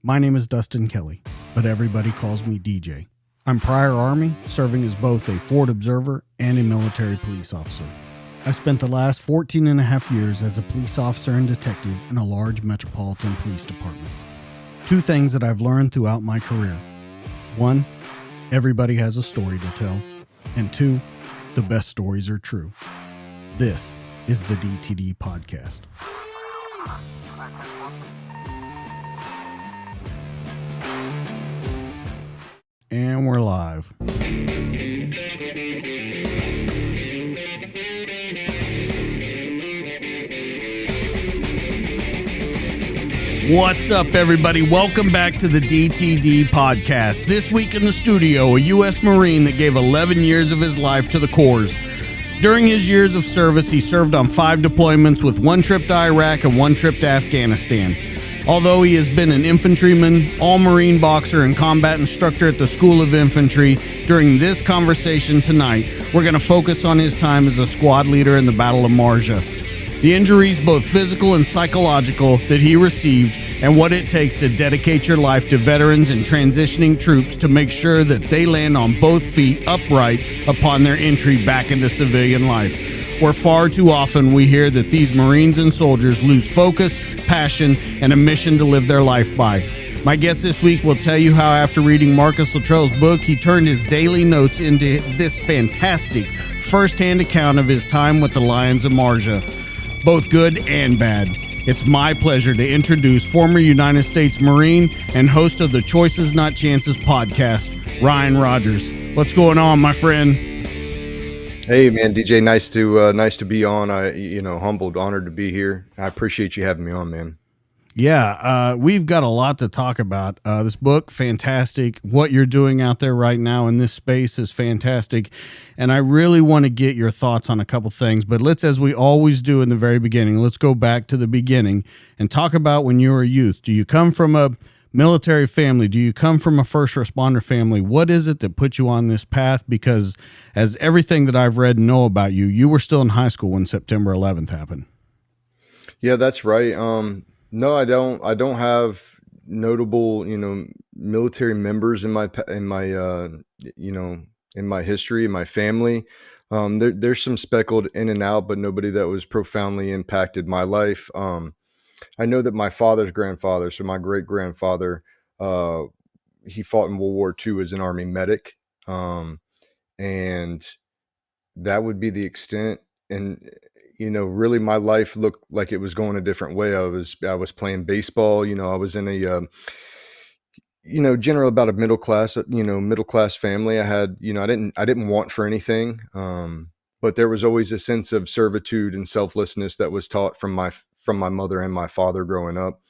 My name is Dustin Kelly, but everybody calls me DJ. I'm prior Army, serving as both a Ford observer and a military police officer. I spent the last 14 and a half years as a police officer and detective in a large metropolitan police department. Two things that I've learned throughout my career. One, everybody has a story to tell. And two, the best stories are true. This is the DTD Podcast. And we're live. What's up, everybody? Welcome back to the DTD Podcast. This week in the studio, a U.S. Marine that gave 11 years of his life to the Corps. During his years of service, he served on 5 deployments with 1 trip to Iraq and 1 trip to Afghanistan. Although he has been an infantryman, all-Marine boxer, and combat instructor at the School of Infantry, during this conversation tonight, we're going to focus on his time as a squad leader in the Battle of Marjah. The injuries, both physical and psychological, that he received, and what it takes to dedicate your life to veterans and transitioning troops to make sure that they land on both feet upright upon their entry back into civilian life. Where far too often we hear that these Marines and soldiers lose focus, passion, and a mission to live their life by. My guest this week will tell you how after reading Marcus Lutrell's book, he turned his daily notes into this fantastic first-hand account of his time with the Lions of Marjah, both good and bad. It's my pleasure to introduce former United States Marine and host of the Choices Not Chances podcast, Ryan Rogers. What's going on, my friend? Hey man, DJ, nice to be on. Humbled, honored to be here. I appreciate you having me on, man. Yeah, we've got a lot to talk about. This book, fantastic. What you're doing out there right now in this space is fantastic. And I really want to get your thoughts on a couple things. But let's, as we always do in the very beginning, let's go back to the beginning and talk about when you were a youth. Do you come from a military family? Do you come from a first responder family? What is it that put you on this path? Because as everything that I've read and know about you, you were still in high school when September 11th happened. Yeah, that's right. No, I don't have notable, military members in my history, in my family. There's some speckled in and out, but nobody that was profoundly impacted my life. I know that my father's grandfather, so my great grandfather, he fought in World War II as an Army medic, and that would be the extent. And really my life looked like it was going a different way. I was playing baseball. I was in a general about a middle class family. I had, I didn't want for anything. But there was always a sense of servitude and selflessness that was taught from my mother and my father growing up,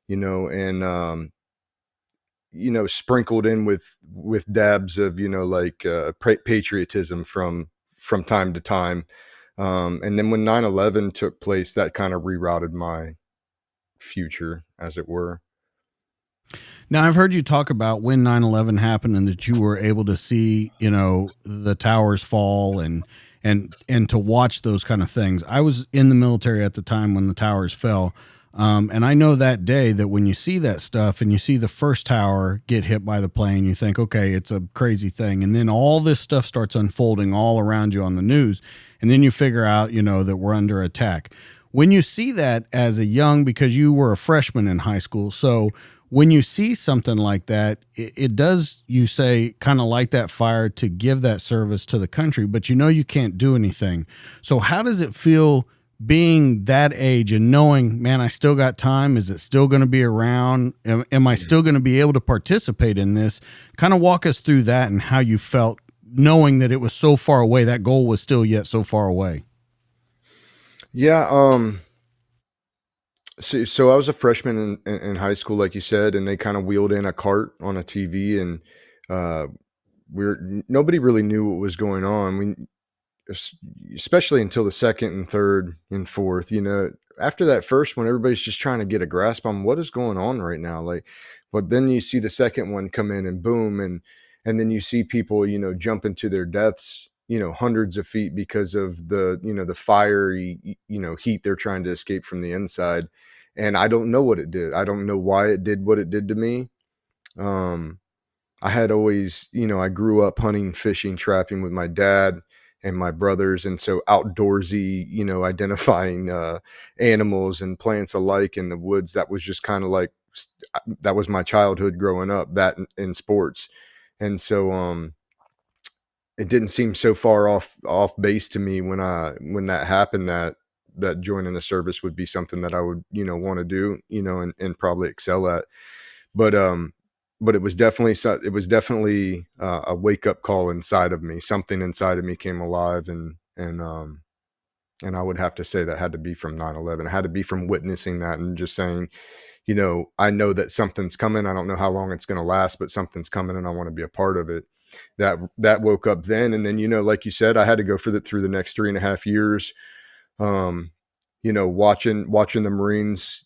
and sprinkled in with dabs of patriotism from time to time. And then when 9/11 took place, that kind of rerouted my future, as it were. Now, I've heard you talk about when 9/11 happened and that you were able to see, the towers fall and to watch those kind of things. I was in the military at the time when the towers fell. And I know that day that when you see that stuff and you see the first tower get hit by the plane, you think, okay, it's a crazy thing. And then all this stuff starts unfolding all around you on the news. And then you figure out, that we're under attack. When you see that as a young, because you were a freshman in high school, so when you see something like that, it does, you say, kind of light that fire to give that service to the country, but you can't do anything. So how does it feel being that age and knowing, man, I still got time? Is it still going to be around? Am I still going to be able to participate in this? Kind of walk us through that and how you felt knowing that it was so far away. That goal was still yet so far away. Yeah. So I was a freshman in high school, like you said, and they kind of wheeled in a cart on a TV, and nobody really knew what was going on. Especially until the second and third and fourth, after that first one, everybody's just trying to get a grasp on what is going on right now. But then you see the second one come in and boom. And then you see people, jump into their deaths, hundreds of feet because of the fiery, heat they're trying to escape from the inside. And I don't know what it did. I don't know why it did what it did to me. I had always, I grew up hunting, fishing, trapping with my dad and my brothers. And so outdoorsy, identifying animals and plants alike in the woods, that was just kind of like, that was my childhood growing up, that in sports. And so, it didn't seem so far off base to me when that happened, that joining the service would be something that I would, want to do, and probably excel at. But but it was definitely a wake up call inside of me. Something inside of me came alive, and I would have to say that had to be from 9/11. It had to be from witnessing that and just saying, I know that something's coming. I don't know how long it's going to last, but something's coming, and I want to be a part of it. That woke up then, and then, like you said, I had to go through the next 3.5 years, um, watching the Marines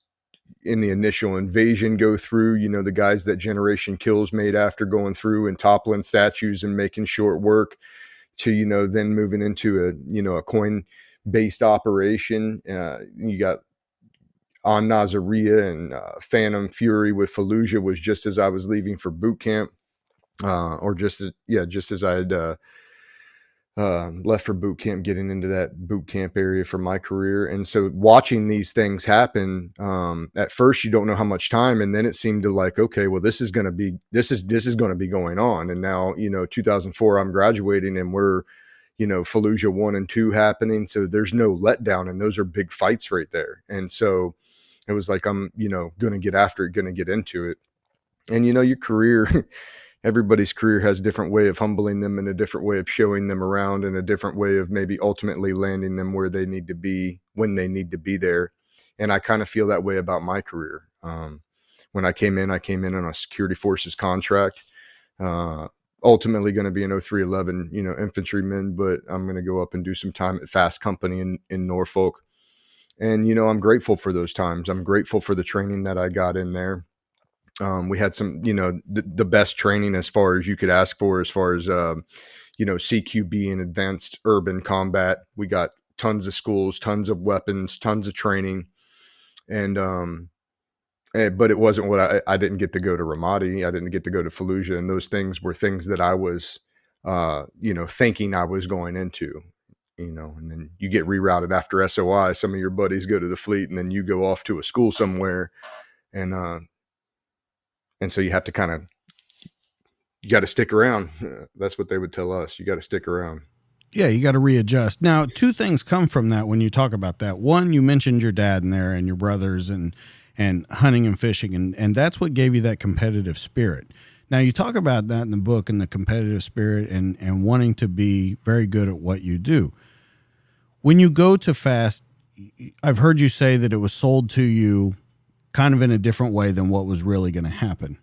in the initial invasion go through, the guys that Generation Kills made after going through and toppling statues and making short work, to, then moving into a coin based operation. You got on Nazaria and Phantom Fury with Fallujah was just as I was leaving for boot camp, or just as I had left for boot camp, getting into that boot camp area for my career. And so watching these things happen, at first you don't know how much time, and then it seemed to like, okay, well, this is going to be going on. And now, 2004, I'm graduating, and we're, Fallujah 1 and 2 happening. So there's no letdown, and those are big fights right there. And so it was like, I'm, going to get after it, going to get into it. And, your career, everybody's career has a different way of humbling them and a different way of showing them around and a different way of maybe ultimately landing them where they need to be when they need to be there. And I kind of feel that way about my career. When I came in on a security forces contract, ultimately going to be an 0311, infantryman, but I'm going to go up and do some time at Fast Company in Norfolk. And, I'm grateful for those times. I'm grateful for the training that I got in there. We had some, the best training as far as you could ask for, as far as, CQB and advanced urban combat. We got tons of schools, tons of weapons, tons of training. And, but it wasn't what I didn't get to go to Ramadi. I didn't get to go to Fallujah. And those things were things that I was, thinking I was going into, and then you get rerouted after SOI. Some of your buddies go to the fleet, and then you go off to a school somewhere. And so you have to you got to stick around. That's what they would tell us. You got to stick around. Yeah, you got to readjust. Now, two things come from that when you talk about that. One, you mentioned your dad in there and your brothers and hunting and fishing, and that's what gave you that competitive spirit. Now, you talk about that in the book, and the competitive spirit and wanting to be very good at what you do. When you go to Fast, I've heard you say that it was sold to you kind of in a different way than what was really going to happen.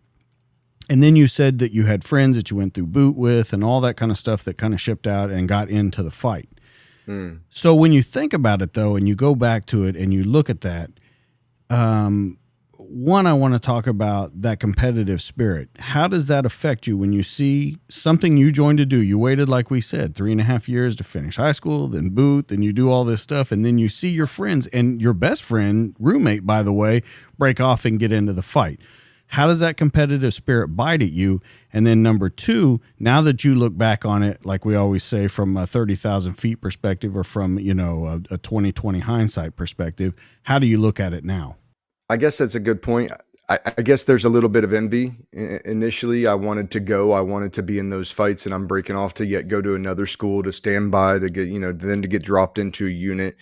And then you said that you had friends that you went through boot with and all that kind of stuff that kind of shipped out and got into the fight. So when you think about it, though, and you go back to it and you look at that, one, I want to talk about that competitive spirit. How does that affect you when you see something you joined to do? You waited, like we said, 3.5 years to finish high school, then boot, then you do all this stuff, and then you see your friends and your best friend, roommate, by the way, break off and get into the fight. How does that competitive spirit bite at you? And then number two, now that you look back on it, like we always say, from a 30,000 feet perspective or from, a 20/20 hindsight perspective, how do you look at it now? I guess that's a good point. I guess there's a little bit of envy. Initially, I wanted to be in those fights, and I'm breaking off to go to another school, to stand by, to get, then to get dropped into a unit.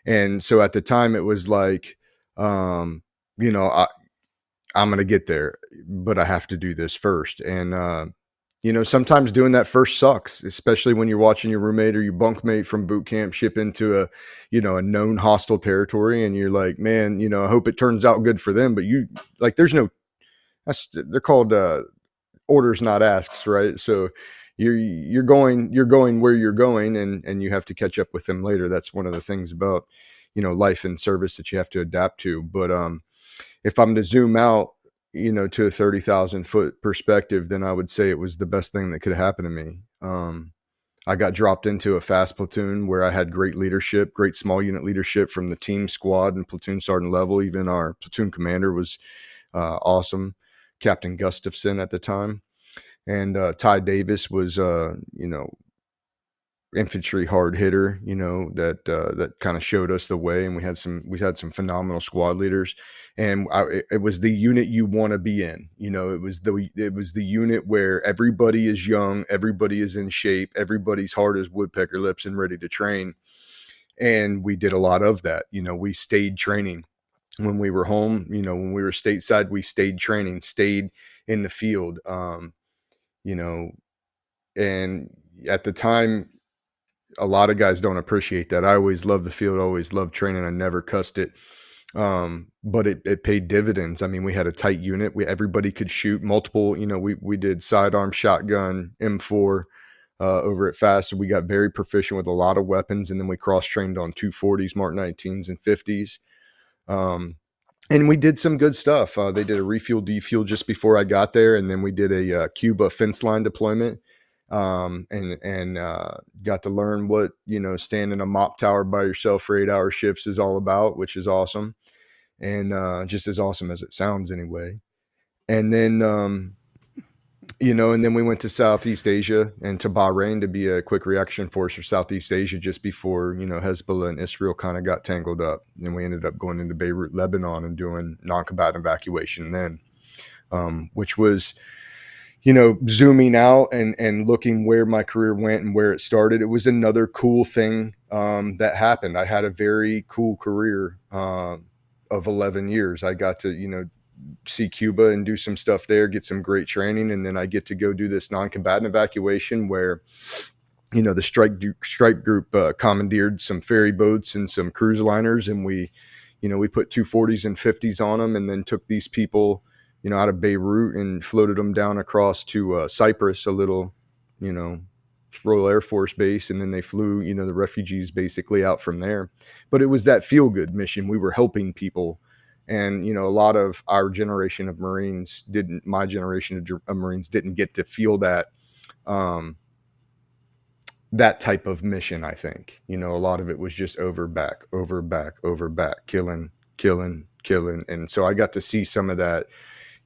And so at the time it was like, I'm going to get there, but I have to do this first. And, sometimes doing that first sucks, especially when you're watching your roommate or your bunkmate from boot camp ship into a known hostile territory. And you're like, man, I hope it turns out good for them. But they're called orders, not asks, right? So you're going where you're going, and you have to catch up with them later. That's one of the things about, life and service that you have to adapt to. But if I'm to zoom out, to a 30,000 foot perspective, then I would say it was the best thing that could happen to me. I got dropped into a fast platoon where I had great leadership, great small unit leadership from the team, squad, and platoon sergeant level. Even our platoon commander was awesome, Captain Gustafson at the time. And Ty Davis was, infantry hard hitter, that kind of showed us the way. And we had some phenomenal squad leaders, and it was the unit you want to be in. It was the unit where everybody is young, everybody is in shape, everybody's hard as woodpecker lips and ready to train. And we did a lot of that. We stayed training when we were home. When we were stateside, we stayed training, stayed in the field. And at the time, a lot of guys don't appreciate that. I always loved the field, always loved training. I never cussed it. But it paid dividends. I mean, we had a tight unit. Everybody could shoot multiple, we did sidearm shotgun M4 over at FAST. So we got very proficient with a lot of weapons. And then we cross-trained on 240s, Mark 19s, and 50s. And we did some good stuff. They did a refuel, defuel just before I got there. And then we did a Cuba fence line deployment. And got to learn what, standing a mop tower by yourself for 8-hour shifts is all about, which is awesome. And just as awesome as it sounds anyway. And then, and then we went to Southeast Asia and to Bahrain to be a quick reaction force for Southeast Asia just before, Hezbollah and Israel kind of got tangled up. And we ended up going into Beirut, Lebanon, and doing non-combatant evacuation then, which was, zooming out and looking where my career went and where it started. It was another cool thing that happened. I had a very cool career of 11 years. I got to, see Cuba and do some stuff there, get some great training. And then I get to go do this non-combatant evacuation where, the strike group commandeered some ferry boats and some cruise liners. And we put 240s and 50s on them, and then took these people, out of Beirut and floated them down across to Cyprus, a little, Royal Air Force base. And then they flew, the refugees basically out from there. But it was that feel-good mission. We were helping people. And, a lot of our generation of Marines my generation of Marines didn't get to feel that, that type of mission, I think. A lot of it was just over, back, killing. And so I got to see some of that,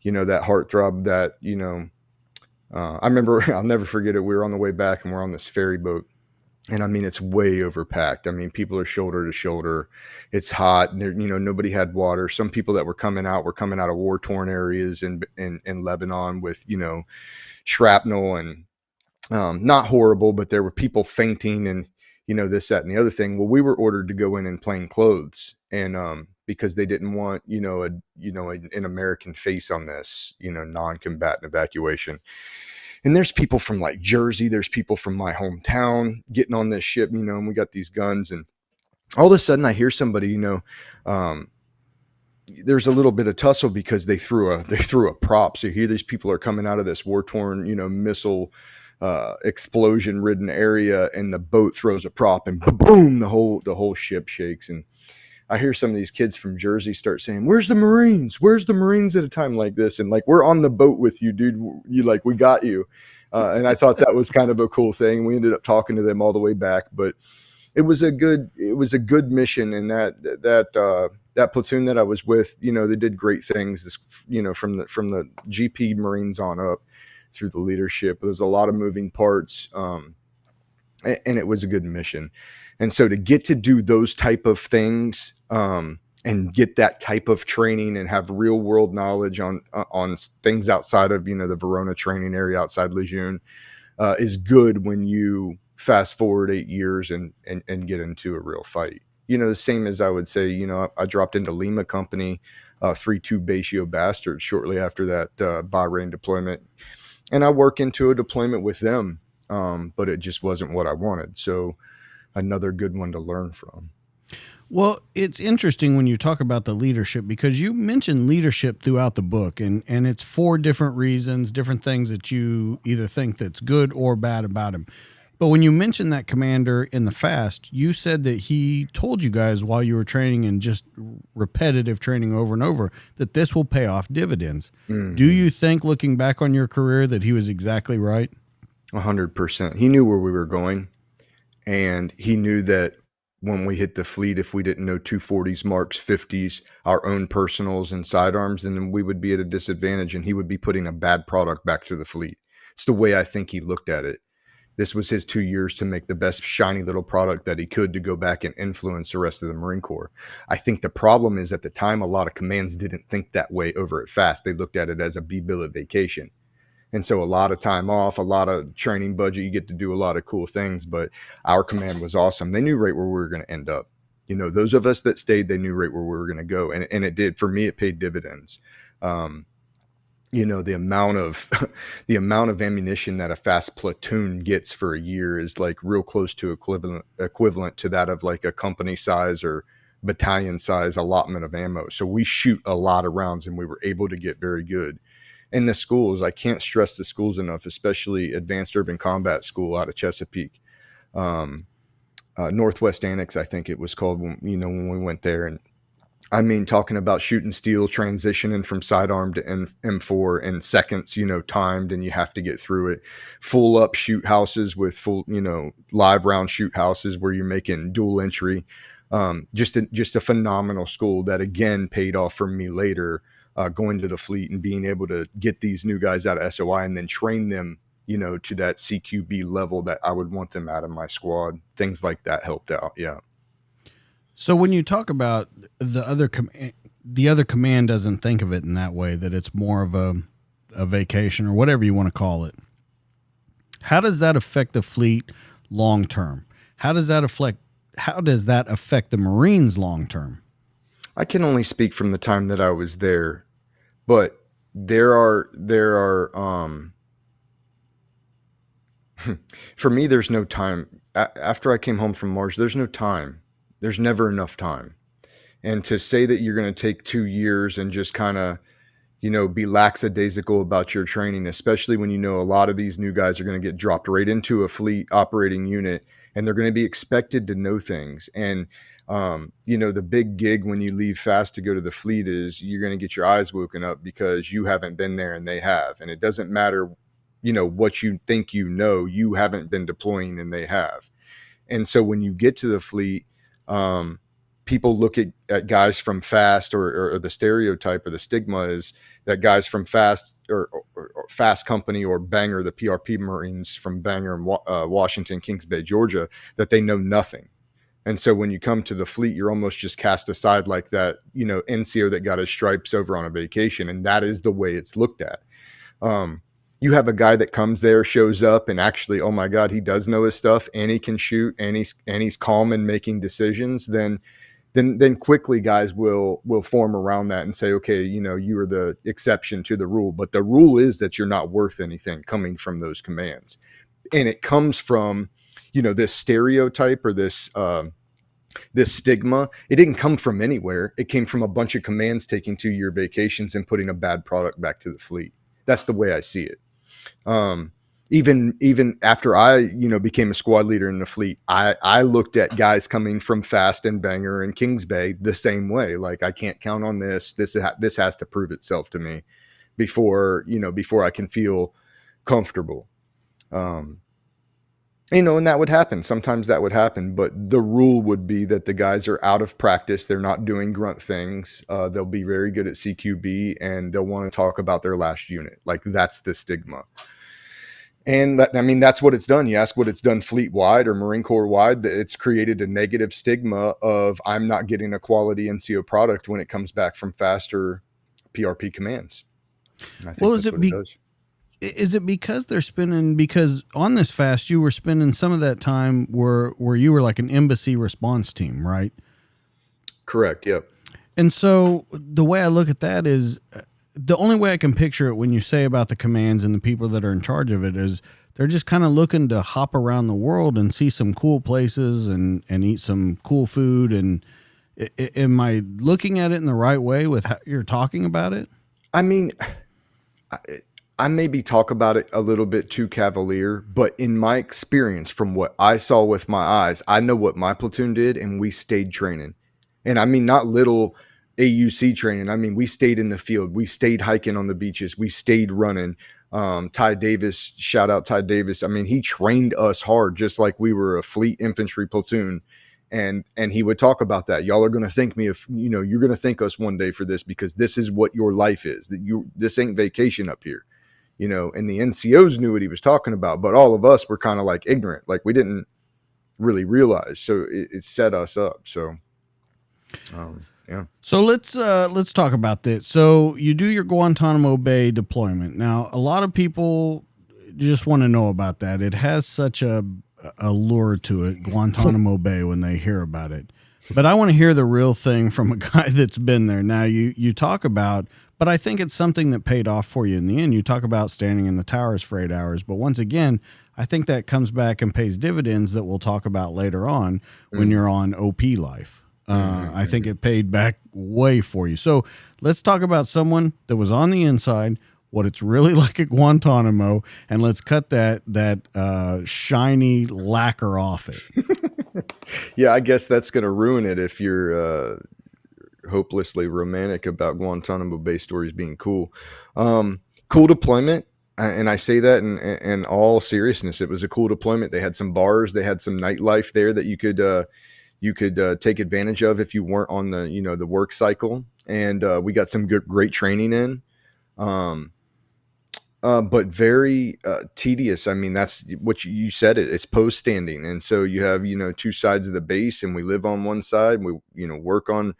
that heartthrob that, I remember, I'll never forget it. We were on the way back and we're on this ferry boat. And I mean, it's way overpacked. I mean, people are shoulder to shoulder. It's hot. And there, nobody had water. Some people that were coming out of war-torn areas in Lebanon with, shrapnel and not horrible, but there were people fainting and, this, that, and the other thing. Well, we were ordered to go in plain clothes, and because they didn't want, an American face on this, non-combatant evacuation. And there's people from like Jersey, there's people from my hometown getting on this ship, and we got these guns, and all of a sudden I hear somebody, there's a little bit of tussle because they threw a prop. So here these people are coming out of this war-torn, missile explosion ridden area, and the boat throws a prop, and boom, the whole ship shakes. And I hear some of these kids from Jersey start saying, "Where's the Marines? Where's the Marines?" at a time like this. And like, we're on the boat with you, dude. We got you. And I thought that was kind of a cool thing. We ended up talking to them all the way back, but it was a good mission. And that platoon that I was with, they did great things, from the GP Marines on up through the leadership. There's a lot of moving parts. And it was a good mission. And so to get to do those type of things, and get that type of training and have real world knowledge on things outside of, the Verona training area outside Lejeune, is good when you fast forward 8 years and get into a real fight. The same as I would say, I dropped into Lima Company, 3-2 Basio Bastards shortly after that Bahrain deployment. And I work into a deployment with them, but it just wasn't what I wanted. So another good one to learn from. Well, it's interesting when you talk about the leadership, because you mentioned leadership throughout the book, and it's for different reasons, different things that you either think that's good or bad about him. But when you mentioned that commander in the FAST, you said that he told you guys while you were training and just repetitive training over and over that this will pay off dividends. Mm-hmm. Do you think, looking back on your career, that he was exactly right? 100%. He knew where we were going, and he knew that when we hit the fleet, if we didn't know 240s, marks, 50s, our own personals and sidearms, then we would be at a disadvantage, and he would be putting a bad product back to the fleet. It's the way I think he looked at it. This was his 2 years to make the best shiny little product that he could to go back and influence the rest of the Marine Corps. I think the problem is at the time, a lot of commands didn't think that way over at FAST. They looked at it as a B-billet vacation. And so a lot of time off, a lot of training budget, you get to do a lot of cool things, but our command was awesome. They knew right where we were going to end up. You know, those of us that stayed, they knew right where we were going to go. And it did. For me, it paid dividends. You know, the amount of the amount of ammunition that a fast platoon gets for a year is like real close to equivalent to that of like a company size or battalion size allotment of ammo. So we shoot a lot of rounds, and we were able to get very good. And the schools, I can't stress the schools enough, especially Advanced Urban Combat School out of Chesapeake, Northwest Annex, I think it was called, when we went there. And I mean, talking about shooting steel, transitioning from sidearm to M4 in seconds, timed, and you have to get through it. Full up shoot houses with full, live round shoot houses where you're making dual entry. Just a phenomenal school that again paid off for me later, going to the fleet and being able to get these new guys out of SOI and then train them, to that CQB level that I would want them out of my squad. Things like that helped out. Yeah. So when you talk about the other command doesn't think of it in that way, that it's more of a vacation or whatever you want to call it. How does that affect the fleet long term? How does that affect the Marines long term? I can only speak from the time that I was there, but there are for me, there's no time. After I came home from Marjah, there's no time. There's never enough time. And to say that you're going to take 2 years and just kind of, be lackadaisical about your training, especially when a lot of these new guys are going to get dropped right into a fleet operating unit, and they're going to be expected to know things. And, the big gig when you leave fast to go to the fleet is you're going to get your eyes woken up because you haven't been there and they have. And it doesn't matter, what you think, you haven't been deploying and they have. And so when you get to the fleet, people look at guys from fast or the stereotype or the stigma is that guys from fast or fast company or Banger, the PRP Marines from Banger in Washington, Kings Bay, Georgia, that they know nothing. And so when you come to the fleet, you're almost just cast aside like that, NCO that got his stripes over on a vacation. And that is the way it's looked at. You have a guy that comes there, shows up, and actually, oh my God, he does know his stuff, and he can shoot, and he's calm in making decisions. Then quickly guys will form around that and say, okay, you are the exception to the rule. But the rule is that you're not worth anything coming from those commands, and it comes from this stereotype or this stigma. It didn't come from anywhere. It came from a bunch of commands taking 2-year vacations and putting a bad product back to the fleet. That's the way I see it. Even after I, became a squad leader in the fleet, I looked at guys coming from Fast and Banger and Kings Bay the same way. Like, I can't count on this. This has to prove itself to me before I can feel comfortable. And that would happen. Sometimes that would happen, but the rule would be that the guys are out of practice. They're not doing grunt things. They'll be very good at CQB, and they'll want to talk about their last unit. Like, that's the stigma. And that's what it's done. You ask what it's done fleet wide or Marine Corps wide, it's created a negative stigma of I'm not getting a quality NCO product when it comes back from faster PRP commands. I think that's what it does. Is it because they're spending, because on this fast, you were spending some of that time where you were like an embassy response team, right? Correct. Yep. And so the way I look at that is the only way I can picture it when you say about the commands and the people that are in charge of it is they're just kind of looking to hop around the world and see some cool places and eat some cool food. And am I looking at it in the right way with how you're talking about it? I mean, I maybe talk about it a little bit too cavalier, but in my experience, from what I saw with my eyes, I know what my platoon did, and we stayed training. And I mean, not little AUC training. I mean, we stayed in the field. We stayed hiking on the beaches. We stayed running. Ty Davis, shout out Ty Davis. I mean, he trained us hard, just like we were a fleet infantry platoon. And he would talk about that. Y'all are going to thank me if, you're going to thank us one day for this, because this is what your life is. This ain't vacation up here, and the NCOs knew what he was talking about, but all of us were kind of like ignorant. Like we didn't really realize. So it set us up. So, yeah. So let's talk about this. So you do your Guantanamo Bay deployment. Now, a lot of people just want to know about that. It has such a lure to it, Guantanamo Bay, when they hear about it. But I want to hear the real thing from a guy that's been there. Now, you talk about, but I think it's something that paid off for you in the end. You talk about standing in the towers for 8 hours. But once again, I think that comes back and pays dividends that we'll talk about later on when you're on OP life. I think it paid back way for you. So let's talk about someone that was on the inside, what it's really like at Guantanamo, and let's cut that shiny lacquer off it. Yeah, I guess that's going to ruin it if you're hopelessly romantic about Guantanamo Bay stories being cool. Cool deployment, and I say that in all seriousness. It was a cool deployment. They had some bars, they had some nightlife there that you could take advantage of if you weren't on the the work cycle, and we got some great training in. But very tedious. I mean, that's what you said. It's post standing, and so you have two sides of the base, and we live on one side. We work on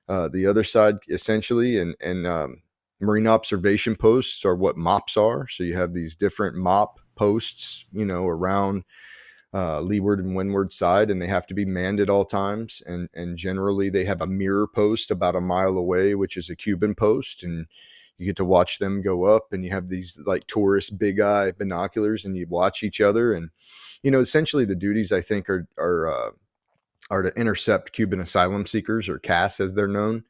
the other side essentially, and marine observation posts are what MOPs are. So you have these different MOP posts, around leeward and windward side, and they have to be manned at all times. And generally, they have a mirror post about a mile away, which is a Cuban post, and you get to watch them go up, and you have these like tourist big eye binoculars, and you watch each other. And, essentially the duties I think are to intercept Cuban asylum seekers, or CAS as they're known.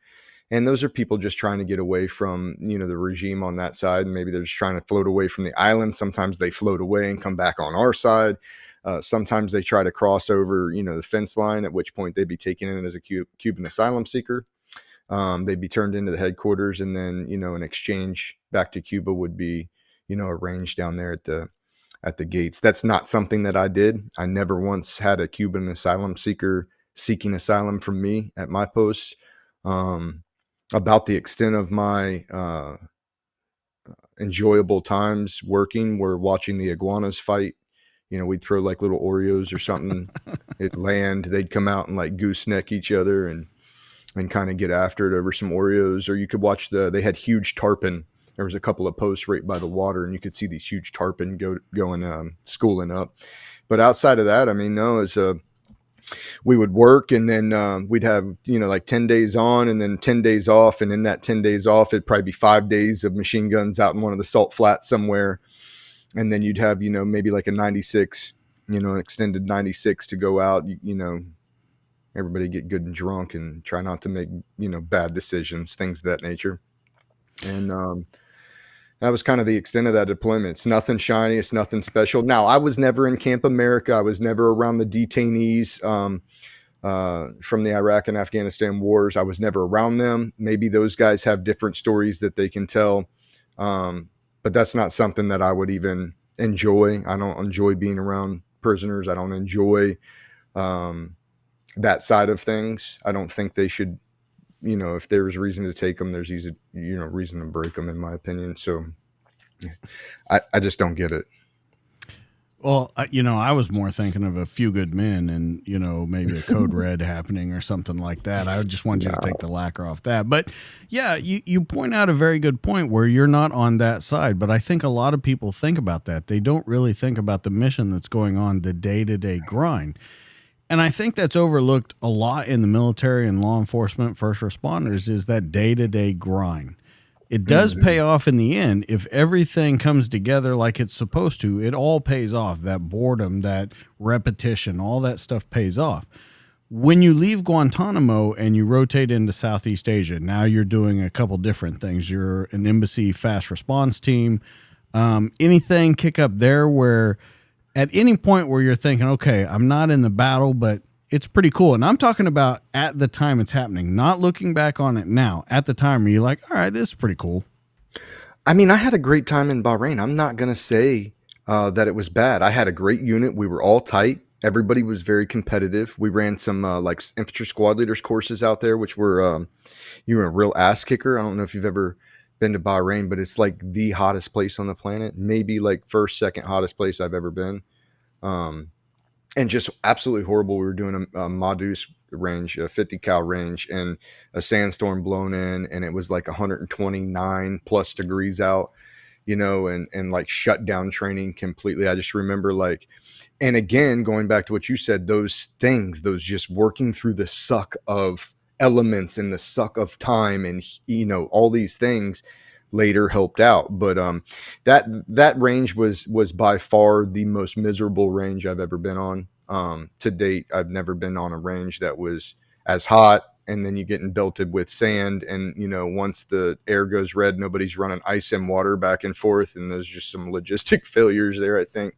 And those are people just trying to get away from, the regime on that side. And maybe they're just trying to float away from the island. Sometimes they float away and come back on our side. Sometimes they try to cross over, the fence line, at which point they'd be taken in as a Cuban asylum seeker. They'd be turned into the headquarters, and then, an exchange back to Cuba would be, arranged down there at the gates. That's not something that I did. I never once had a Cuban asylum seeker seeking asylum from me at my post. About the extent of my enjoyable times working were watching the iguanas fight. We'd throw like little Oreos or something. It'd land. They'd come out and like gooseneck each other and kind of get after it over some Oreos. Or you could watch they had huge tarpon. There was a couple of posts right by the water, and you could see these huge tarpon going schooling up. But outside of that, I mean, no, we would work, and then we'd have, like 10 days on and then 10 days off. And in that 10 days off, it'd probably be 5 days of machine guns out in one of the salt flats somewhere. And then you'd have, maybe like a 96, an extended 96 to go out, everybody get good and drunk and try not to make, bad decisions, things of that nature. And that was kind of the extent of that deployment. It's nothing shiny. It's nothing special. Now, I was never in Camp America. I was never around the detainees from the Iraq and Afghanistan wars. I was never around them. Maybe those guys have different stories that they can tell. But that's not something that I would even enjoy. I don't enjoy being around prisoners. I don't enjoy that side of things. I don't think they should, if there's reason to take them, there's easy, reason to break them, in my opinion. So I just don't get it. Well, I was more thinking of A Few Good Men and, maybe a code red happening or something like that. I just wanted you to take the lacquer off that. But yeah, you point out a very good point where you're not on that side. But I think a lot of people think about that. They don't really think about the mission that's going on, the day-to-day grind. And I think that's overlooked a lot in the military and law enforcement, first responders, is that day-to-day grind. It does pay off in the end. If everything comes together like it's supposed to, it all pays off. That boredom, that repetition, all that stuff pays off. When you leave Guantanamo and you rotate into Southeast Asia, now you're doing a couple different things. You're an embassy fast response team. Anything kick up there where at any point where you're thinking, okay, I'm not in the battle, but it's pretty cool. And I'm talking about at the time it's happening, not looking back on it now. At the time, are you like, all right, this is pretty cool? I mean, I had a great time in Bahrain. I'm not gonna say that it was bad. I had a great unit. We were all tight. Everybody was very competitive. We ran some like infantry squad leaders courses out there, which were you were a real ass kicker. I don't know if you've ever been to Bahrain, but it's like the hottest place on the planet. Maybe like first, second hottest place I've ever been. Um, and just absolutely horrible. We were doing a Madus range, a 50 cal range, and a sandstorm blown in, and it was like 129 plus degrees out, and like shut down training completely. I just remember like, and again, going back to what you said, those things, those just working through the suck of elements and the suck of time, and all these things later helped out. But that range was by far the most miserable range I've ever been on. To date, I've never been on a range that was as hot, and then you getting belted with sand, and once the air goes red, nobody's running ice and water back and forth, and there's just some logistic failures there, I think.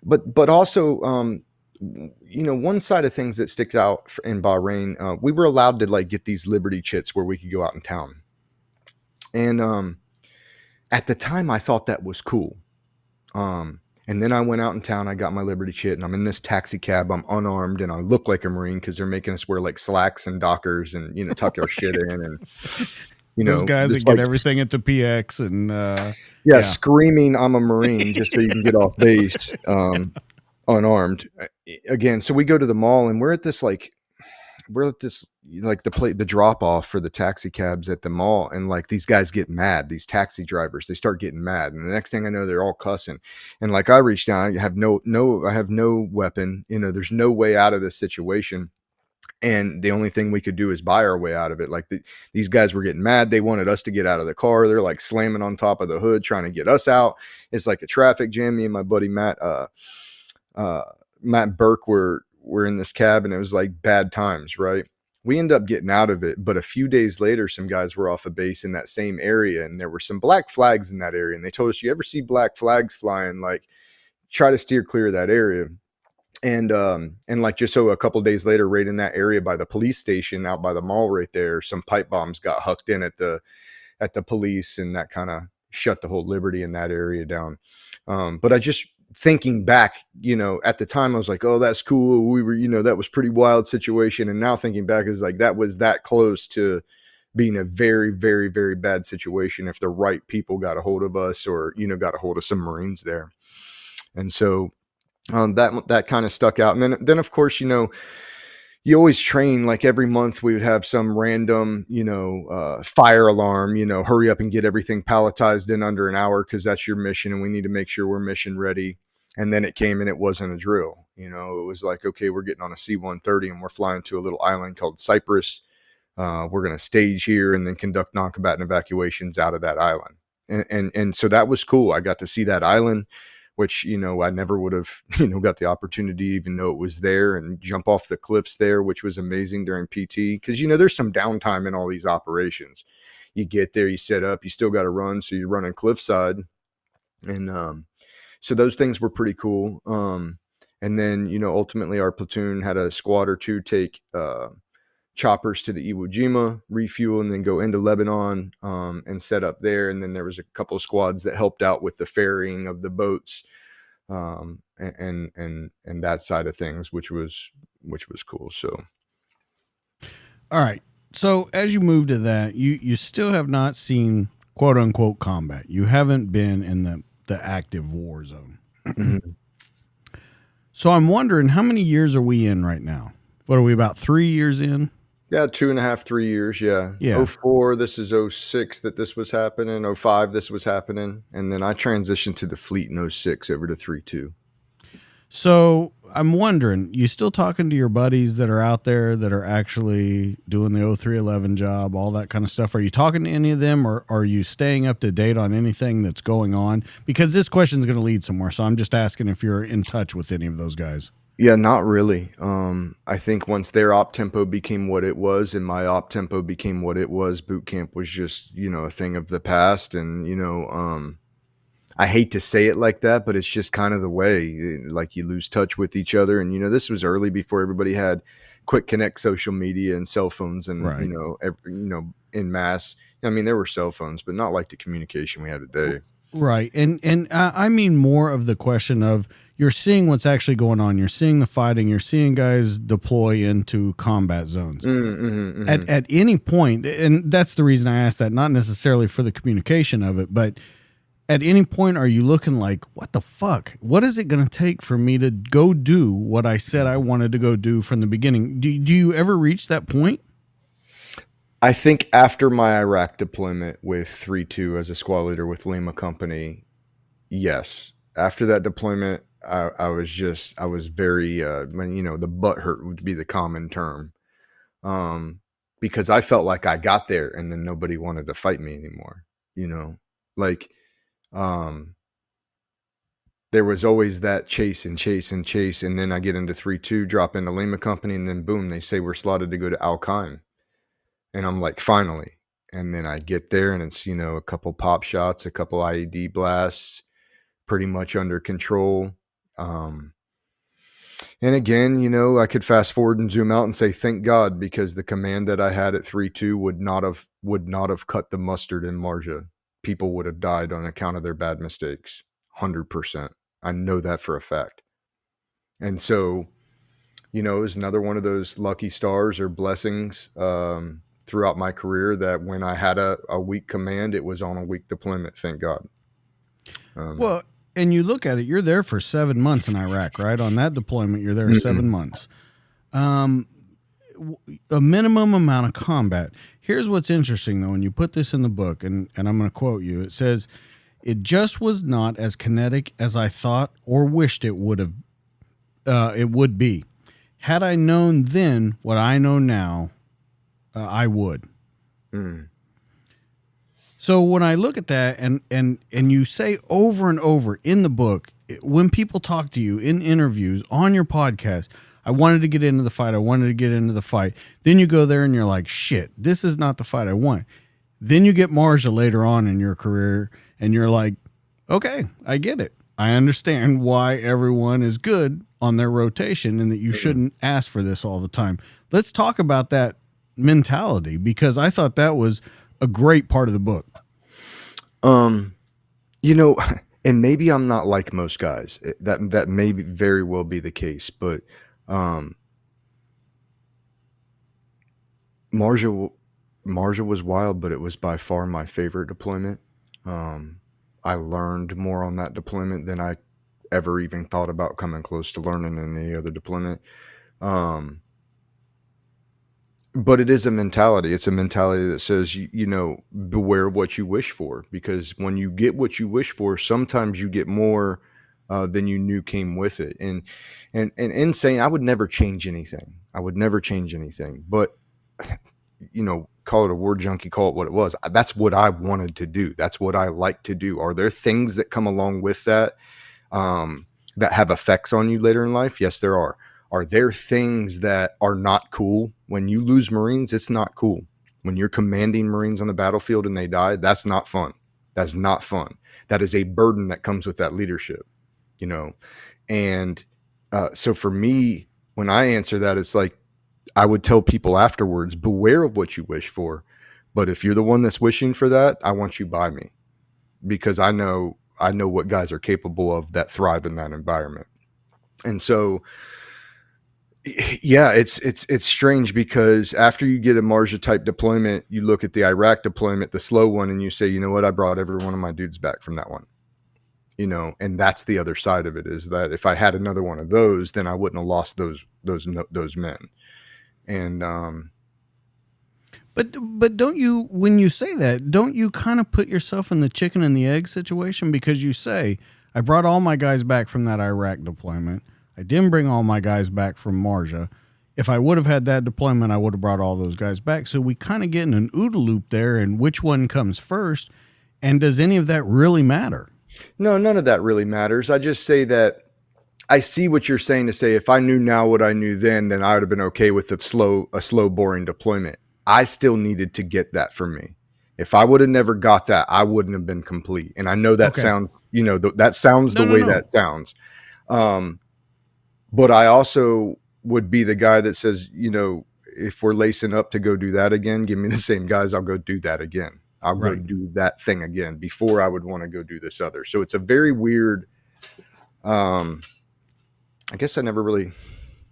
But also, one side of things that sticks out in Bahrain, we were allowed to like get these Liberty chits where we could go out in town, and at the time I thought that was cool. And then I went out in town, I got my Liberty chit, and I'm in this taxi cab, I'm unarmed, and I look like a Marine because they're making us wear like slacks and dockers and tuck our shit in, and those guys that it's get like everything at the PX and yeah, screaming I'm a Marine just so you can get off base unarmed. Again, so we go to the mall, and we're at this like the drop off for the taxi cabs at the mall, and like these guys get mad, these taxi drivers, they start getting mad, and the next thing I know, they're all cussing, and like I reach down, I have no weapon, there's no way out of this situation, and the only thing we could do is buy our way out of it. Like these guys were getting mad, they wanted us to get out of the car, they're like slamming on top of the hood trying to get us out. It's like a traffic jam. Me and my buddy Matt Burke were in this cab, and it was like bad times, right? We end up getting out of it, but a few days later, some guys were off a base in that same area, and there were some black flags in that area, and they told us, you ever see black flags flying, like try to steer clear of that area. And like just so a couple days later, right in that area by the police station out by the mall right there, some pipe bombs got hucked in at the police, and that kind of shut the whole Liberty in that area down. But I just thinking back, at the time I was like, oh, that's cool. We were, that was pretty wild situation. And now thinking back is like, that was that close to being a very, very, very bad situation if the right people got a hold of us, or, got a hold of some Marines there. And so that kind of stuck out. And then of course, you always train, like every month we would have some random, fire alarm, hurry up and get everything palletized in under an hour because that's your mission, and we need to make sure we're mission ready. And then it came, and it wasn't a drill. It was like, okay, we're getting on a C-130 and we're flying to a little island called Cyprus. We're going to stage here and then conduct non-combatant evacuations out of that island. And so that was cool. I got to see that island, which, I never would have, got the opportunity to even know it was there, and jump off the cliffs there, which was amazing during PT. Cause there's some downtime in all these operations. You get there, you set up, you still got to run. So you're running cliffside. And, so those things were pretty cool. And then, ultimately our platoon had a squad or two take, choppers to the Iwo Jima, refuel, and then go into Lebanon, and set up there. And then there was a couple of squads that helped out with the ferrying of the boats, and that side of things, which was cool. So, all right. So as you move to that, you still have not seen quote unquote combat. You haven't been in the active war zone. Mm-hmm. So I'm wondering, how many years are we in right now? What are we, about 3 years in? Yeah, 2.5, 3 years. Yeah. 04, this is 06 that this was happening. 05, this was happening. And then I transitioned to the fleet in 06 over to 3-2. So I'm wondering, you still talking to your buddies that are out there that are actually doing the 0311 job, all that kind of stuff? Are you talking to any of them, or are you staying up to date on anything that's going on? Because this question is going to lead somewhere. So I'm just asking if you're in touch with any of those guys. Yeah, not really. I think once their op tempo became what it was, and my op tempo became what it was, boot camp was just, a thing of the past. And, I hate to say it like that, but it's just kind of the way, like, you lose touch with each other. And, this was early before everybody had quick connect social media and cell phones and, Right. en masse. I mean, there were cell phones, but not like the communication we have today. Right. And I mean more of the question of you're seeing what's actually going on. You're seeing the fighting. You're seeing guys deploy into combat zones. At any point, and that's the reason I asked that, not necessarily for the communication of it, but at any point are you looking like, what the fuck? What is it going to take for me to go do what I said I wanted to go do from the beginning? Do you ever reach that point? I think after my Iraq deployment with 3-2 as a squad leader with Lima Company, yes. After that deployment, I was very, the butt hurt would be the common term. Because I felt like I got there and then nobody wanted to fight me anymore. Like, there was always that chase. And then I get into 3-2, drop into Lima Company, and then boom, they say we're slotted to go to Al-Qaim. And I'm like, finally. And then I get there and it's, a couple pop shots, a couple IED blasts, pretty much under control. And again, I could fast forward and zoom out and say, thank God, because the command that I had at 3-2 would not have cut the mustard in Marjah. People would have died on account of their bad mistakes. 100%. I know that for a fact. And so, it was another one of those lucky stars or blessings throughout my career that when I had a weak command, it was on a weak deployment. Thank God. Well, and you look at it, you're there for 7 months in Iraq, right? On that deployment, you're there 7 months. A minimum amount of combat. Here's what's interesting, though, when you put this in the book, and I'm going to quote you. It says, "It just was not as kinetic as I thought or wished it would be. Had I known then what I know now, I would." So when I look at that and you say over and over in the book, when people talk to you in interviews on your podcast, I wanted to get into the fight. I wanted to get into the fight. Then you go there and you're like, shit, this is not the fight I want. Then you get Marjah later on in your career and you're like, okay, I get it. I understand why everyone is good on their rotation and that you shouldn't ask for this all the time. Let's talk about that mentality, because I thought that was a great part of the book. And maybe I'm not like most guys. That may very well be the case, but Marjah was wild, but it was by far my favorite deployment. I learned more on that deployment than I ever even thought about coming close to learning in any other deployment. But it is a mentality. It's a mentality that says, beware what you wish for, because when you get what you wish for, sometimes you get more than you knew came with it. And in saying, I would never change anything. But, call it a word junkie, call it what it was. That's what I wanted to do. That's what I like to do. Are there things that come along with that that have effects on you later in life? Yes, there are. Are there things that are not cool? When you lose Marines, it's not cool. When you're commanding Marines on the battlefield and they die, that's not fun. That's not fun. That is a burden that comes with that leadership, And so for me, when I answer that, it's like I would tell people afterwards, beware of what you wish for. But if you're the one that's wishing for that, I want you by me, because I know what guys are capable of that thrive in that environment. And so, yeah, it's strange, because after you get a Marjah type deployment, you look at the Iraq deployment, the slow one, and you say, you know what, I brought every one of my dudes back from that one. And that's the other side of it, is that if I had another one of those, then I wouldn't have lost those men. And but don't you, when you say that, don't you kind of put yourself in the chicken and the egg situation? Because you say, I brought all my guys back from that Iraq deployment. I didn't bring all my guys back from Marjah. If I would have had that deployment, I would have brought all those guys back. So we kind of get in an OODA loop there, and which one comes first? And does any of that really matter? No, none of that really matters. I just say that I see what you're saying to say, if I knew now what I knew then I would have been okay with a slow, boring deployment. I still needed to get that for me. If I would have never got that, I wouldn't have been complete. And I know that sounds, that sounds No, the no, way no. that sounds. But I also would be the guy that says, if we're lacing up to go do that again, give me the same guys. I'll go do that again. I'll go Right. do that thing again before I would want to go do this other. So it's a very weird, I guess I never really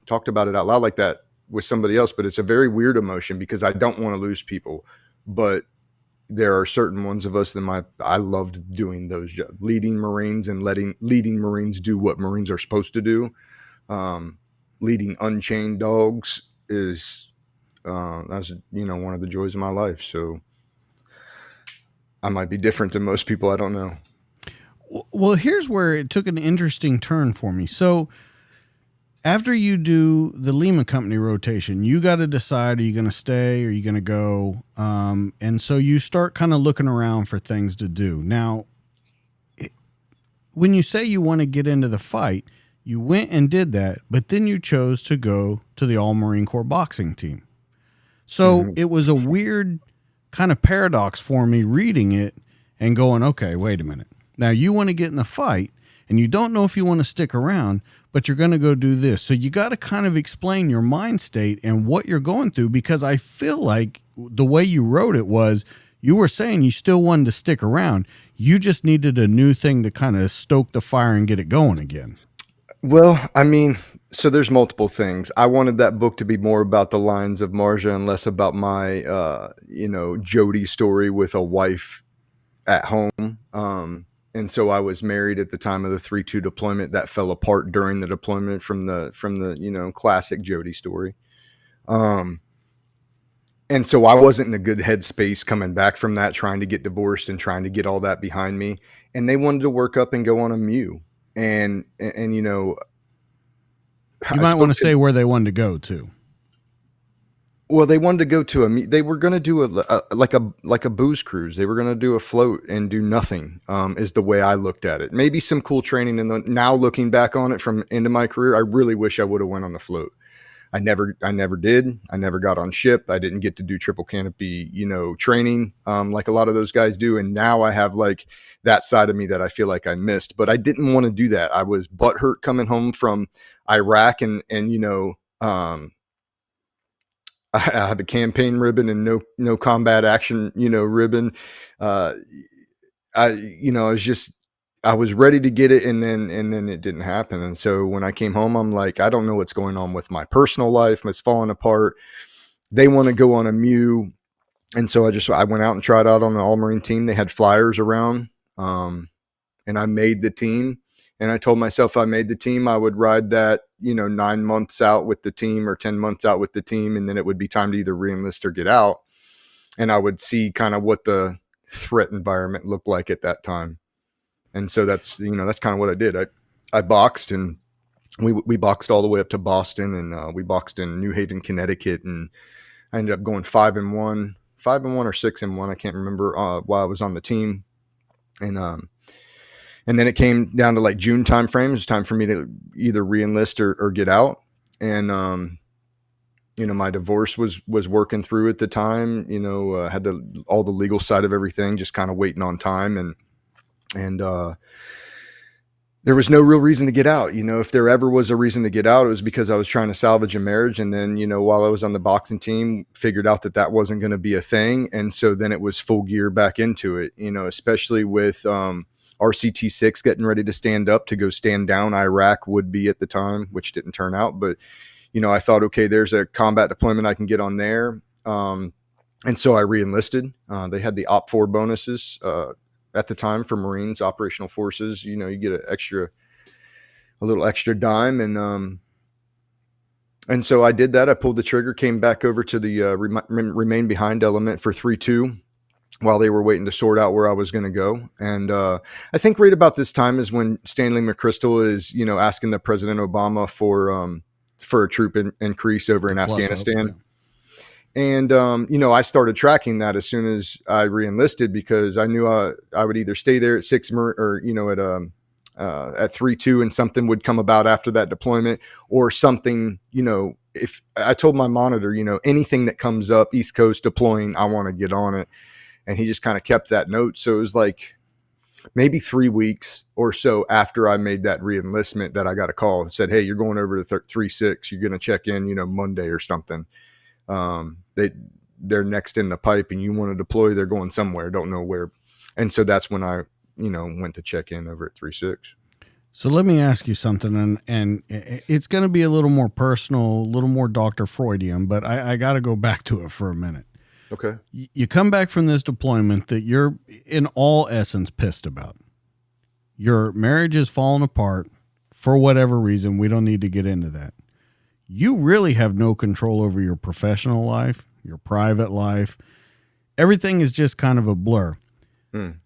talked about it out loud like that with somebody else, but it's a very weird emotion because I don't want to lose people, but there are certain ones of us that I loved doing those, leading Marines and leading Marines do what Marines are supposed to do. Leading unchained dogs is that's one of the joys of my life. So I might be different than most people. I don't know. Well, here's where it took an interesting turn for me. So after you do the Lima Company rotation, you got to decide, are you going to stay? Or are you going to go? And so you start kind of looking around for things to do. Now, when you say you want to get into the fight, you went and did that, but then you chose to go to the All Marine Corps boxing team. So it was a weird kind of paradox for me reading it and going, okay, wait a minute. Now you want to get in the fight and you don't know if you want to stick around, but you're going to go do this. So you got to kind of explain your mind state and what you're going through, because I feel like the way you wrote it was you were saying you still wanted to stick around. You just needed a new thing to kind of stoke the fire and get it going again. Well, I mean, so there's multiple things. I wanted that book to be more about the Lions of Marjah and less about my, Jody story with a wife at home. And so I was married at the time of the 3-2 deployment that fell apart during the deployment from the classic Jody story. And so I wasn't in a good headspace coming back from that, trying to get divorced and trying to get all that behind me. And they wanted to work up and go on a MEU. And You I might want to spoke say where they wanted to go to. Well, they wanted to go to they were going to do like a booze cruise. They were going to do a float and do nothing, is the way I looked at it. Maybe some cool training. And now looking back on it from into my career, I really wish I would have went on the float. I never did. I never got on ship. I didn't get to do triple canopy, training, like a lot of those guys do. And now I have like that side of me that I feel like I missed, but I didn't want to do that. I was butthurt coming home from Iraq and I have a campaign ribbon and no combat action, ribbon. I was ready to get it, and then it didn't happen. And so when I came home, I'm like, I don't know what's going on with my personal life. It's falling apart. They want to go on a MEU. And so I went out and tried out on the All Marine team. They had flyers around, and I made the team. And I told myself if I made the team, I would ride that, 9 months out with the team or 10 months out with the team. And then it would be time to either reenlist or get out. And I would see kind of what the threat environment looked like at that time. And so that's kind of what I did. I boxed, and we boxed all the way up to Boston, and we boxed in New Haven, Connecticut. And I ended up going 5-1 or 6-1. I can't remember while I was on the team. And then it came down to like June timeframe. It was time for me to either re-enlist or get out. And, my divorce was working through at the time, had all the legal side of everything, just kind of waiting on time. And there was no real reason to get out. If there ever was a reason to get out, it was because I was trying to salvage a marriage. And then, while I was on the boxing team, figured out that wasn't going to be a thing. And so then it was full gear back into it, especially with, RCT6 getting ready to stand up to go stand down Iraq would be at the time, which didn't turn out. But, I thought, okay, there's a combat deployment I can get on there. And so I re-enlisted. They had the OP4 bonuses at the time for Marines, operational forces. You get a little extra dime. And so I did that. I pulled the trigger, came back over to the remain behind element for 3-2. While they were waiting to sort out where I was going to go. And I think right about this time is when Stanley McChrystal is, asking the President Obama for a troop increase over in Afghanistan. Up, yeah. And, I started tracking that as soon as I re-enlisted, because I knew I would either stay there at 6 or, at 3-2 and something would come about after that deployment, or something, if I told my monitor, anything that comes up East Coast deploying, I want to get on it. And he just kind of kept that note. So it was like, maybe 3 weeks or so after I made that reenlistment that I got a call and said, hey, you're going over to 3-6. You're going to check in, Monday or something. They're next in the pipe and you want to deploy, they're going somewhere, don't know where. And so that's when I, went to check in over at 3-6. So let me ask you something, and it's going to be a little more personal, a little more Dr. Freudian, but I got to go back to it for a minute. Okay. You come back from this deployment that you're in all essence pissed about. Your marriage is falling apart for whatever reason. We don't need to get into that. You really have no control over your professional life, your private life. Everything is just kind of a blur.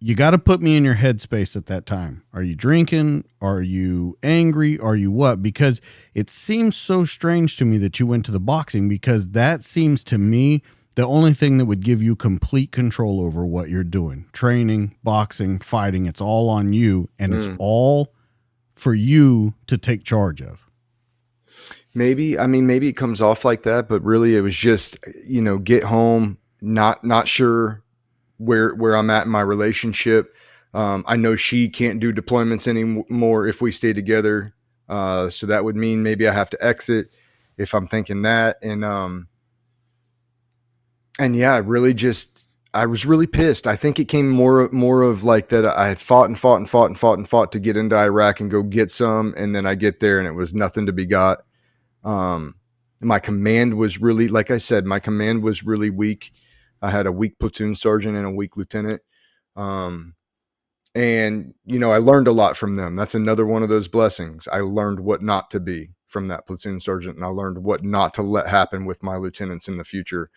You got to put me in your headspace at that time. Are you drinking? Are you angry? Are you what? Because it seems so strange to me that you went to the boxing, because that seems to me the only thing that would give you complete control over what you're doing. Training, boxing, fighting, it's all on you, and it's all for you to take charge of. Maybe it comes off like that, but really it was just, get home, not sure where I'm at in my relationship. I know she can't do deployments anymore if we stay together. So that would mean maybe I have to exit if I'm thinking that. And yeah, I was really pissed. I think it came more of like that. I had fought to get into Iraq and go get some. And then I get there and it was nothing to be got. My command was really, like I said, my command was really weak. I had a weak platoon sergeant and a weak lieutenant. And, I learned a lot from them. That's another one of those blessings. I learned what not to be from that platoon sergeant, and I learned what not to let happen with my lieutenants in the future.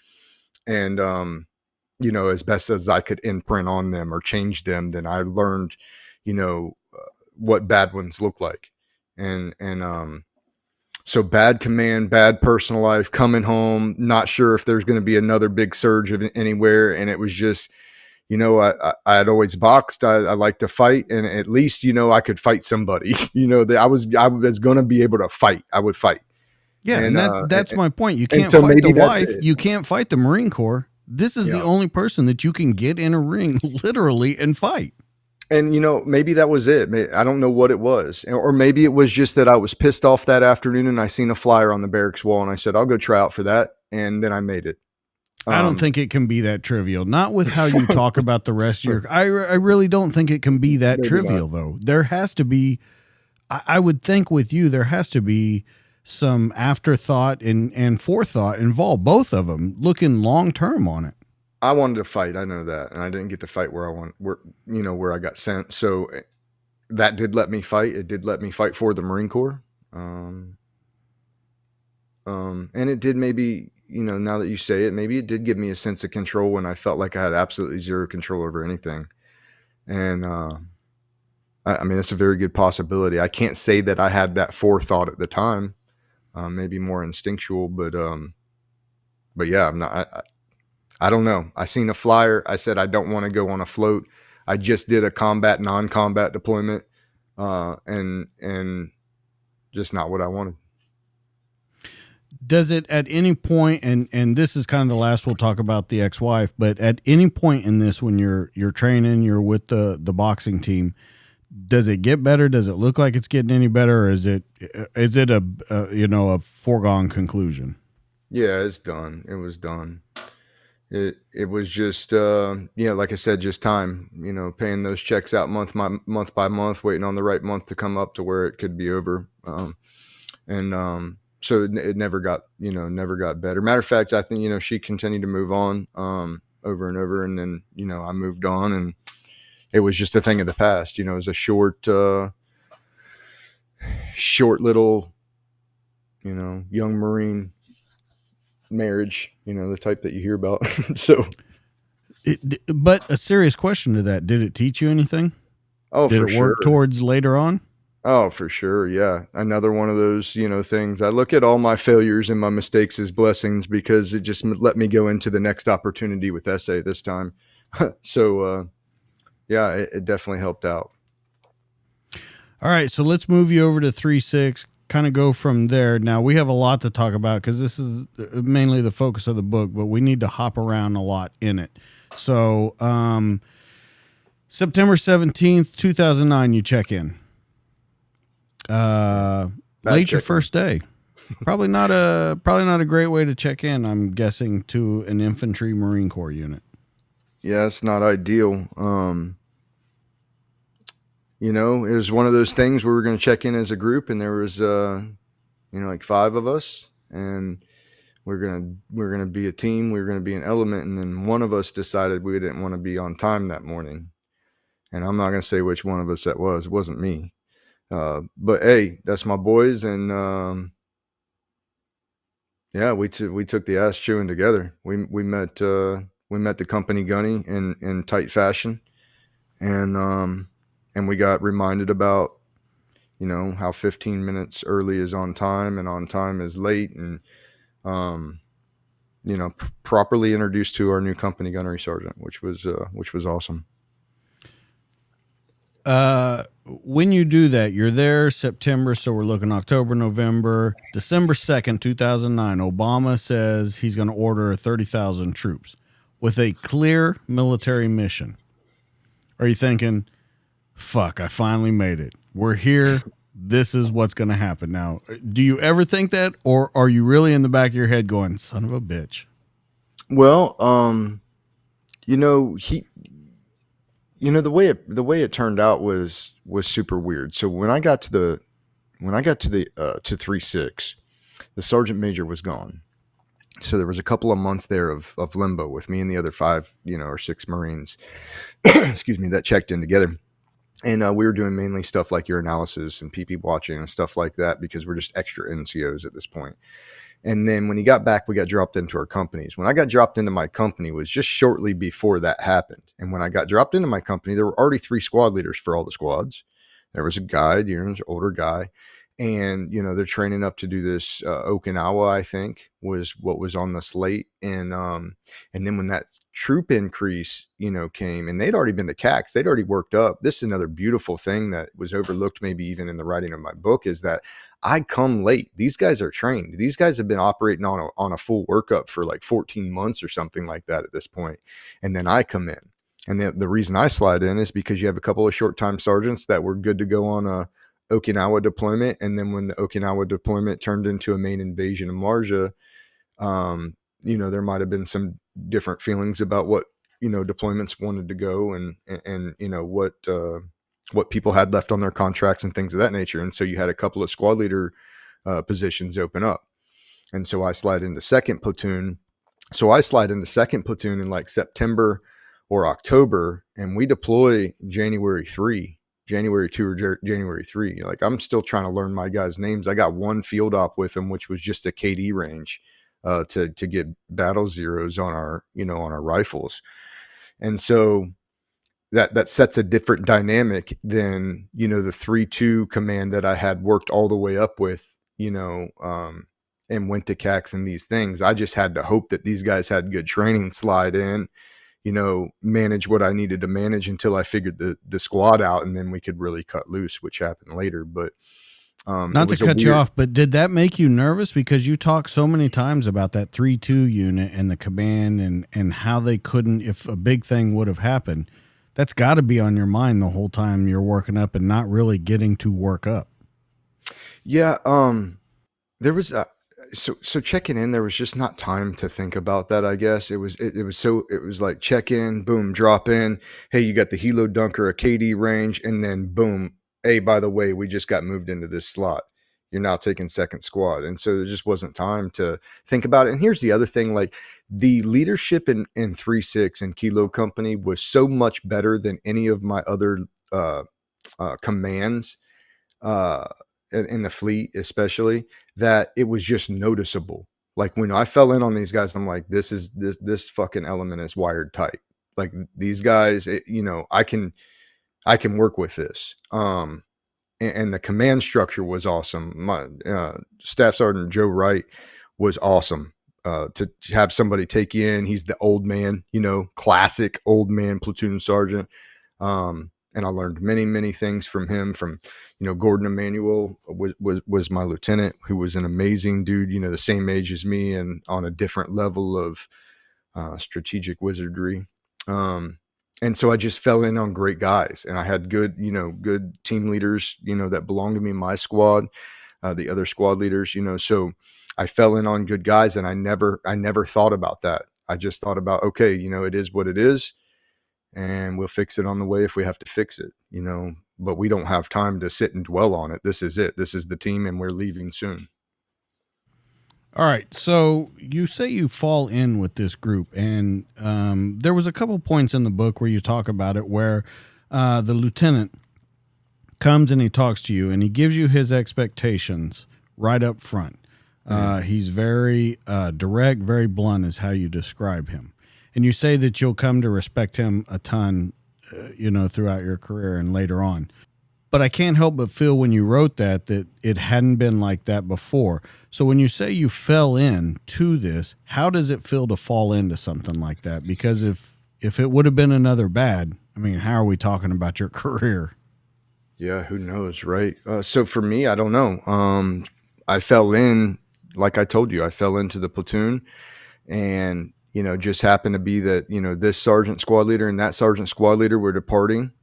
And, as best as I could imprint on them or change them, then I learned, what bad ones look like. So bad command, bad personal life, coming home, not sure if there's going to be another big surge of anywhere. And it was just, I had always boxed. I like to fight. And at least, I could fight somebody, that I was going to be able to fight. I would fight. Yeah. And that's my point. You can't fight the wife. You can't fight the Marine Corps. This is the only person that you can get in a ring literally and fight. And, maybe that was it. I don't know what it was. Or maybe it was just that I was pissed off that afternoon and I seen a flyer on the barracks wall and I said, I'll go try out for that. And then I made it. I don't think it can be that trivial. Not with how you talk about the rest of your... I really don't think it can be that maybe trivial, though. There has to be... I would think with you, there has to be some afterthought and forethought involved. Both of them looking long-term on it. I wanted to fight. I know that. And I didn't get to fight where I got sent. So that did let me fight. It did let me fight for the Marine Corps. And it did maybe, now that you say it, maybe it did give me a sense of control when I felt like I had absolutely zero control over anything. And, that's a very good possibility. I can't say that I had that forethought at the time, maybe more instinctual, but yeah, I'm not, I don't know. I seen a flyer. I said, I don't want to go on a float. I just did a non-combat deployment, and just not what I wanted. Does it at any point, and this is kind of the last we'll talk about the ex-wife, but at any point in this, when you're training, you're with the boxing team, does it get better? Does it look like it's getting any better? Or is it a foregone conclusion? Yeah, it's done. It was done. It was just, like I said, just time, paying those checks out month by month, waiting on the right month to come up to where it could be over. So it never got better. Matter of fact, I think, she continued to move on, over and over. And then, I moved on and it was just a thing of the past. It was a short little, young Marine marriage, the type that you hear about. So, but a serious question to that: did it teach you anything? Oh, did for it work sure. towards later on? Oh, for sure. Yeah, another one of those things. I look at all my failures and my mistakes as blessings because it just let me go into the next opportunity with SA this time. So, yeah, it definitely helped out. All right, so let's move you over to 3-6. Kind of go from there. Now we have a lot to talk about because this is mainly the focus of the book, but we need to hop around a lot in it. So September 17th, 2009, you check in. Bad Late your check-in. first day. Probably not a great way to check in, I'm guessing, to an infantry Marine Corps unit. Yeah, it's not ideal. You know, it was one of those things where we were going to check in as a group, and there was, like 5 of us, and we're gonna be a team. We were gonna be an element, and then one of us decided we didn't want to be on time that morning. And I'm not gonna say which one of us that was. It wasn't me. But hey, that's my boys, and yeah, we took the ass chewing together. We met the company gunny in tight fashion, and we got reminded about how 15 minutes early is on time and on time is late, and properly introduced to our new company gunnery sergeant, which was awesome. When you do that, you're there September, so we're looking October, November, December 2nd, 2009. Obama says he's going to order 30,000 troops with a clear military mission. Are you thinking, fuck, I finally made it. We're here. This is what's going to happen. Now, do you ever think that, or are you really in the back of your head going, son of a bitch? Well, the way it turned out was super weird. So when I got to the to 3-6, the sergeant major was gone. So there was a couple of months there of limbo with me and the other 5, or 6 Marines, excuse me, that checked in together. And we were doing mainly stuff like urinalysis and PP watching and stuff like that, because we're just extra NCOs at this point. And then when he got back, we got dropped into our companies. When I got dropped into my company was just shortly before that happened. And when I got dropped into my company, there were already 3 squad leaders for all the squads. There was a guy, an older guy. And, they're training up to do this Okinawa, I think, was what was on the slate. And then when that troop increase, came, and they'd already been to CAX, they'd already worked up. This is another beautiful thing that was overlooked, maybe even in the writing of my book, is that I come late. These guys are trained. These guys have been operating on a full workup for like 14 months or something like that at this point. And then I come in. And the reason I slide in is because you have a couple of short-time sergeants that were good to go on a Okinawa deployment. And then when the Okinawa deployment turned into a main invasion of Marjah, there might have been some different feelings about what, deployments wanted to go, and what people had left on their contracts and things of that nature. And so you had a couple of squad leader positions open up. And so I slide into second platoon. In like September or October, and we deploy January 2 or January 3. Like, I'm still trying to learn my guys' names. I got one field op with them, which was just a KD range to get battle zeros on our, on our rifles. And so that sets a different dynamic than, the 3-2 command that I had worked all the way up with, and went to CAX and these things. I just had to hope that these guys had good training, slide in, manage what I needed to manage until I figured the squad out, and then we could really cut loose, which happened later. But not to cut you off, but did that make you nervous? Because you talked so many times about that 3-2 unit and the command and how they couldn't, if a big thing would have happened. That's got to be on your mind the whole time you're working up and not really getting to work up. Yeah. There was so checking in, there was just not time to think about that. I guess it was like check in, boom, drop in. Hey, you got the Helo Dunker, a KD range, and then boom. Hey, by the way, we just got moved into this slot. You're now taking second squad. And so there just wasn't time to think about it. And here's the other thing, like the leadership in 3-6 and Kilo Company was so much better than any of my other commands in the fleet, especially, that it was just noticeable. Like when I fell in on these guys, I'm like, this fucking element is wired tight. Like these guys, I can work with this. And the command structure was awesome. My Staff Sergeant Joe Wright was awesome. To have somebody take you in, he's the old man, classic old man platoon sergeant. And I learned many, many things from him. From, Gordon Emanuel was my lieutenant, who was an amazing dude, the same age as me and on a different level of strategic wizardry. And so I just fell in on great guys, and I had good, good team leaders, that belonged to me in my squad, the other squad leaders, so I fell in on good guys, and I never thought about that. I just thought about, okay, it is what it is, and we'll fix it on the way if we have to fix it, but we don't have time to sit and dwell on it. This is it. This is the team, and we're leaving soon. All right, so you say you fall in with this group, and there was a couple points in the book where you talk about it, where the lieutenant comes and he talks to you, and he gives you his expectations right up front. He's very direct, very blunt, is how you describe him, and you say that you'll come to respect him a ton, throughout your career and later on. But I can't help but feel when you wrote that it hadn't been like that before. So when you say you fell in to this, how does it feel to fall into something like that? Because if it would have been another bad, I mean, how are we talking about your career? Yeah, who knows, right? So for me, I don't know. I fell in, like I told you, I fell into the platoon, and just happened to be that this sergeant squad leader and that sergeant squad leader were departing.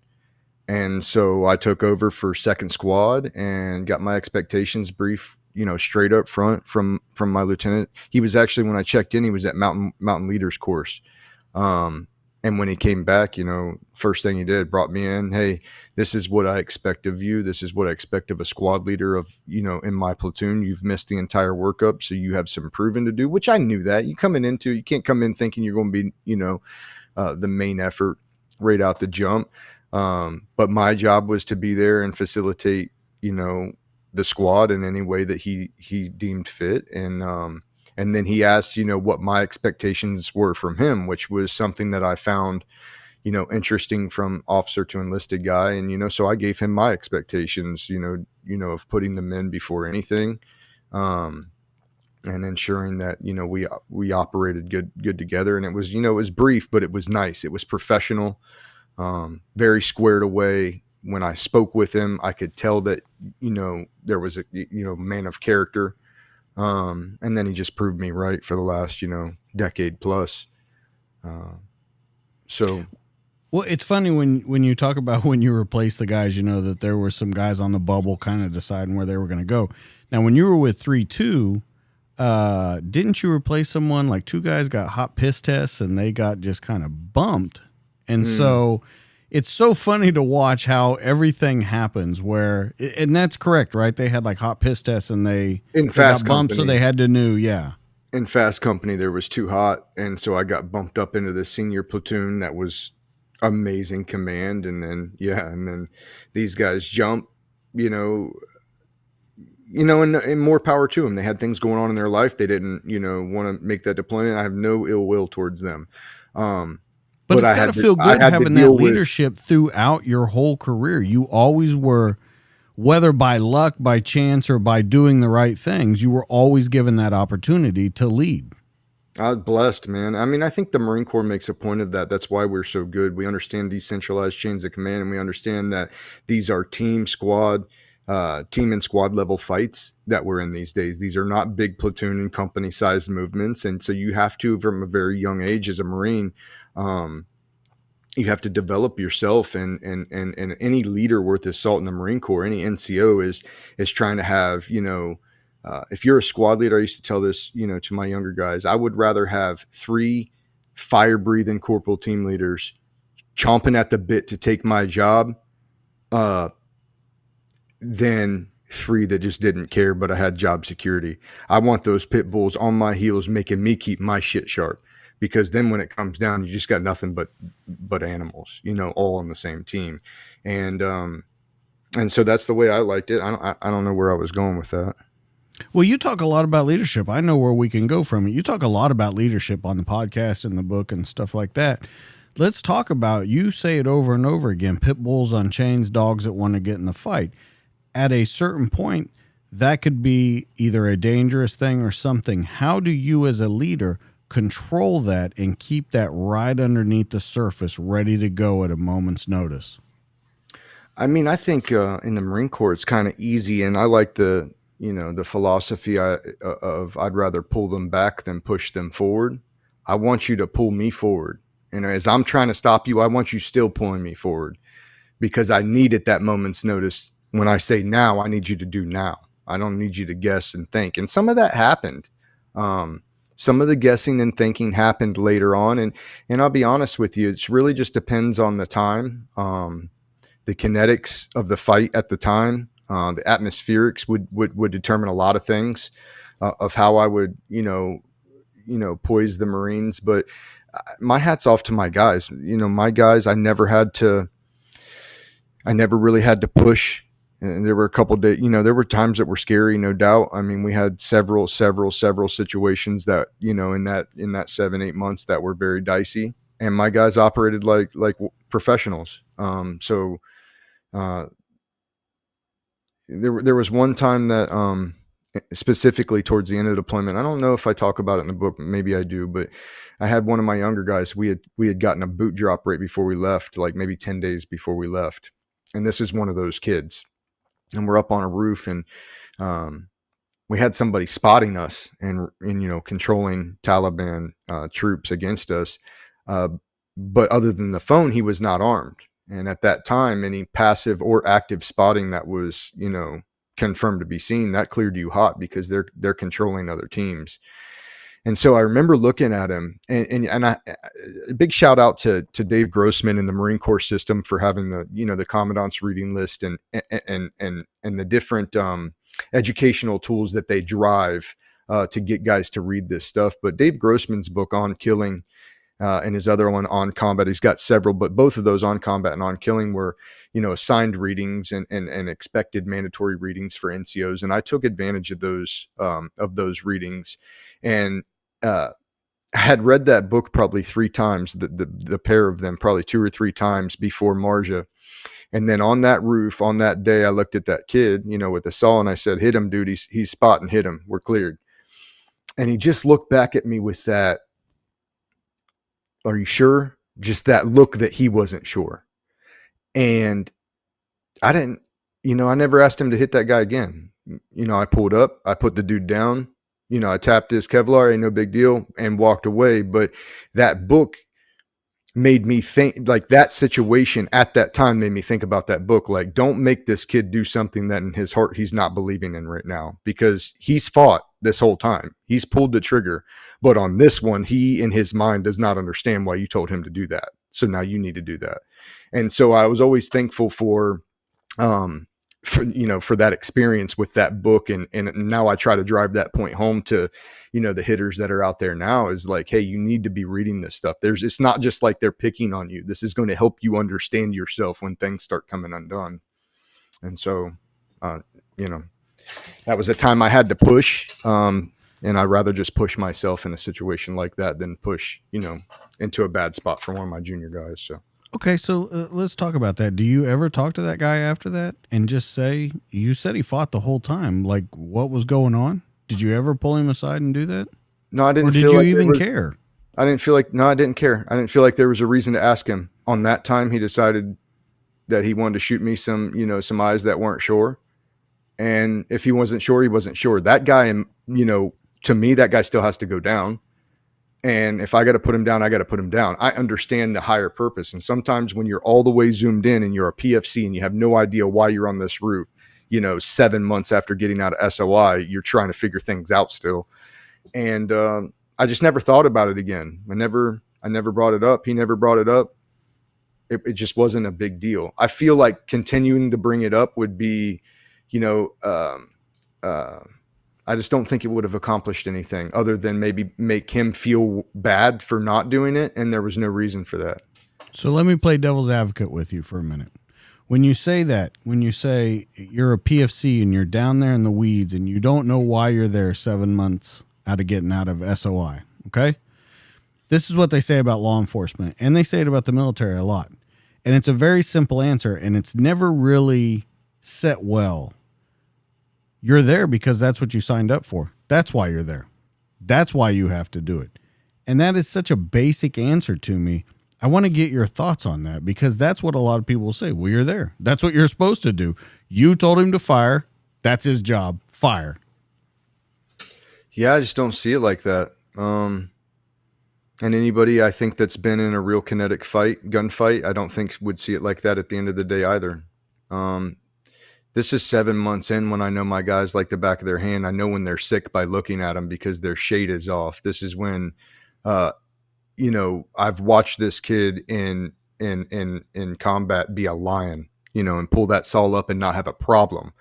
And so I took over for second squad and got my expectations brief, straight up front from my lieutenant. He was actually, when I checked in, he was at mountain leaders course. And when he came back, first thing he did, brought me in. Hey, this is what I expect of you. This is what I expect of a squad leader of, in my platoon. You've missed the entire workup, so you have some proving to do, which I knew that. You can't come in thinking you're going to be, the main effort right out the jump. But my job was to be there and facilitate, the squad in any way that he deemed fit. And then he asked, what my expectations were from him, which was something that I found, interesting from officer to enlisted guy. And, so I gave him my expectations, of putting the men before anything. And ensuring that, we operated good together. And it was, it was brief, but it was nice. It was professional. Very squared away. When I spoke with him, I could tell that, there was a, man of character. And then he just proved me right for the last, decade plus. So. Well, it's funny when you talk about when you replace the guys, that there were some guys on the bubble kind of deciding where they were going to go. Now, when you were with 3-2, didn't you replace someone, like two guys got hot piss tests and they got just kind of bumped? And so it's so funny to watch how everything happens where, and that's correct, right? They had like hot piss tests and they got bumped, so they had to new, yeah. In fast company, there was too hot, and so I got bumped up into the senior platoon. That was amazing command, and then these guys jump, and more power to them. They had things going on in their life. They didn't, want to make that deployment. I have no ill will towards them. But it's got to feel good having that leadership throughout your whole career. You always were, whether by luck, by chance, or by doing the right things, you were always given that opportunity to lead. I was blessed, man. I mean, I think the Marine Corps makes a point of that. That's why we're so good. We understand decentralized chains of command, and we understand that these are team and squad level fights that we're in these days. These are not big platoon and company sized movements. And so you have to, from a very young age as a Marine, you have to develop yourself, and any leader worth his salt in the Marine Corps, any NCO is trying to have, if you're a squad leader, I used to tell this, to my younger guys, I would rather have 3 fire breathing corporal team leaders chomping at the bit to take my job, than 3 that just didn't care, but I had job security. I want those pit bulls on my heels, making me keep my shit sharp, because then when it comes down, you just got nothing but animals, all on the same team. And so that's the way I liked it. I don't know where I was going with that. Well, you talk a lot about leadership. I know where we can go from it. You talk a lot about leadership on the podcast and the book and stuff like that. Let's talk about, you say it over and over again, pit bulls on chains, dogs that want to get in the fight. At a certain point, that could be either a dangerous thing or something. How do you as a leader control that and keep that right underneath the surface, ready to go at a moment's notice? I mean, I think in the Marine Corps, it's kind of easy, and I like the philosophy of I'd rather pull them back than push them forward. I want you to pull me forward. And as I'm trying to stop you, I want you still pulling me forward, because I need at that moment's notice. When I say now, I need you to do now. I don't need you to guess and think. And some of that happened. Some of the guessing and thinking happened later on. And I'll be honest with you, it really just depends on the time, the kinetics of the fight at the time. The atmospherics would determine a lot of things, of how I would, poise the Marines. But my hat's off to my guys. My guys, I never really had to push. And there were a couple days, there were times that were scary, no doubt. I mean, we had several situations that, in that 7-8 months that were very dicey, and my guys operated like professionals. There was one time that, specifically towards the end of the deployment, I don't know if I talk about it in the book, maybe I do, but I had one of my younger guys. We had gotten a boot drop right before we left, like maybe 10 days before we left. And this is one of those kids. And we're up on a roof, and we had somebody spotting us and controlling Taliban troops against us. But other than the phone, he was not armed. And at that time, any passive or active spotting that was, confirmed to be seen, that cleared you hot, because they're controlling other teams. And so I remember looking at him, and a big shout out to Dave Grossman and the Marine Corps system for having the commandant's reading list and the different educational tools that they drive to get guys to read this stuff. But Dave Grossman's book On Killing, and his other one On Combat, he's got several, but both of those, On Combat and On Killing, were assigned readings and expected mandatory readings for NCOs. And I took advantage of those readings, and had read that book probably 3 times, the pair of them probably 2 or 3 times before Marjah. And then on that roof, on that day, I looked at that kid, with the saw, and I said, "Hit him, dude. He's spotting. Hit him. We're cleared." And he just looked back at me with that, "Are you sure?" Just that look that he wasn't sure. And I didn't, I never asked him to hit that guy again. I pulled up, I put the dude down, I tapped his Kevlar, ain't no big deal, and walked away. But that book made me think, like, that situation at that time made me think about that book. Like, don't make this kid do something that in his heart he's not believing in right now, because he's fought this whole time. He's pulled the trigger. But on this one, he in his mind does not understand why you told him to do that. So now you need to do that. And so I was always thankful for that experience with that book. And now I try to drive that point home to, the hitters that are out there now, is like, hey, you need to be reading this stuff. It's not just like they're picking on you. This is going to help you understand yourself when things start coming undone. And so, that was a time I had to push. And I'd rather just push myself in a situation like that than push, into a bad spot for one of my junior guys. So. Okay, so let's talk about that. Do you ever talk to that guy after that and just say, you said he fought the whole time? Like, what was going on? Did you ever pull him aside and do that? No, I didn't. Or did you even care? I didn't feel like, no, I didn't care. I didn't feel like there was a reason to ask him. On that time, he decided that he wanted to shoot me some eyes that weren't sure. And if he wasn't sure, he wasn't sure. That guy, to me, that guy still has to go down. And if I got to put him down, I got to put him down. I understand the higher purpose. And sometimes when you're all the way zoomed in and you're a PFC and you have no idea why you're on this roof, 7 months after getting out of SOI, you're trying to figure things out still. And I just never thought about it again. I never brought it up. He never brought it up. It just wasn't a big deal. I feel like continuing to bring it up would be, I just don't think it would have accomplished anything other than maybe make him feel bad for not doing it. And there was no reason for that. So let me play devil's advocate with you for a minute. When you say you're a PFC and you're down there in the weeds and you don't know why you're there 7 months out of getting out of SOI, okay? This is what they say about law enforcement, and they say it about the military a lot. And it's a very simple answer, and it's never really set well. You're there because that's what you signed up for. That's why you're there. That's why you have to do it. And that is such a basic answer to me. I want to get your thoughts on that, because that's what a lot of people will say. Well, you're there. That's what you're supposed to do. You told him to fire. That's his job. Fire. Yeah, I just don't see it like that. And anybody I think that's been in a real kinetic gunfight, I don't think would see it like that at the end of the day either. This is 7 months in when I know my guys like the back of their hand. I know when they're sick by looking at them because their shade is off. This is when, I've watched this kid in combat be a lion, and pull that saw up and not have a problem.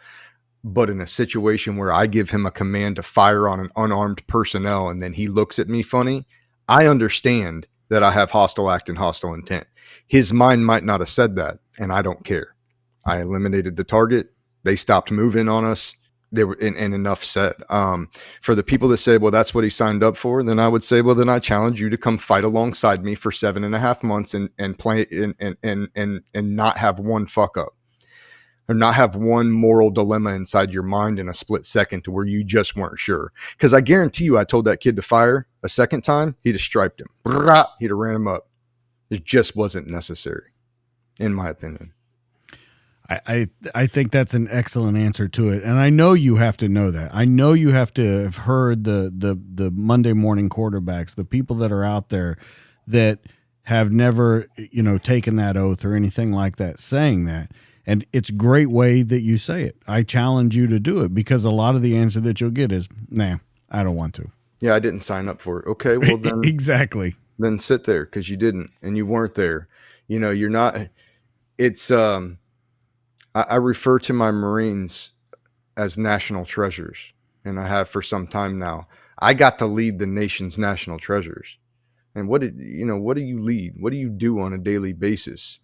But in a situation where I give him a command to fire on an unarmed personnel and then he looks at me funny, I understand that I have hostile act and hostile intent. His mind might not have said that, and I don't care. I eliminated the target. They stopped moving on us. They were, and enough said. For the people that say, well, that's what he signed up for, then I would say, well, then I challenge you to come fight alongside me for 7.5 months and play and not have one fuck up. Or not have one moral dilemma inside your mind in a split second to where you just weren't sure. Because I guarantee you, I told that kid to fire a second time, he'd have striped him. He'd have ran him up. It just wasn't necessary, in my opinion. I think that's an excellent answer to it, and I know you have to know that. I know you have to have heard the Monday morning quarterbacks, the people that are out there that have never taken that oath or anything like that, saying that. And it's a great way that you say it. I challenge you to do it because a lot of the answer that you'll get is, nah, I don't want to. Yeah, I didn't sign up for it. Okay, well then. Exactly. Then sit there because you didn't and you weren't there. You're not. It's, I refer to my Marines as national treasures, and I have for some time now. I got to lead the nation's national treasures. And what do you lead? What do you do on a daily basis?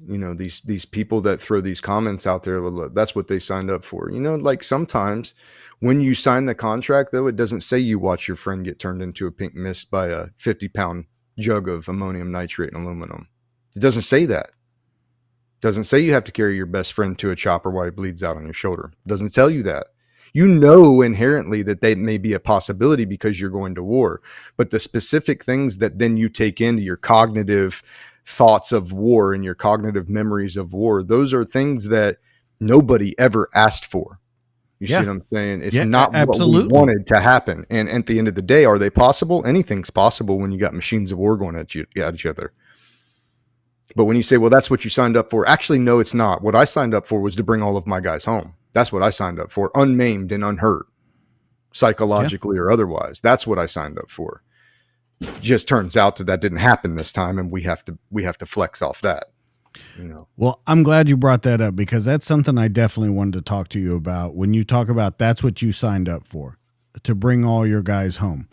These people that throw these comments out there, that's what they signed up for. Like sometimes when you sign the contract, though, it doesn't say you watch your friend get turned into a pink mist by a 50-pound jug of ammonium nitrate and aluminum. It doesn't say that. It doesn't say you have to carry your best friend to a chopper while he bleeds out on your shoulder. It doesn't tell you that. You know inherently that they may be a possibility because you're going to war. But the specific things that then you take into your cognitive thoughts of war and your cognitive memories of war, those are things that nobody ever asked for. You see what I'm saying? It's not absolutely what we wanted to happen. And at the end of the day, are they possible? Anything's possible when you got machines of war going at each other. But when you say, well, that's what you signed up for, actually, no, it's not. What I signed up for was to bring all of my guys home. That's what I signed up for, unmaimed and unhurt, psychologically or otherwise. That's what I signed up for. Just turns out that didn't happen this time, and we have to flex off that. Well, I'm glad you brought that up because that's something I definitely wanted to talk to you about. When you talk about that's what you signed up for, to bring all your guys home.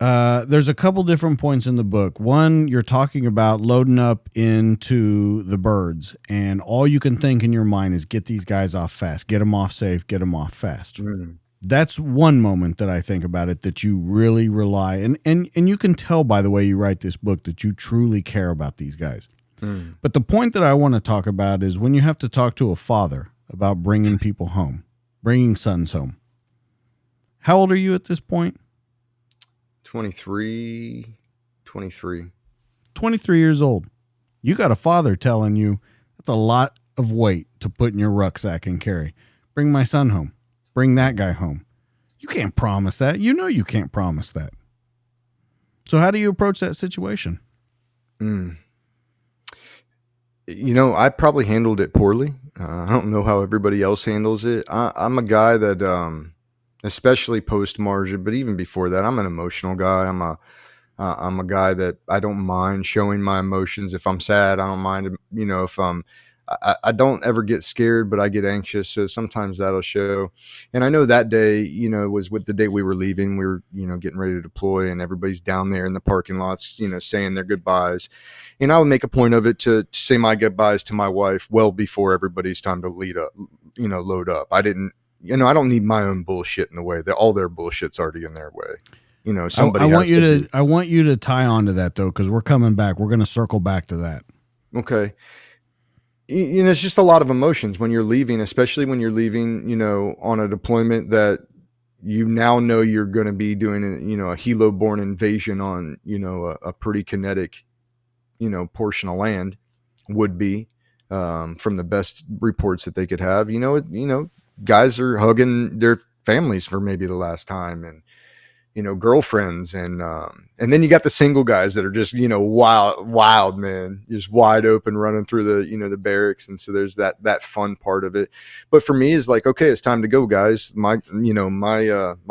There's a couple different points in the book. One, you're talking about loading up into the birds, and all you can think in your mind is get these guys off fast, get them off safe, get them off fast. Mm. That's one moment that I think about it, that you really rely, and you can tell by the way you write this book that you truly care about these guys. Mm. But the point that I want to talk about is when you have to talk to a father about bringing people home, bringing sons home. How old are you at this point? 23 years old. You got a father telling you that's a lot of weight to put in your rucksack and carry. Bring my son home. Bring that guy home. You can't promise that. You know you can't promise that. So how do you approach that situation? I probably handled it poorly. I don't know how everybody else handles it. I'm a guy that, especially post Marjah, but even before that, I'm an emotional guy. I'm a guy that I don't mind showing my emotions. If I'm sad, I don't mind, if I don't ever get scared, but I get anxious. So sometimes that'll show. And I know that day, was with the day we were leaving. We were, getting ready to deploy, and everybody's down there in the parking lots, saying their goodbyes. And I would make a point of it to say my goodbyes to my wife well before everybody's time to load up. I don't need my own bullshit in the way. That all their bullshit's already in their way. Somebody. I want you to tie on to that though, because we're coming back. We're going to circle back to that. Okay. It's just a lot of emotions when you're leaving, especially when you're leaving, on a deployment that now know you're going to be doing, a helo-borne invasion on, a pretty kinetic, portion of land would be, from the best reports that they could have. Guys are hugging their families for maybe the last time, and girlfriends, and then you got the single guys that are just, wild, man, just wide open running through the barracks. And so there's that fun part of it. But for me, is like, okay, it's time to go, guys. My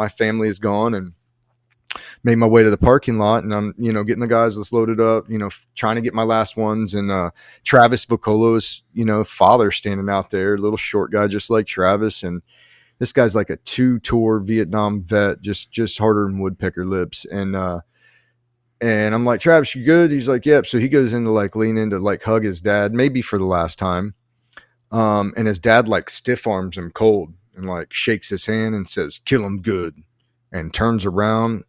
family is gone, and made my way to the parking lot, and I'm, getting the guys that's loaded up, trying to get my last ones. And Travis Vocolo's, father standing out there, little short guy, just like Travis. And this guy's like a 2-tour Vietnam vet, just harder than woodpecker lips. And I'm like, Travis, you good? He's like, yep. So he goes in to like lean in to like hug his dad, maybe for the last time. And his dad like stiff arms him cold and like shakes his hand and says, kill him good. And turns around,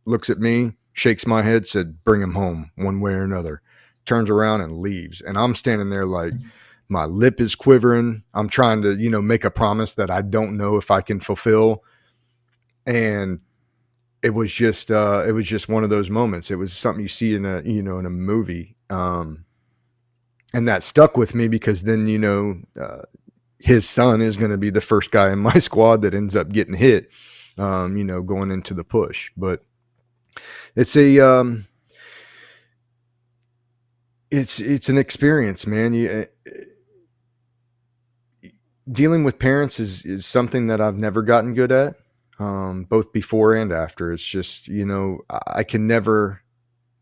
looks at me, shakes my head, said, bring him home one way or another. Turns around and leaves. And I'm standing there like, my lip is quivering. I'm trying to, make a promise that I don't know if I can fulfill. And it was just one of those moments. It was something you see in a movie. And that stuck with me, because then, his son is going to be the first guy in my squad that ends up getting hit, going into the push. But it's it's an experience, man. Dealing with parents is something that I've never gotten good at, both before and after. It's just, I can never,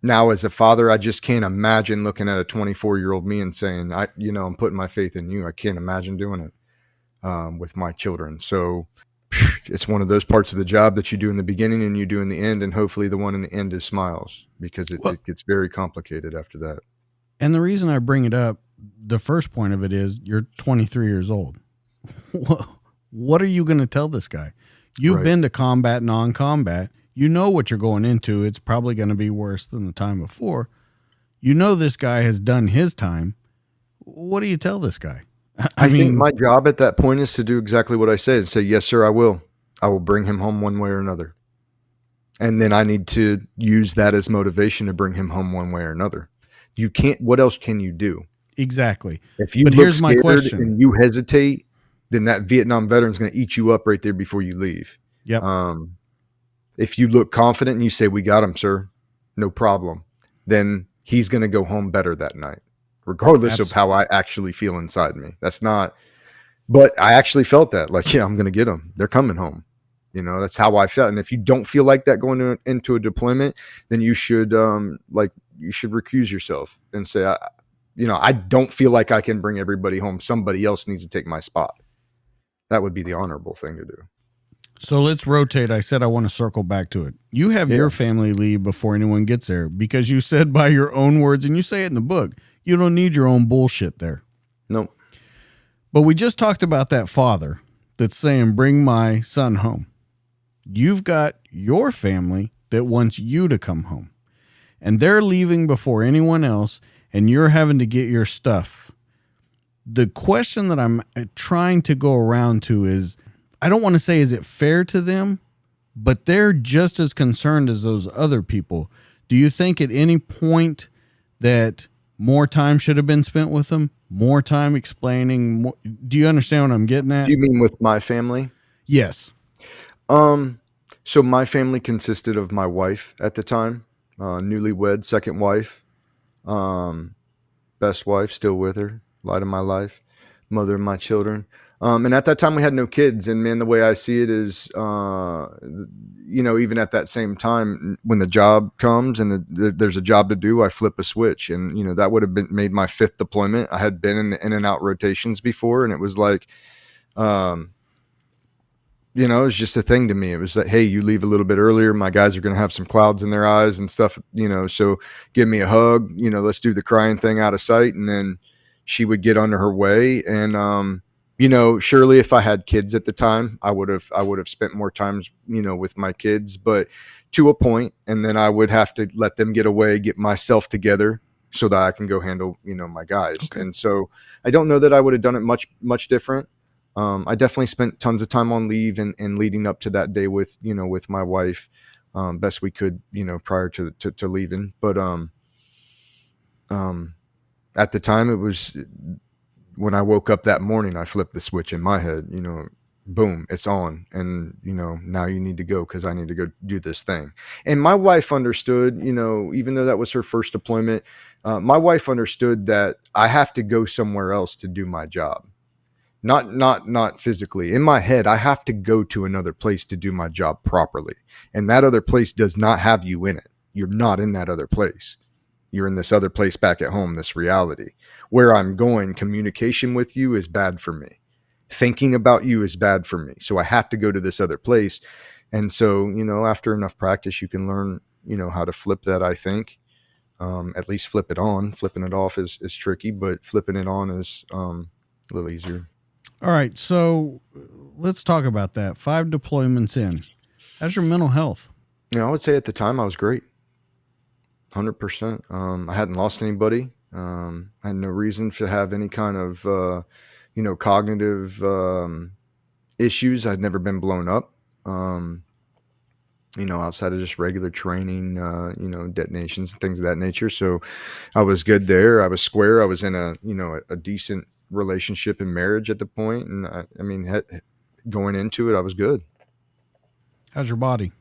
now as a father, I just can't imagine looking at a 24-year-old me and saying, I'm putting my faith in you. I can't imagine doing it with my children. So it's one of those parts of the job that you do in the beginning and you do in the end, and hopefully the one in the end is smiles, because it gets very complicated after that. And the reason I bring it up, the first point of it is you're 23 years old. What are you going to tell this guy? You've been to combat, non-combat. You know what you're going into. It's probably going to be worse than the time before. You know this guy has done his time. What do you tell this guy? I think my job at that point is to do exactly what I say and say, yes, sir, I will. I will bring him home one way or another. And then I need to use that as motivation to bring him home one way or another. You can't, what else can you do? Exactly. If you look scared and you hesitate, then that Vietnam veteran's going to eat you up right there before you leave. Yep. If you look confident and you say, we got him, sir, no problem, then he's going to go home better that night, regardless of how I actually feel inside me. That's not, but I actually felt that, like, yeah, I'm going to get them. They're coming home. That's how I felt. And if you don't feel like that going into a deployment, then you should, you should recuse yourself and say, I don't feel like I can bring everybody home. Somebody else needs to take my spot. That would be the honorable thing to do. So let's rotate. I said I want to circle back to it. You have your family leave before anyone gets there, because you said, by your own words, and you say it in the book, you don't need your own bullshit there. Nope. But we just talked about that father that's saying, bring my son home. You've got your family that wants you to come home, and they're leaving before anyone else, and you're having to get your stuff. The question that I'm trying to go around to is, I don't want to say, is it fair to them? But they're just as concerned as those other people. Do you think at any point that more time should have been spent with them? More time explaining? More, do you understand what I'm getting at? Do you mean with my family? Yes. So my family consisted of my wife at the time, newlywed, second wife, best wife, still with her, light of my life, mother of my children. And at that time we had no kids. And man, the way I see it is, even at that same time, when the job comes and there's a job to do, I flip a switch. And, that would have made my 5th deployment. I had been in the in and out rotations before. And it was like, it was just a thing to me. It was like, hey, you leave a little bit earlier, my guys are going to have some clouds in their eyes and stuff, so give me a hug, let's do the crying thing out of sight. And then she would get under her way. And, surely if I had kids at the time, I would have spent more time, with my kids, but to a point, and then I would have to let them get away, get myself together so that I can go handle, my guys. Okay. And so I don't know that I would have done it much different. I definitely spent tons of time on leave and leading up to that day with my wife, best we could, prior to leaving. But at the time, it was when I woke up that morning, I flipped the switch in my head, boom, it's on. And, now you need to go because I need to go do this thing. And my wife understood, even though that was her first deployment, my wife understood that I have to go somewhere else to do my job. Not physically. In my head, I have to go to another place to do my job properly. And that other place does not have you in it. You're not in that other place. You're in this other place back at home, this reality. Where I'm going, communication with you is bad for me. Thinking about you is bad for me. So I have to go to this other place. And so, after enough practice, you can learn, how to flip that, I think. At least flip it on. Flipping it off is tricky, but flipping it on is a little easier. All right, so let's talk about that. 5 deployments in. How's your mental health? I would say at the time I was great. 100%. I hadn't lost anybody. I had no reason to have any kind of, cognitive issues. I'd never been blown up, outside of just regular training, detonations and things of that nature. So I was good there. I was square. I was in a decent relationship and marriage at the point. And going into it, I was good. How's your body?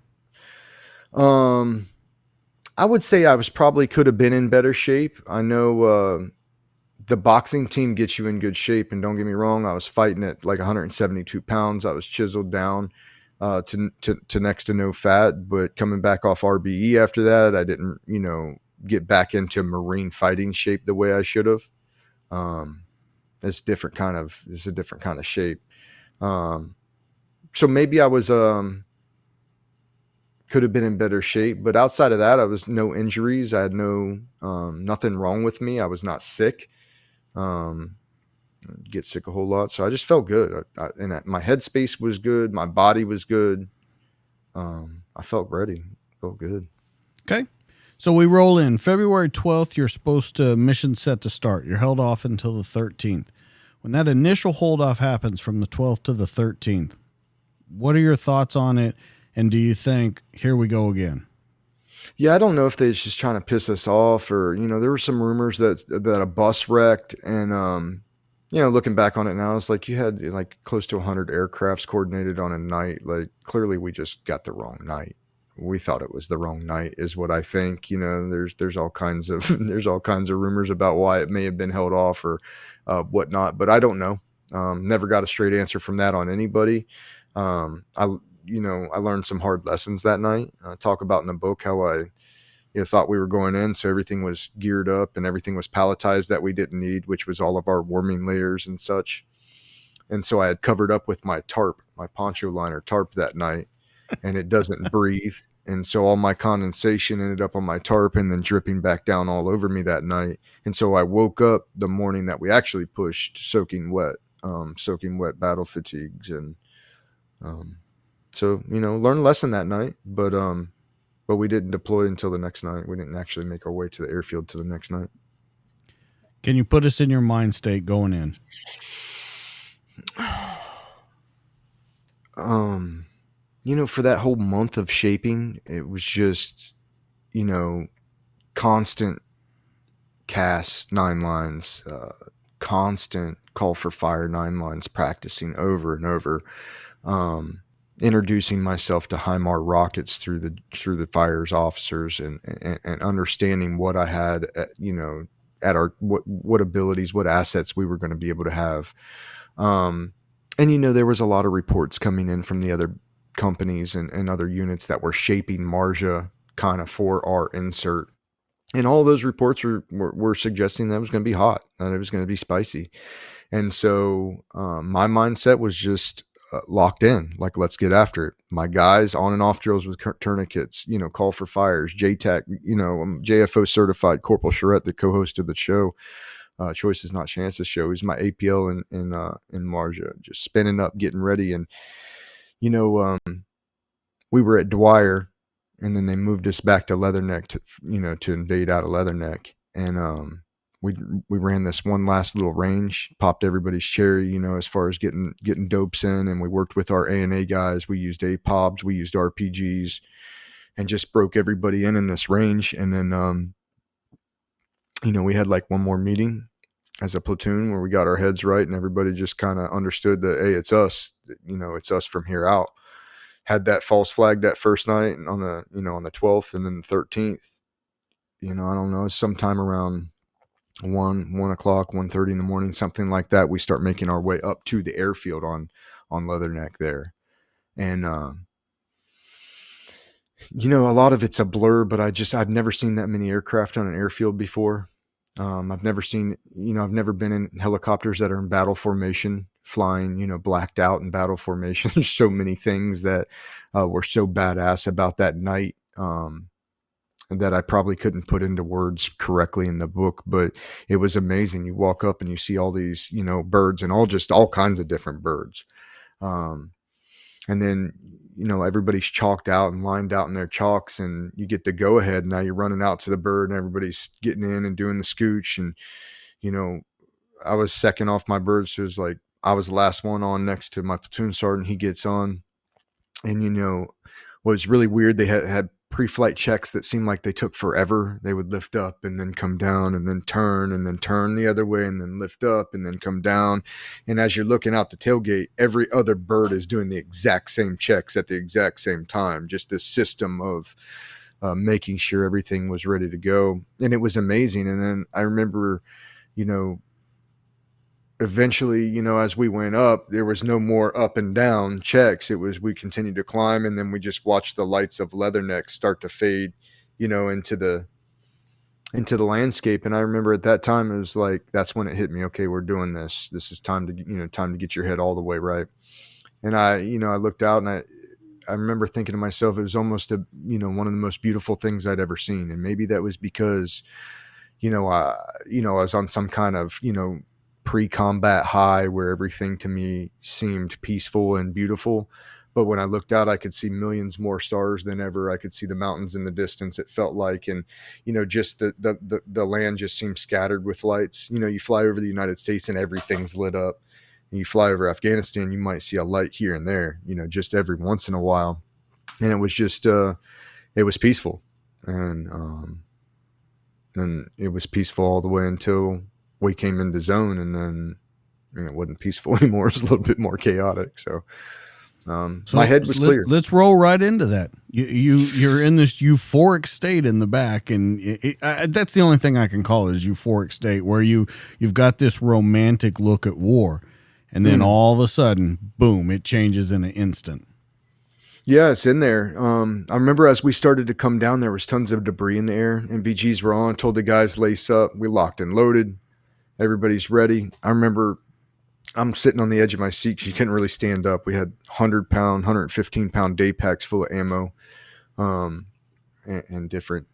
I would say I could have been in better shape. I know the boxing team gets you in good shape, and don't get me wrong, I was fighting at like 172 pounds. I was chiseled down to next to no fat, but coming back off RBE after that, I didn't, get back into Marine fighting shape the way I should have. It's a different kind of shape. So maybe I was could have been in better shape, but outside of that, I was no injuries. I had no nothing wrong with me. I was not sick. Get sick a whole lot, so I just felt good. And my headspace was good. My body was good. I felt ready. Felt good. Okay. So we roll in February 12th. You're supposed to mission set to start. You're held off until the 13th. When that initial hold off happens from the 12th to the 13th, what are your thoughts on it? And do you think, here we go again? Yeah, I don't know if they're just trying to piss us off, or there were some rumors that a bus wrecked, and looking back on it now, it's like you had like close to 100 aircrafts coordinated on a night. Like clearly, we just got the wrong night. We thought it was the wrong night, is what I think. There's all kinds of rumors about why it may have been held off or whatnot, but I don't know. Never got a straight answer from that on anybody. I learned some hard lessons that night. I talk about in the book how I thought we were going in, so everything was geared up and everything was palletized that we didn't need, which was all of our warming layers and such. And so I had covered up with my tarp, my poncho liner tarp that night, and it doesn't breathe. And so all my condensation ended up on my tarp and then dripping back down all over me that night. And so I woke up the morning that we actually pushed soaking wet battle fatigues. And so, learned a lesson that night, but we didn't deploy until the next night. We didn't actually make our way to the airfield till the next night. Can you put us in your mind state going in? For that whole month of shaping, it was just, constant cast 9 lines, constant call for fire 9 lines, practicing over and over. Introducing myself to HIMAR rockets through the fires officers and understanding what I had at our what abilities, what assets we were going to be able to have. And there was a lot of reports coming in from the other companies and other units that were shaping Marjah kind of for our insert. And all those reports were suggesting that it was going to be hot, that it was going to be spicy. And so my mindset was just locked in, like, let's get after it. My guys on and off drills with tourniquets, call for fires, JTAC, I'm JFO certified. Corporal Charette, the co-host of the show, Choice is Not Chances show, he's my APL in Marjah, just spinning up, getting ready. And, we were at Dwyer, and then they moved us back to Leatherneck to invade out of Leatherneck. And we ran this one last little range, popped everybody's cherry, as far as getting dopes in. And we worked with our A&A guys. We used APOBs, we used RPGs, and just broke everybody in this range. And then, we had like one more meeting as a platoon where we got our heads right, and everybody just kind of understood that, hey, it's us. it's us from here out. Had that false flag that first night on the, on the 12th, and then the 13th, I don't know, sometime around 1 o'clock, 1:30 in the morning, something like that. We start making our way up to the airfield on Leatherneck there. And, a lot of it's a blur, but I've never seen that many aircraft on an airfield before. I've never been in helicopters that are in battle formation, flying, blacked out in battle formation. There's so many things that were so badass about that night that I probably couldn't put into words correctly in the book, but it was amazing. You walk up and you see all these, birds, and all kinds of different birds. And then, everybody's chalked out and lined out in their chalks, and you get the go ahead. Now you're running out to the bird, and everybody's getting in and doing the scooch. And, I was second off my bird. So it was like, I was the last one on next to my platoon sergeant. He gets on, and, what was really weird, they had pre-flight checks that seemed like they took forever. They would lift up and then come down and then turn the other way and then lift up and then come down. And as you're looking out the tailgate, every other bird is doing the exact same checks at the exact same time. Just this system of making sure everything was ready to go. And it was amazing. And then I remember, eventually, as we went up, there was no more up and down checks. It was, we continued to climb, and then we just watched the lights of Leatherneck start to fade, into the landscape. And I remember at that time, it was like, that's when it hit me. Okay, we're doing this. This is time to get your head all the way right. And I looked out, and I remember thinking to myself, it was almost one of the most beautiful things I'd ever seen. And maybe that was because, I was on some kind of, pre-combat high where everything to me seemed peaceful and beautiful. But when I looked out, I could see millions more stars than ever. I could see the mountains in the distance, it felt like. And, just the land just seemed scattered with lights. You fly over the United States and everything's lit up. And you fly over Afghanistan, you might see a light here and there, just every once in a while. And it was just, it was peaceful. And it was peaceful all the way until we came into zone, and then it wasn't peaceful anymore. It's a little bit more chaotic. So my head was clear. Let's roll right into that. You're in this euphoric state in the back, and that's the only thing I can call it, is euphoric state, where you've got this romantic look at war, and then all of a sudden, boom, it changes in an instant. Yeah, it's in there. I remember as we started to come down, there was tons of debris in the air, and VGs were on, told the guys lace up. We locked and loaded. Everybody's ready. I remember I'm sitting on the edge of my seat because you couldn't really stand up. We had 100-pound, 115-pound day packs full of ammo, and different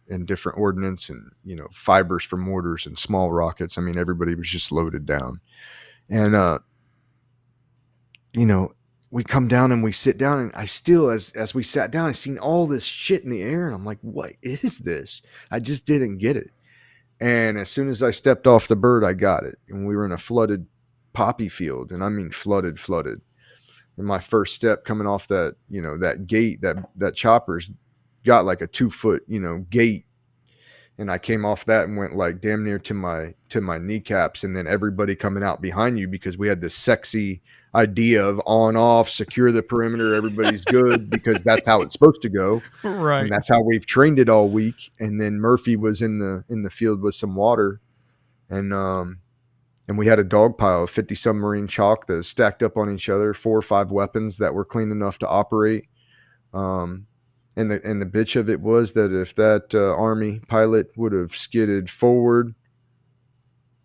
ordnance, and fibers for mortars and small rockets. I mean, everybody was just loaded down. And we come down and we sit down, and I still, as we sat down, I seen all this shit in the air, and I'm like, what is this? I just didn't get it. And as soon as I stepped off the bird, I got it. And we were in a flooded poppy field, and I mean flooded. And my first step coming off that, that gate, that chopper's got like a 2-foot, gate. And I came off that and went like damn near to my kneecaps. And then everybody coming out behind you, because we had this sexy idea of on, off, secure the perimeter, everybody's good, because that's how it's supposed to go. Right. And that's how we've trained it all week. And then Murphy was in the field with some water, and we had a dog pile of 50 submarine chalk that was stacked up on each other, 4 or 5 weapons that were clean enough to operate. And the bitch of it was that if that Army pilot would have skidded forward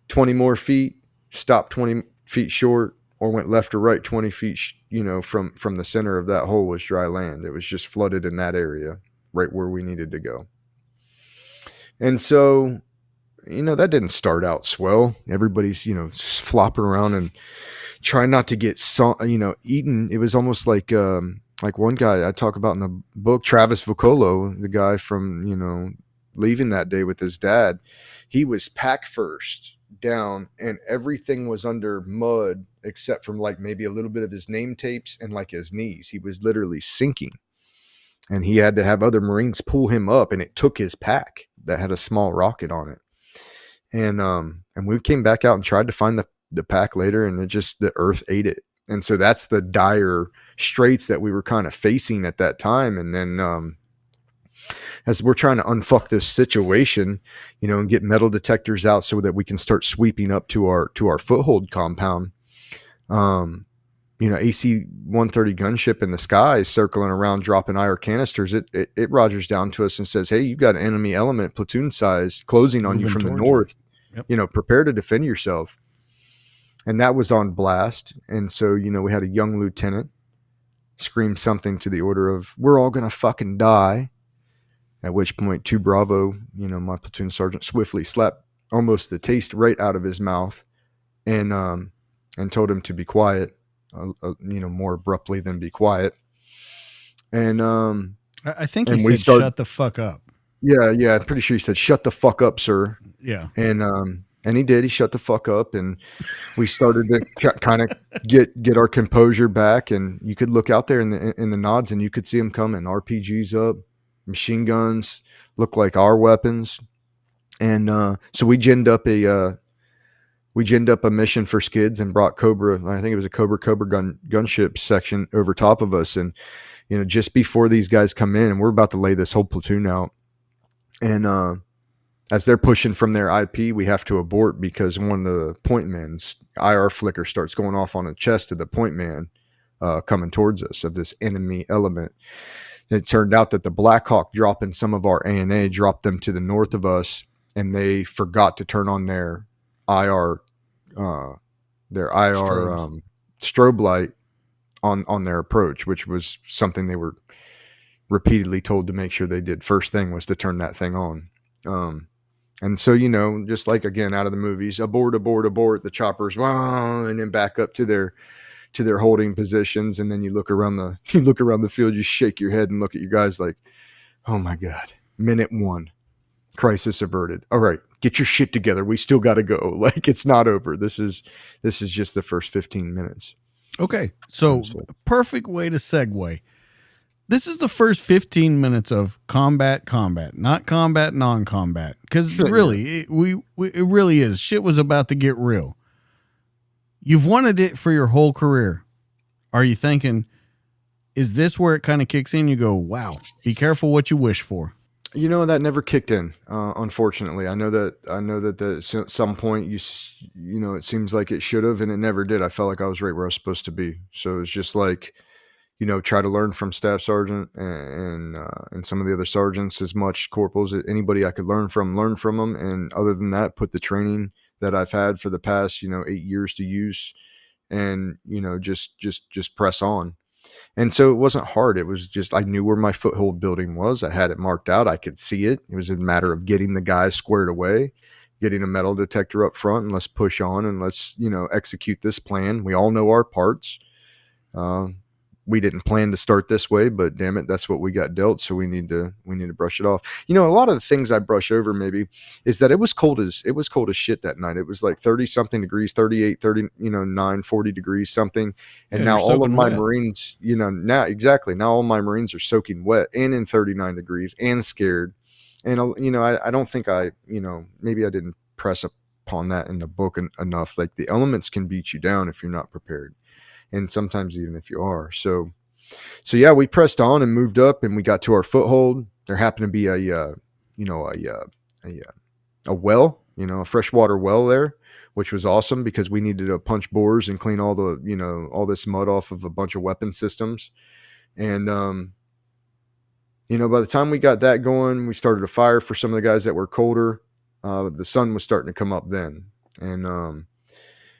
20 more feet, stopped 20 feet short, or went left or right 20 feet, from the center of that hole was dry land. It was just flooded in that area, right where we needed to go. And so, that didn't start out swell. Everybody's, flopping around and trying not to get, eaten. It was almost like one guy I talk about in the book, Travis Vocolo, the guy from, leaving that day with his dad. He was pack first down, and everything was under mud except from like maybe a little bit of his name tapes and like his knees. He was literally sinking, and he had to have other Marines pull him up, and it took his pack that had a small rocket on it. And we came back out and tried to find the pack later, and the earth ate it. And so that's the dire straits that we were kind of facing at that time. And then as we're trying to unfuck this situation, and get metal detectors out so that we can start sweeping up to our foothold compound. AC-130 gunship in the sky circling around, dropping IR canisters. It Rogers down to us and says, "Hey, you've got an enemy element platoon size closing on you from the north. Yep. Prepare to defend yourself." And that was on blast. And so, we had a young lieutenant scream something to the order of, "We're all gonna fucking die." At which point, 2 Bravo, my platoon sergeant, swiftly slapped almost the taste right out of his mouth, and told him to be quiet. More abruptly than be quiet. And I think he said, "Shut the fuck up." Yeah, I'm pretty sure he said, "Shut the fuck up, sir." Yeah. And he did. He shut the fuck up, and we started to kind of get our composure back. And you could look out there in the nods, and you could see them coming. RPGs up, machine guns, look like our weapons. And so we ginned up a mission for skids and brought Cobra. I think it was a Cobra gunship section over top of us. And, just before these guys come in, and we're about to lay this whole platoon out. And as they're pushing from their IP, we have to abort because one of the point men's IR flicker starts going off on the chest of the point man coming towards us of this enemy element. And it turned out that the Black Hawk dropping some of our ANA dropped them to the north of us, and they forgot to turn on their IR strobe light on their approach, which was something they were repeatedly told to make sure they did. First thing was to turn that thing on. And so, just like, again, out of the movies, abort, the choppers, and then back up to their holding positions. And then you look around the field, you shake your head and look at your guys like, "Oh my God, minute 1, crisis averted. All right, get your shit together. We still got to go. Like, it's not over. This is just the first 15 minutes. Okay. So perfect way to segue. This is the first 15 minutes of combat, not combat, non-combat. Because really, it really is. Shit was about to get real. You've wanted it for your whole career. Are you thinking, is this where it kind of kicks in? You go, wow, be careful what you wish for. That never kicked in, unfortunately. I know that at some point it seems like it should have, and it never did. I felt like I was right where I was supposed to be. So it's just like, try to learn from Staff Sergeant and some of the other sergeants, as much corporals, anybody I could learn from them. And other than that, put the training that I've had for the past, 8 years to use, and, just press on. And so it wasn't hard. It was just, I knew where my foothold building was. I had it marked out. I could see it. It was a matter of getting the guys squared away, getting a metal detector up front, and let's push on and let's, execute this plan. We all know our parts. We didn't plan to start this way, but damn it, that's what we got dealt. So we need to brush it off. A lot of the things I brush over maybe is that it was cold as shit that night. It was like 30 something degrees, 38, 30, 9, 40 degrees something. And now all of my Marines, now all my Marines are soaking wet and in 39 degrees and scared. And, I don't think maybe I didn't press upon that in the book enough. Like, the elements can beat you down if you're not prepared. And sometimes even if you are. So yeah, we pressed on and moved up, and we got to our foothold. There happened to be a well, a freshwater well there, which was awesome because we needed to punch bores and clean all the, all this mud off of a bunch of weapon systems. And, by the time we got that going, we started a fire for some of the guys that were colder. The sun was starting to come up then. And,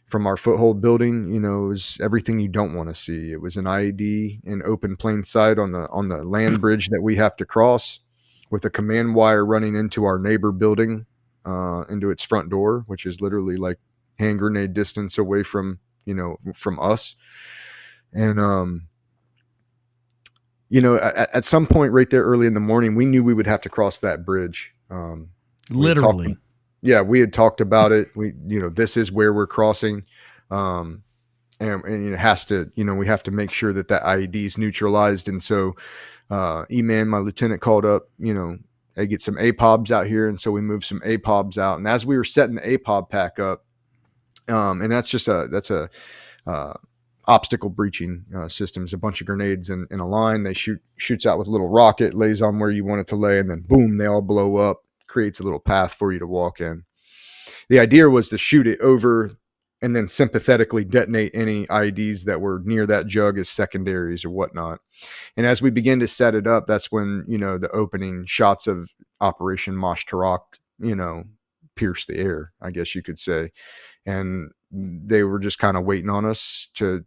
from our foothold building, it was everything you don't want to see. It was an IED in open plain sight on the land bridge that we have to cross, with a command wire running into our neighbor building, into its front door, which is literally like hand grenade distance away from us. And, at some point right there early in the morning, we knew we would have to cross that bridge. Literally. We had talked about it. This is where we're crossing. And it has to, we have to make sure that IED is neutralized. And so, E-Man, my lieutenant, called up, they get some APOBs out here. And so we moved some APOBs out. And as we were setting the APOB pack up, and that's just obstacle breaching systems, a bunch of grenades in a line. They shoots out with a little rocket, lays on where you want it to lay, and then boom, they all blow up, creates a little path for you to walk in. The idea was to shoot it over and then sympathetically detonate any IEDs that were near that jug as secondaries or whatnot. And as we begin to set it up, that's when, the opening shots of Operation Mosh Tarak, pierced the air, I guess you could say. And they were just kind of waiting on us to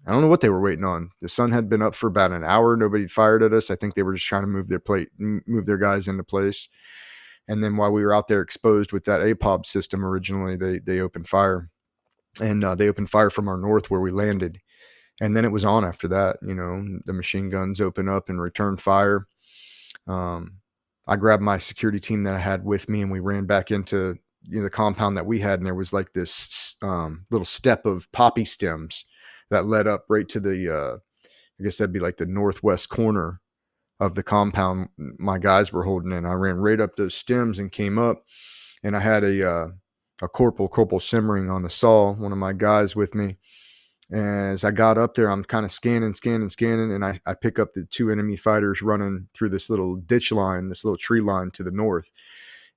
I don't know what they were waiting on. The sun had been up for about an hour. Nobody fired at us. I think they were just trying to move their guys into place. And then while we were out there exposed with that APOB system originally, they opened fire. And they opened fire from our north where we landed. And then it was on after that. The machine guns open up and return fire. I grabbed my security team that I had with me, and we ran back into the compound that we had. And there was like this little step of poppy stems that led up right to the, I guess that'd be like the northwest corner of the compound my guys were holding in. I ran right up those stems and came up, and I had a corporal simmering on the saw, one of my guys with me. And as I got up there, I'm kind of scanning, and I pick up the two enemy fighters running through this little ditch line, this little tree line to the north.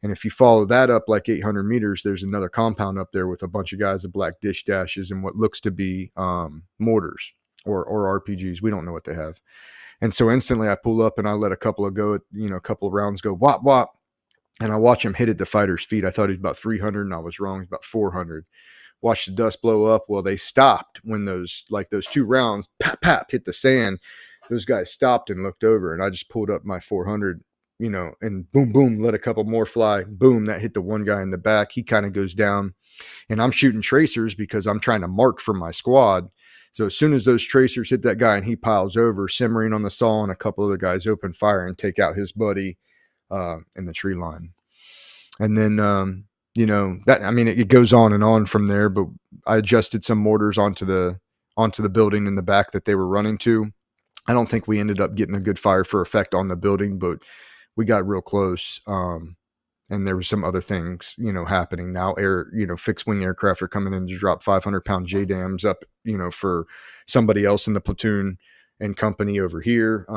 And if you follow that up like 800 meters, there's another compound up there with a bunch of guys with black dish dashes and what looks to be mortars or RPGs. We don't know what they have. And so instantly I pull up and I let a couple of rounds go, wop, wop. And I watch him hit at the fighter's feet. I thought he was about 300 and I was wrong. He's about 400. Watch the dust blow up. Well, they stopped when those two rounds, pap, pap, hit the sand. Those guys stopped and looked over, and I just pulled up my 400, and boom, boom, let a couple more fly. Boom, that hit the one guy in the back. He kind of goes down, and I'm shooting tracers because I'm trying to mark for my squad. So as soon as those tracers hit that guy and he piles over, simmering on the saw, and a couple other guys open fire and take out his buddy in the tree line. And then, it goes on and on from there, but I adjusted some mortars onto the building in the back that they were running to. I don't think we ended up getting a good fire for effect on the building, but we got real close. And there were some other things, happening now. Fixed wing aircraft are coming in to drop 500-pound JDAMs up, for somebody else in the platoon and company over here,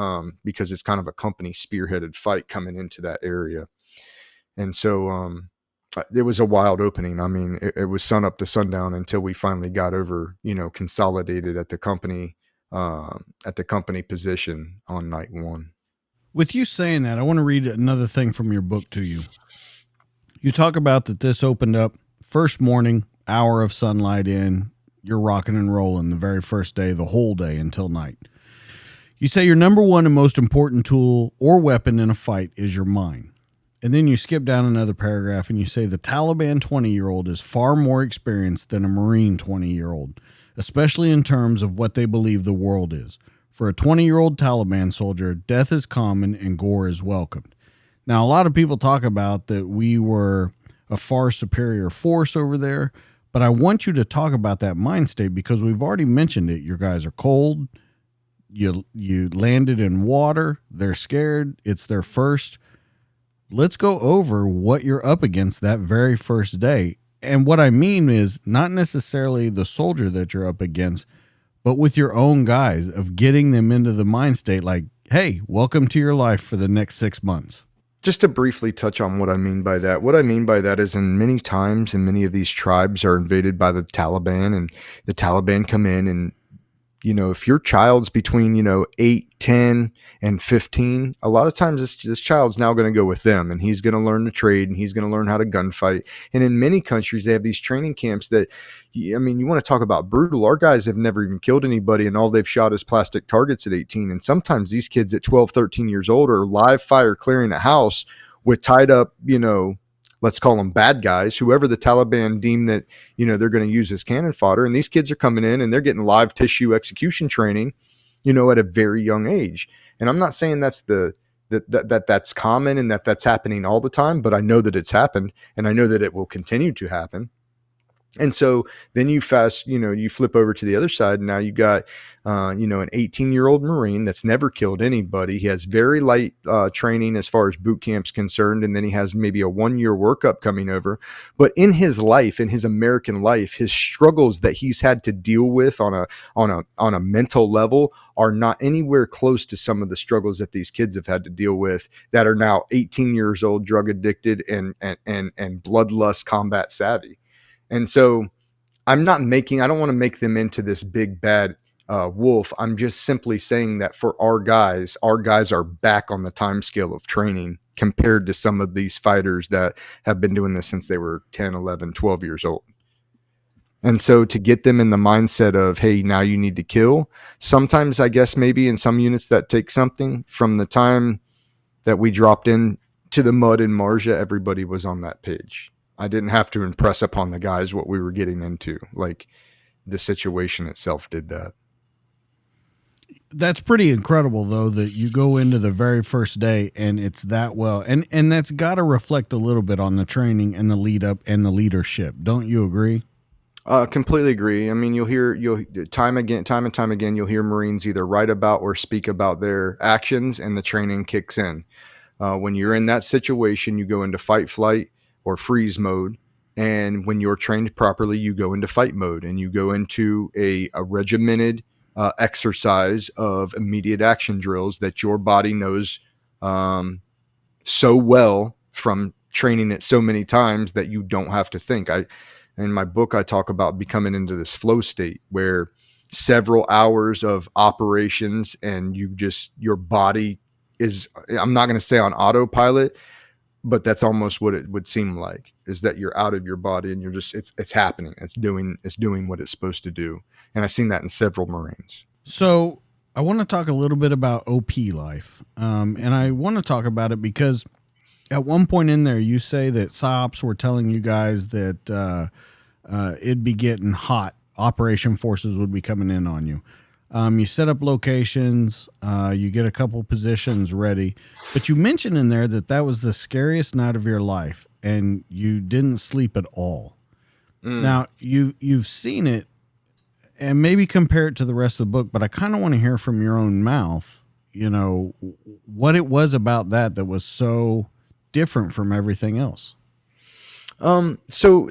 because it's kind of a company spearheaded fight coming into that area. And so it was a wild opening. I mean, it was sun up to sundown until we finally got over, consolidated at the company position on night one. With you saying that, I want to read another thing from your book to you. You talk about that this opened up first morning, hour of sunlight in, you're rocking and rolling the very first day, the whole day until night. You say your number one and most important tool or weapon in a fight is your mind. And then you skip down another paragraph and you say the Taliban 20-year-old is far more experienced than a Marine 20-year-old, especially in terms of what they believe the world is. For a 20-year-old Taliban soldier, death is common and gore is welcomed. Now, a lot of people talk about that we were a far superior force over there, but I want you to talk about that mind state because we've already mentioned it. Your guys are cold. You landed in water. They're scared. It's their first. Let's go over what you're up against that very first day. And what I mean is not necessarily the soldier that you're up against, but with your own guys of getting them into the mind state like, hey, welcome to your life for the next 6 months. Just to briefly touch on what I mean by that. What I mean by that is in many times, and many of these tribes are invaded by the Taliban, and the Taliban come in and, if your child's between, 8, 10, and 15, a lot of times this child's now going to go with them, and he's going to learn the trade, and he's going to learn how to gunfight. And in many countries, they have these training camps that, you want to talk about brutal. Our guys have never even killed anybody, and all they've shot is plastic targets at 18. And sometimes these kids at 12, 13 years old are live fire clearing a house with tied up, let's call them bad guys, whoever the Taliban deem that, they're going to use as cannon fodder. And these kids are coming in and they're getting live tissue execution training, at a very young age. And I'm not saying that's that's common and that's happening all the time, but I know that it's happened and I know that it will continue to happen. And so then you flip over to the other side. And now you got, an 18-year-old Marine that's never killed anybody. He has very light training as far as boot camp's concerned. And then he has maybe a 1-year workup coming over. But in his life, in his American life, his struggles that he's had to deal with on a mental level are not anywhere close to some of the struggles that these kids have had to deal with that are now 18 years old, drug addicted, and bloodlust combat savvy. And so I don't want to make them into this big bad wolf. I'm just simply saying that for our guys are back on the time scale of training compared to some of these fighters that have been doing this since they were 10, 11, 12 years old. And so to get them in the mindset of, hey, now you need to kill, sometimes I guess maybe in some units that take something from the time that we dropped in to the mud in Marjah, everybody was on that page. I didn't have to impress upon the guys what we were getting into. Like the situation itself did that. That's pretty incredible, though, that you go into the very first day and it's that well. And that's got to reflect a little bit on the training and the lead up and the leadership. Don't you agree? Completely agree. I mean, you'll time and time again, you'll hear Marines either write about or speak about their actions, and the training kicks in. When you're in that situation, you go into fight, flight, or freeze mode. And when you're trained properly, you go into fight mode, and you go into a regimented exercise of immediate action drills that your body knows so well from training it so many times that you don't have to think. In my book, I talk about becoming into this flow state where several hours of operations and your body is, I'm not going to say on autopilot, but that's almost what it would seem like, is that you're out of your body and you're just, it's happening. It's doing what it's supposed to do. And I've seen that in several Marines. So I want to talk a little bit about OP life. And I want to talk about it because at one point in there, you say that SOPs were telling you guys that it'd be getting hot. Operation forces would be coming in on you. You set up locations, you get a couple positions ready, but you mentioned in there that was the scariest night of your life and you didn't sleep at all. Now you've seen it and maybe compare it to the rest of the book, but I kind of want to hear from your own mouth, what it was about that was so different from everything else. So,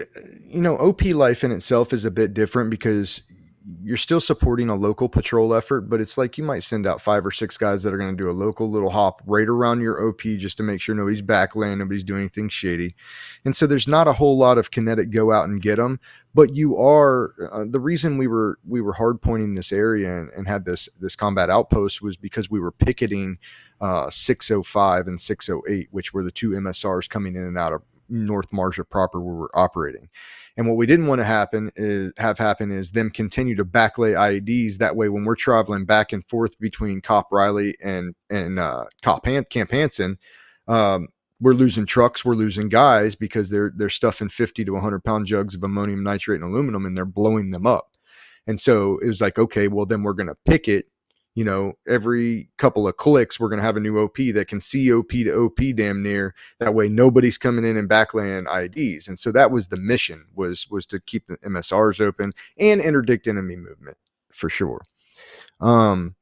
OP life in itself is a bit different because you're still supporting a local patrol effort, but it's like you might send out 5 or 6 guys that are going to do a local little hop right around your OP just to make sure nobody's backlaying, nobody's doing anything shady. And so there's not a whole lot of kinetic go out and get them, but you are, the reason we were hard pointing this area and had this combat outpost was because we were picketing 605 and 608, which were the 2 MSRs coming in and out of North Marjah proper where we're operating. And what we didn't want to happen is them continue to backlay IEDs. That way, when we're traveling back and forth between Cop Riley and Camp Hansen, we're losing trucks, we're losing guys because they're stuffing 50 to 100 pound jugs of ammonium nitrate and aluminum and they're blowing them up. And so it was like, okay, well then we're going to picket. Every couple of clicks, we're going to have a new OP that can see OP to OP damn near. That way, nobody's coming in and backlaying IEDs. And so that was the mission, was to keep the MSRs open and interdict enemy movement for sure. And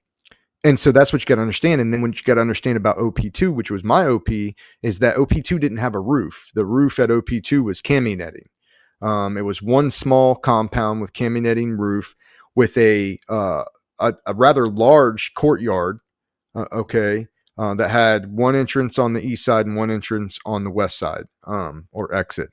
so that's what you got to understand. And then what you got to understand about OP2, which was my OP, is that OP2 didn't have a roof. The roof at OP2 was cami netting. It was one small compound with cami netting roof with a rather large courtyard, that had one entrance on the east side and one entrance on the west side, or exit.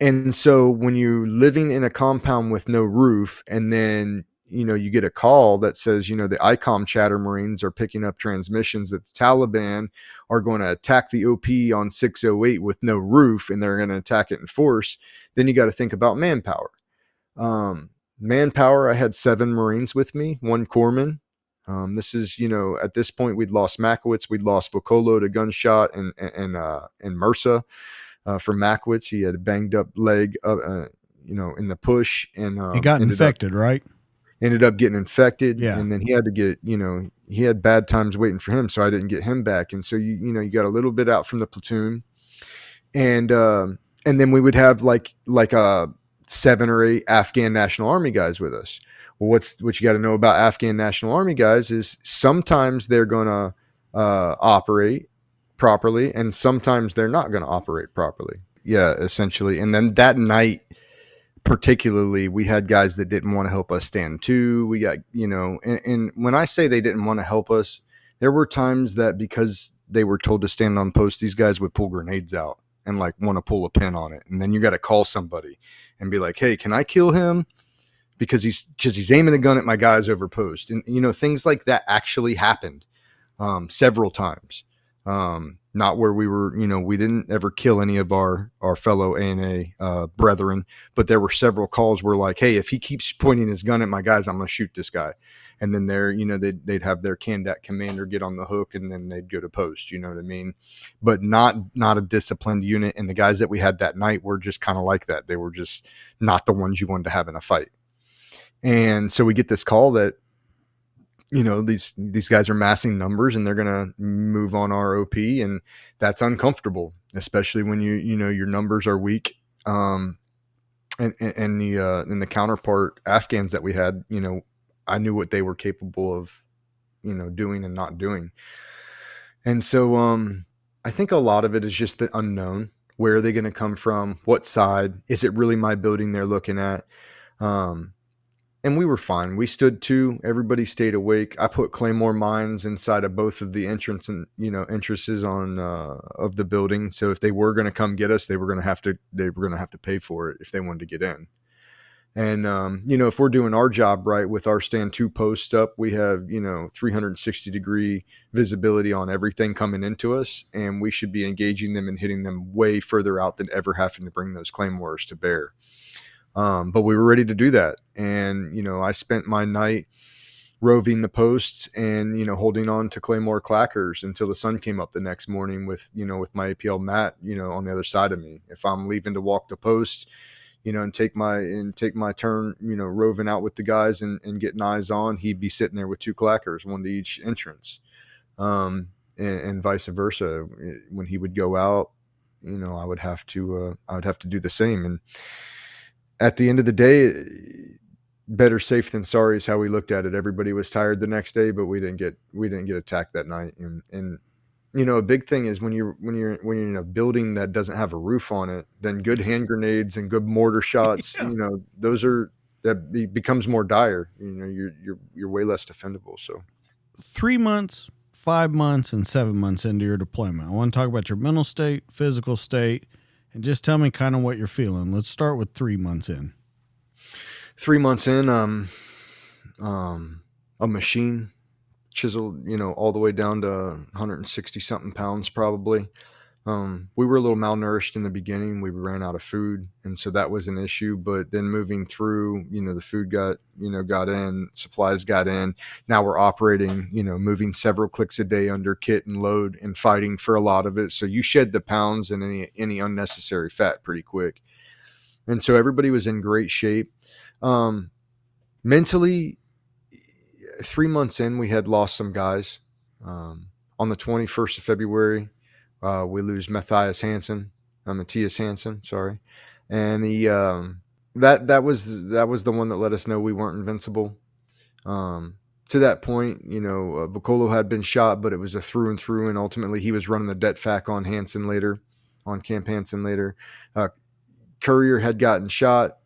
And so when you're living in a compound with no roof, and then you get a call that says the ICOM chatter Marines are picking up transmissions that the Taliban are going to attack the OP on 608 with no roof, and they're going to attack it in force, then you got to think about manpower. Manpower, I had 7 Marines with me, 1 corpsman. This is, at this point we'd lost Makowitz, we'd lost Vocolo to gunshot, and MRSA for Makowitz. He had a banged up leg, in the push, and he got infected, right? Ended up getting infected, yeah. And then he had to get, he had bad times waiting for him, so I didn't get him back. And so you got a little bit out from the platoon, and then we would have like 7 or 8 Afghan National Army guys with us. Well, what you got to know about Afghan National Army guys is sometimes they're going to operate properly, and sometimes they're not going to operate properly. Yeah, essentially. And then that night, particularly, we had guys that didn't want to help us stand to. We got, and when I say they didn't want to help us, there were times that because they were told to stand on post, these guys would pull grenades out and like want to pull a pin on it. And then you got to call somebody and be like, hey, can I kill him? Because he's aiming a gun at my guys over post. And, things like that actually happened several times. Not where we were, we didn't ever kill any of our fellow ANA brethren, but there were several calls where like, hey, if he keeps pointing his gun at my guys, I'm going to shoot this guy. And then they'd have their Kandak commander get on the hook, and then they'd go to post, you know what I mean? But not a disciplined unit. And the guys that we had that night were just kind of like that. They were just not the ones you wanted to have in a fight. And so we get this call that, these guys are massing numbers and they're going to move on our OP, and that's uncomfortable, especially when your numbers are weak. And the counterpart Afghans that we had, I knew what they were capable of, doing and not doing. And so, I think a lot of it is just the unknown. Where are they going to come from? What side? Is it really my building they're looking at? And we were fine. We stood to. Everybody stayed awake. I put claymore mines inside of both of the entrance and entrances on of the building. So if they were going to come get us, they were going to have to pay for it if they wanted to get in. And if we're doing our job right with our stand 2 posts up, we have 360-degree visibility on everything coming into us, and we should be engaging them and hitting them way further out than ever having to bring those claymores to bear. But we were ready to do that. And, I spent my night roving the posts and, holding on to claymore clackers until the sun came up the next morning with my APL Matt, on the other side of me. If I'm leaving to walk the post, and take my turn, roving out with the guys and getting eyes on, he'd be sitting there with 2 clackers, one to each entrance. And vice versa. When he would go out, I would have to do the same. And at the end of the day, better safe than sorry is how we looked at it. Everybody was tired the next day, but we didn't get attacked that night. And a big thing is when you're in a building that doesn't have a roof on it, then good hand grenades and good mortar shots, becomes more dire. You're way less defendable. So 3 months, 5 months, and 7 months into your deployment, I want to talk about your mental state, physical state, and just tell me kind of what you're feeling. Let's start with 3 months in. 3 months in, a machine chiseled, all the way down to 160 something pounds probably. We were a little malnourished in the beginning. We ran out of food, and so that was an issue. But then moving through, the food got in, supplies got in. Now we're operating, moving several clicks a day under kit and load and fighting for a lot of it. So you shed the pounds and any unnecessary fat pretty quick. And so everybody was in great shape. Mentally, 3 months in, we had lost some guys. On the 21st of February, we lose Matthias Hansen, sorry. And he, that was the one that let us know we weren't invincible. To that point, Vocolo had been shot, but it was a through and through. And ultimately he was running the DETFAC on Camp Hansen later. Courier had gotten shot,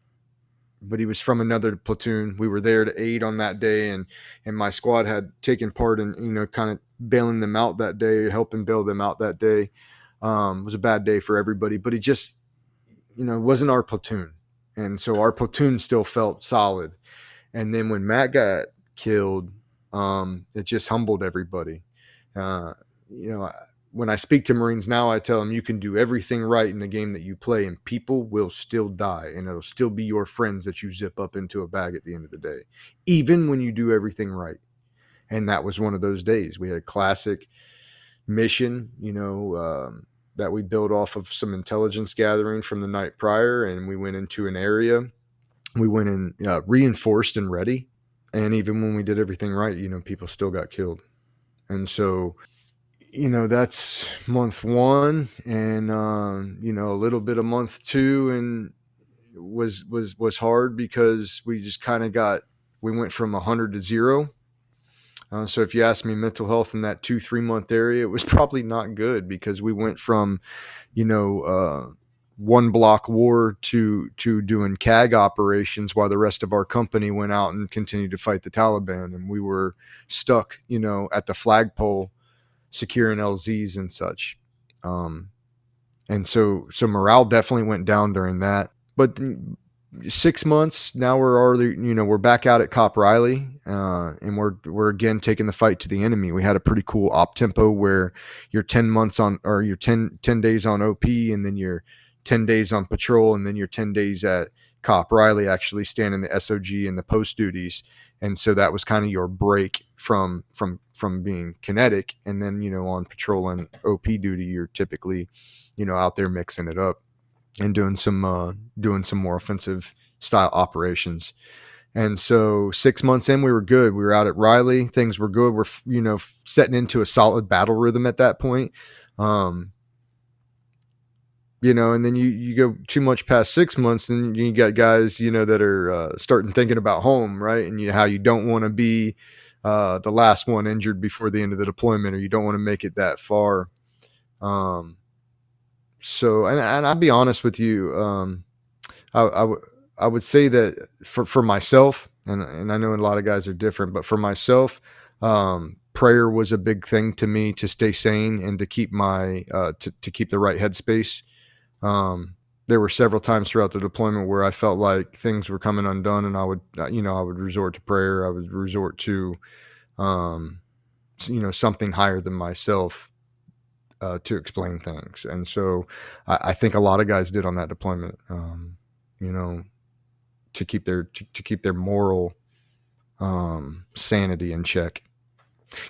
but he was from another platoon. We were there to aid on that day, and my squad had taken part in, kind of bailing them out that day, helping bail them out that day. It was a bad day for everybody, but it just, wasn't our platoon. And so our platoon still felt solid. And then when Matt got killed, it just humbled everybody. When I speak to Marines now, I tell them you can do everything right in the game that you play, and people will still die, and it'll still be your friends that you zip up into a bag at the end of the day, even when you do everything right. And that was one of those days. We had a classic mission, that we built off of some intelligence gathering from the night prior, and we went into an area. We went in reinforced and ready, and even when we did everything right, people still got killed. And so that's month 1, and a little bit of month 2, and was hard because we just kind of we went from 100 to 0. So if you ask me, mental health in that 2-3 month area, it was probably not good, because we went from, one block war to doing CAG operations while the rest of our company went out and continued to fight the Taliban, and we were stuck, at the flagpole securing LZs and such. And so morale definitely went down during that. But 6 months now, we're already, we're back out at Cop Riley, and we're again taking the fight to the enemy. We had a pretty cool op tempo where you're 10 months on, or you're 10 days on OP, and then you're 10 days on patrol, and then you're 10 days at Cop Riley actually standing the SOG and the post duties. And so that was kind of your break from being kinetic. And then, on patrol and OP duty, you're typically, out there mixing it up and doing some more offensive style operations. And so 6 months in, we were good. We were out at Riley. Things were good. We're, setting into a solid battle rhythm at that point. And then you go too much past 6 months, and you got guys, that are starting thinking about home, right? And how you don't want to be the last one injured before the end of the deployment, or you don't want to make it that far. So, and I'll be honest with you, I would say that for myself, and I know a lot of guys are different, but for myself, prayer was a big thing to me to stay sane and to keep my to keep the right headspace. There were several times throughout the deployment where I felt like things were coming undone, and I would resort to prayer. I would resort to, something higher than myself, to explain things. And so I think a lot of guys did on that deployment, to keep their moral, sanity in check.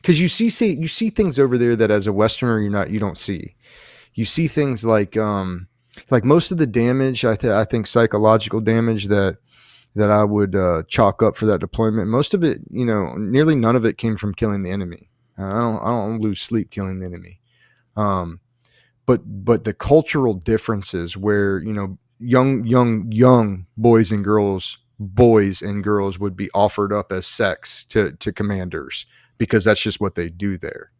Cause you see things over there that as a Westerner, you don't see. You see things like most of the damage, I think psychological damage that I would chalk up for that deployment. Most of it, nearly none of it came from killing the enemy. I don't lose sleep killing the enemy. But the cultural differences where, young boys and girls would be offered up as sex to commanders, because that's just what they do there.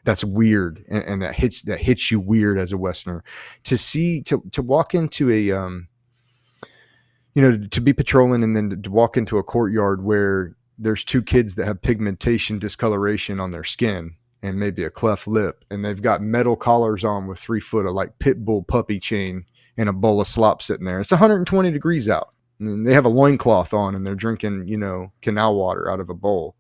That's weird. And that hits you weird as a Westerner to walk into a, to be patrolling, and then to walk into a courtyard where there's two kids that have pigmentation discoloration on their skin and maybe a cleft lip, and they've got metal collars on with 3 foot of like pit bull puppy chain and a bowl of slop sitting there. It's 120 degrees out, and they have a loincloth on, and they're drinking, canal water out of a bowl.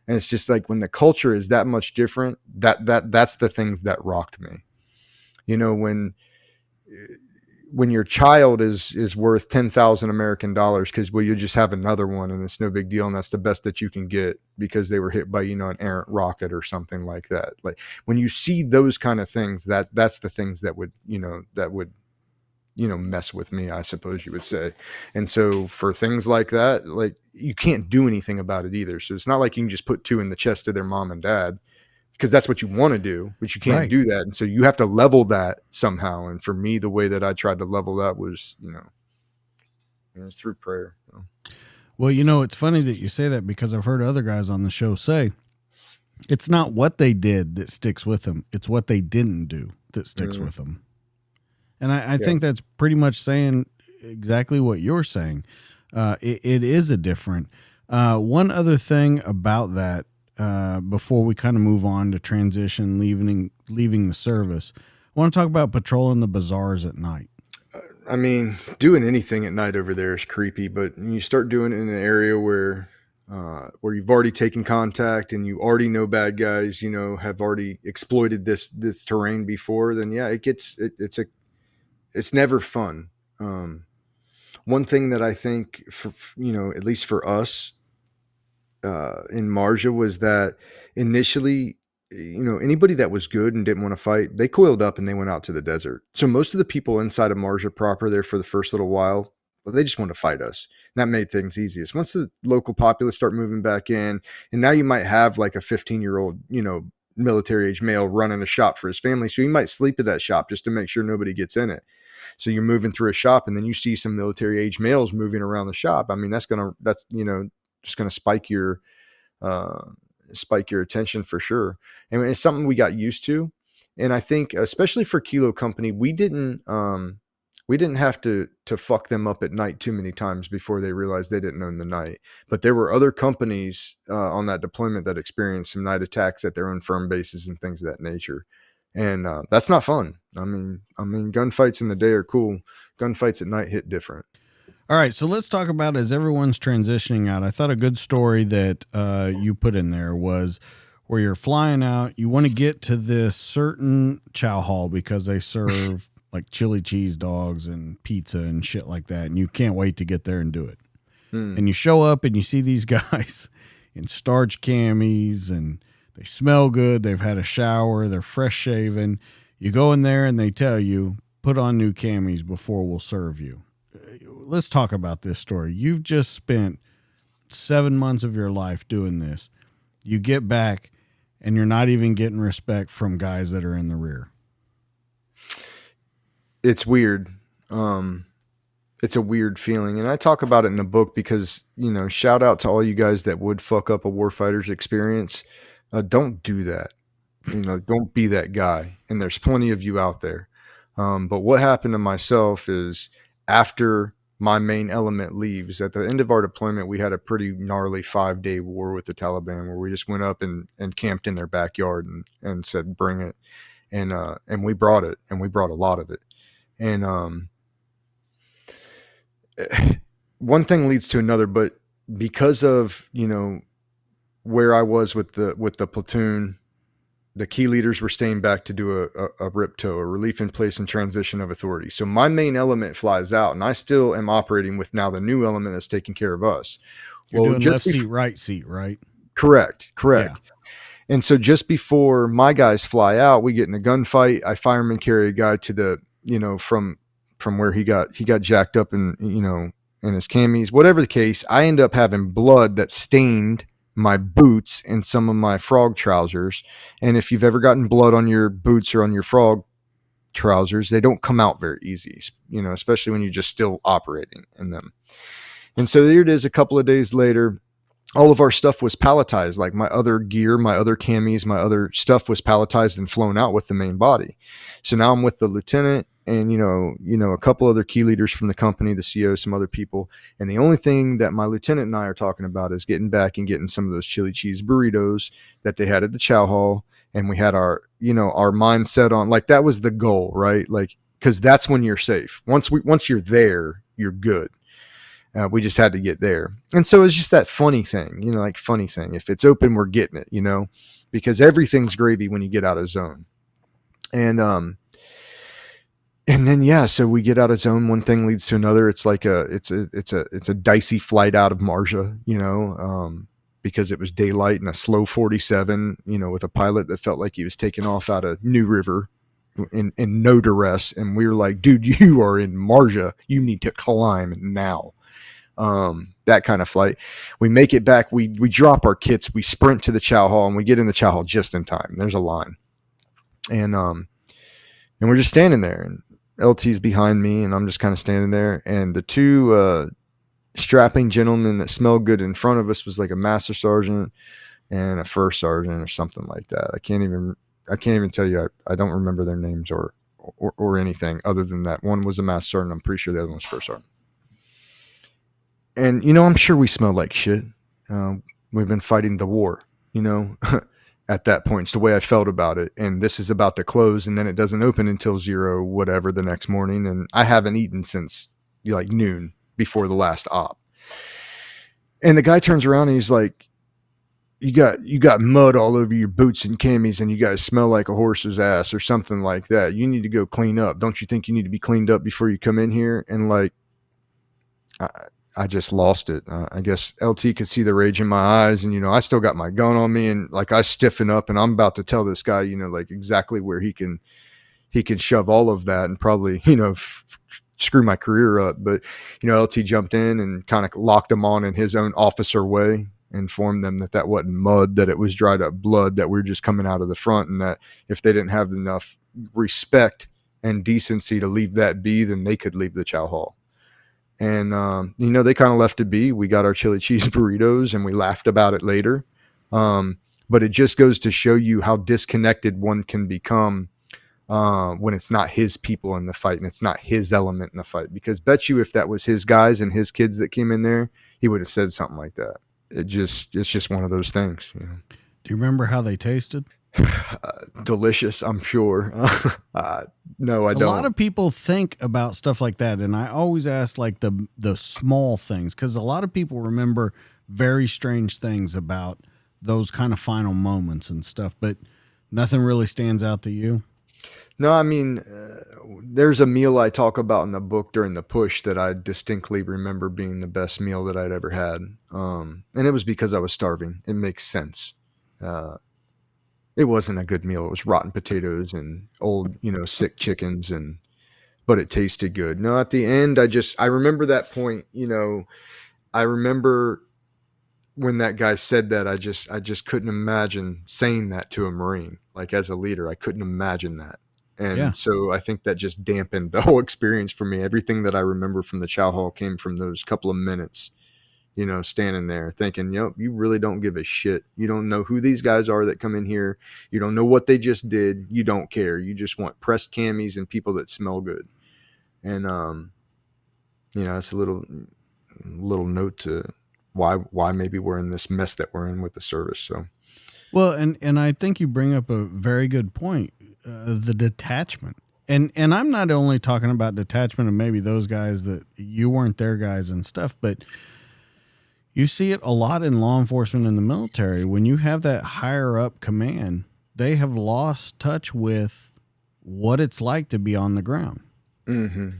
And it's just like, when the culture is that much different, that's the things that rocked me. When your child is worth 10,000 American dollars, because you just have another one and it's no big deal, and that's the best that you can get because they were hit by an errant rocket or something like that. Like, when you see those kind of things, that's the things that would mess with me, I suppose you would say. And so for things like that, like, you can't do anything about it either. So it's not like you can just put 2 in the chest of their mom and dad, because that's what you want to do, but you can't do that. And so you have to level that somehow. And for me, the way that I tried to level that was, through prayer. Well, it's funny that you say that, because I've heard other guys on the show say it's not what they did that sticks with them. It's what they didn't do that sticks with them. And I think that's pretty much saying exactly what you're saying. It is a different. One other thing about that, before we kind of move on to transition, leaving the service, I want to talk about patrolling the bazaars at night. I mean, doing anything at night over there is creepy, but when you start doing it in an area where you've already taken contact and you already know bad guys, have already exploited this terrain before, then yeah, it's never fun. One thing that I think, for, at least for us, in Marjah, was that initially, anybody that was good and didn't want to fight, they coiled up and they went out to the desert. So most of the people inside of Marjah proper there for the first little while, well, they just wanted to fight us. And that made things easiest. Once the local populace start moving back in, and now you might have like a 15-year-old, military age male running a shop for his family. So he might sleep at that shop just to make sure nobody gets in it. So you're moving through a shop and then you see some military age males moving around the shop. I mean, that's just going to uh, spike your attention for sure. And it's something we got used to. And I think, especially for Kilo Company, we didn't have to fuck them up at night too many times before they realized they didn't own the night. But there were other companies on that deployment that experienced some night attacks at their own firm bases and things of that nature. And that's not fun. I mean, gunfights in the day are cool. Gunfights at night hit different. All right, so let's talk about, as everyone's transitioning out, I thought a good story that you put in there was where you're flying out. You want to get to this certain chow hall because they serve like chili cheese dogs and pizza and shit like that, and you can't wait to get there and do it. And you show up and you see these guys in starch camis, and they smell good. They've had a shower. They're fresh shaven. You go in there and they tell you, put on new camis before we'll serve you. Let's talk about this story. You've just spent 7 months of your life doing this. You get back and you're not even getting respect from guys that are in the rear. It's weird. It's a weird feeling. And I talk about it in the book because, shout out to all you guys that would fuck up a warfighter's experience. Don't do that. Don't be that guy. And there's plenty of you out there. But what happened to myself is, after my main element leaves, at the end of our deployment, we had a pretty gnarly 5-day war with the Taliban where we just went up and camped in their backyard and said, bring it. And we brought it, and we brought a lot of it. And one thing leads to another, but because of, where I was with the platoon, the key leaders were staying back to do a RIPTO, a relief in place and transition of authority. So my main element flies out, and I still am operating with now the new element that's taking care of us. You're doing left seat, right seat, right? Correct. Yeah. And so just before my guys fly out, we get in a gunfight. I fireman carry a guy to the, from where he got jacked up in his camis, whatever the case. I end up having blood that stained my boots and some of my frog trousers. And if you've ever gotten blood on your boots or on your frog trousers, they don't come out very easy, especially when you're just still operating in them. And so there it is. A couple of days later, all of our stuff was palletized, like my other gear, my other camis, my other stuff was palletized and flown out with the main body. So now I'm with the lieutenant and, a couple other key leaders from the company, the CO, some other people. And the only thing that my lieutenant and I are talking about is getting back and getting some of those chili cheese burritos that they had at the chow hall. And we had our mindset on, like, that was the goal, right? Like, cause that's when you're safe. Once you're there, you're good. We just had to get there. And so it's just that funny thing, funny thing. If it's open, we're getting it, because everything's gravy when you get out of zone. And then, so we get out of zone. One thing leads to another. It's like it's a dicey flight out of Marjah, because it was daylight and a slow 47, with a pilot that felt like he was taking off out of New River in no duress. And we were like, dude, you are in Marjah. You need to climb now. That kind of flight. We make it back. We drop our kits. We sprint to the chow hall, and we get in the chow hall just in time. There's a line, and we're just standing there, and LT's behind me, and I'm just kind of standing there. And the two strapping gentlemen that smelled good in front of us was like a master sergeant and a first sergeant or something like that. I can't even tell you. I don't remember their names or anything other than that. One was a master sergeant. I'm pretty sure the other one was first sergeant. And, I'm sure we smell like shit. We've been fighting the war, at that point. It's the way I felt about it. And this is about to close, and then it doesn't open until 0, whatever, the next morning. And I haven't eaten since like noon before the last op. And the guy turns around and he's like, you got mud all over your boots and camis, and you guys smell like a horse's ass or something like that. You need to go clean up. Don't you think you need to be cleaned up before you come in here? And like, I just lost it. I guess LT could see the rage in my eyes, and, I still got my gun on me, and like I stiffen up, and I'm about to tell this guy, like exactly where he can shove all of that and probably, screw my career up. But, LT jumped in and kind of locked him on in his own officer way, informed them that wasn't mud, that it was dried up blood, that we were just coming out of the front, and that if they didn't have enough respect and decency to leave that be, then they could leave the chow hall. And, they kind of left it be. We got our chili cheese burritos and we laughed about it later. But it just goes to show you how disconnected one can become when it's not his people in the fight and it's not his element in the fight. Because bet you if that was his guys and his kids that came in there, he would have said something like that. It's just one of those things. Do you remember how they tasted? Delicious, I'm sure. No, I don't. A lot of people think about stuff like that, and I always ask like the small things, because a lot of people remember very strange things about those kind of final moments and stuff, but nothing really stands out to you. No, I mean, there's a meal I talk about in the book during the push that I distinctly remember being the best meal that I'd ever had. And it was because I was starving. It makes sense. It wasn't a good meal. It was rotten potatoes and old, sick chickens, but it tasted good. No, at the end, I remember that point, I remember when that guy said that, I just couldn't imagine saying that to a Marine, like as a leader. I couldn't imagine that. And so I think that just dampened the whole experience for me. Everything that I remember from the chow hall came from those couple of minutes, standing there thinking, you really don't give a shit. You don't know who these guys are that come in here. You don't know what they just did. You don't care. You just want pressed camis and people that smell good. And, it's a little note to why maybe we're in this mess that we're in with the service. So, well, and I think you bring up a very good point, the detachment. And I'm not only talking about detachment of maybe those guys that you weren't their guys and stuff, but you see it a lot in law enforcement and the military. When you have that higher up command, they have lost touch with what it's like to be on the ground. Mm-hmm.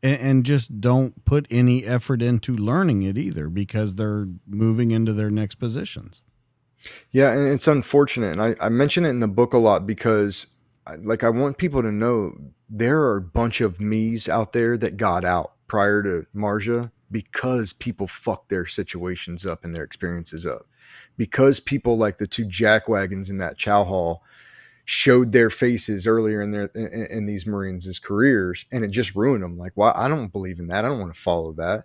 And just don't put any effort into learning it either, because they're moving into their next positions. Yeah, and it's unfortunate. And I mention it in the book a lot because I want people to know there are a bunch of me's out there that got out prior to Marjah because people fucked their situations up and their experiences up. Because people like the two jackwagons in that chow hall showed their faces earlier in these Marines' careers, and it just ruined them. Like, well, I don't believe in that. I don't want to follow that.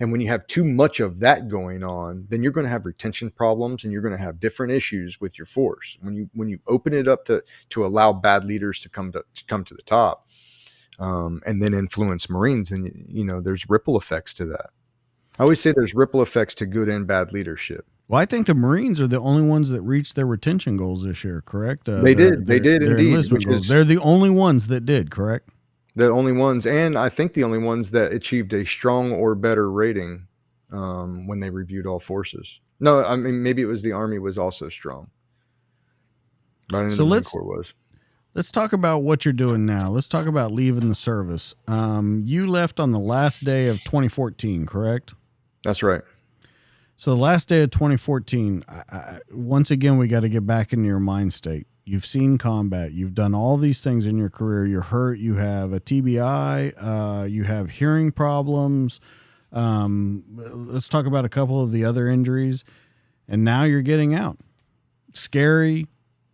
And when you have too much of that going on, then you're going to have retention problems and you're going to have different issues with your force. When you open it up to allow bad leaders to come to the top, and then influence Marines, and there's ripple effects to that. I always say there's ripple effects to good and bad leadership. Well, I think the Marines are the only ones that reached their retention goals this year, correct? They did their indeed. Enlistment goals. They're the only ones that did, correct? The only ones, and I think the only ones that achieved a strong or better rating when they reviewed all forces. No, I mean, maybe it was the Army was also strong. But I know the Marine Corps was. Let's talk about what you're doing now. Let's talk about leaving the service. You left on the last day of 2014, correct? That's right. So the last day of 2014, once again, we got to get back into your mind state. You've seen combat. You've done all these things in your career. You're hurt. You have a TBI. You have hearing problems. Let's talk about a couple of the other injuries. And now you're getting out. Scary.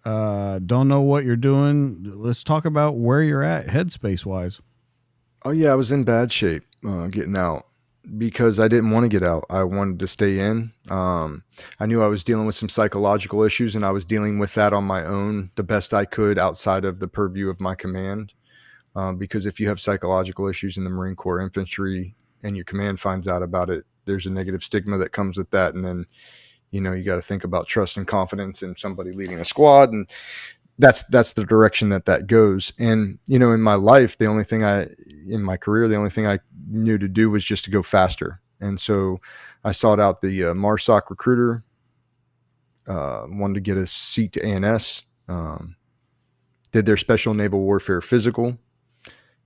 Don't know what you're doing. Let's talk about where you're at headspace-wise. Oh, yeah, I was in bad shape getting out. Because I didn't want to get out. I wanted to stay in. I knew I was dealing with some psychological issues, and I was dealing with that on my own the best I could outside of the purview of my command. Because if you have psychological issues in the Marine Corps infantry and your command finds out about it, there's a negative stigma that comes with that. And then, you got to think about trust and confidence in somebody leading a squad. And that's the direction that goes. And, in my life, in my career, the only thing I knew to do was just to go faster. And so I sought out the MARSOC recruiter, wanted to get a seat to ANS, did their special naval warfare physical,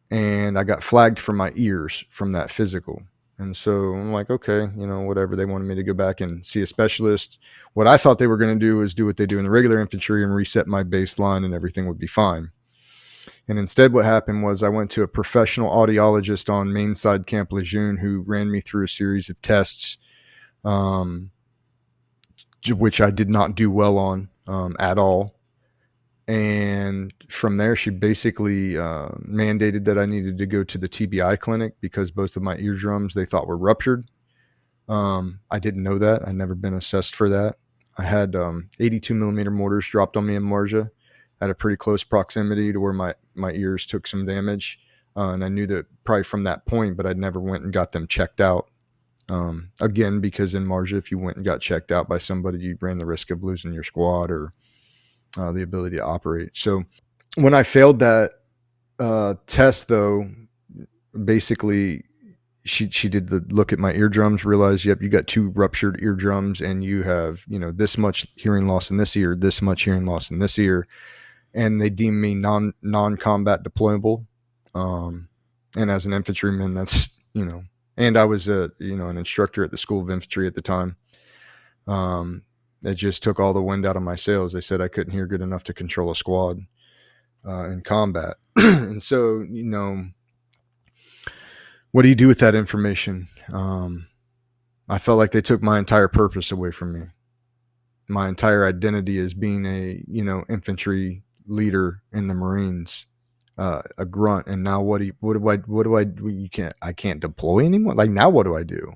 and I got flagged for my ears from that physical. And so I'm like, okay, whatever. They wanted me to go back and see a specialist. What I thought they were going to do is do what they do in the regular infantry and reset my baseline and everything would be fine. And instead what happened was I went to a professional audiologist on Mainside Camp Lejeune who ran me through a series of tests, which I did not do well on at all. And from there, she basically mandated that I needed to go to the TBI clinic because both of my eardrums they thought were ruptured. I didn't know that. I'd never been assessed for that. I had 82 millimeter mortars dropped on me in Marjah at a pretty close proximity to where my ears took some damage. And I knew that probably from that point, but I'd never went and got them checked out. Again, because in Marjah, if you went and got checked out by somebody, you ran the risk of losing your squad or the ability to operate. So when I failed that test, though, basically she did the look at my eardrums, realized, yep, you got 2 ruptured eardrums, and you have this much hearing loss in this ear, this much hearing loss in this ear, and they deemed me non-combat deployable. And as an infantryman, that's and I was an instructor at the School of Infantry at the time. It just took all the wind out of my sails. They said I couldn't hear good enough to control a squad in combat. And so, what do you do with that information? I felt like they took my entire purpose away from me. My entire identity as being a, infantry leader in the Marines, a grunt. And now what do I do? I can't deploy anymore. Like, now what do I do?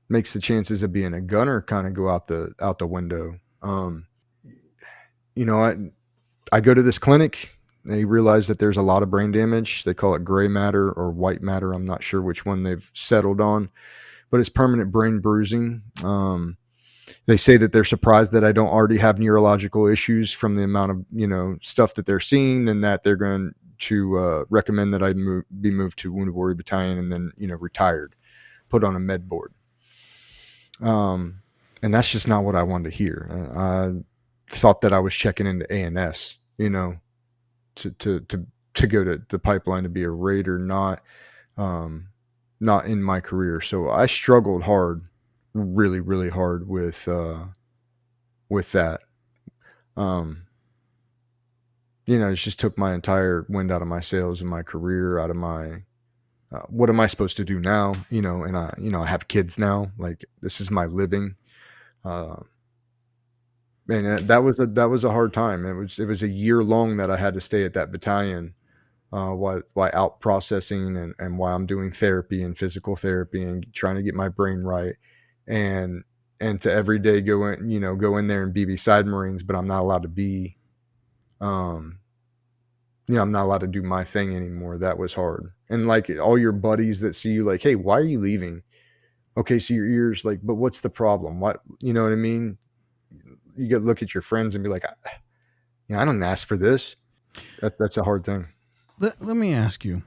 Makes the chances of being a gunner kind of go out the window. I go to this clinic. They realize that there's a lot of brain damage. They call it gray matter or white matter. I'm not sure which one they've settled on, but it's permanent brain bruising. They say that they're surprised that I don't already have neurological issues from the amount of, stuff that they're seeing, and that they're going to recommend that I be moved to Wounded Warrior Battalion and then, retired, put on a med board. And that's just not what I wanted to hear. I thought that I was checking into ANS, to go to the pipeline to be a raider, not in my career. So I struggled hard, really, really hard with that. It just took my entire wind out of my sails and my career, out of my, what am I supposed to do now? And I have kids now. Like, this is my living. And that was a hard time. It was a year long that I had to stay at that battalion, while out processing and while I'm doing therapy and physical therapy and trying to get my brain right, and to every day go in there and be beside Marines, but I'm not allowed to be, I'm not allowed to do my thing anymore. That was hard. And like, all your buddies that see you, like, hey, why are you leaving? Okay, so your ears, like, but what's the problem? What, you know what I mean? You got to look at your friends and be like, I don't ask for this. That's a hard thing. Let me ask you,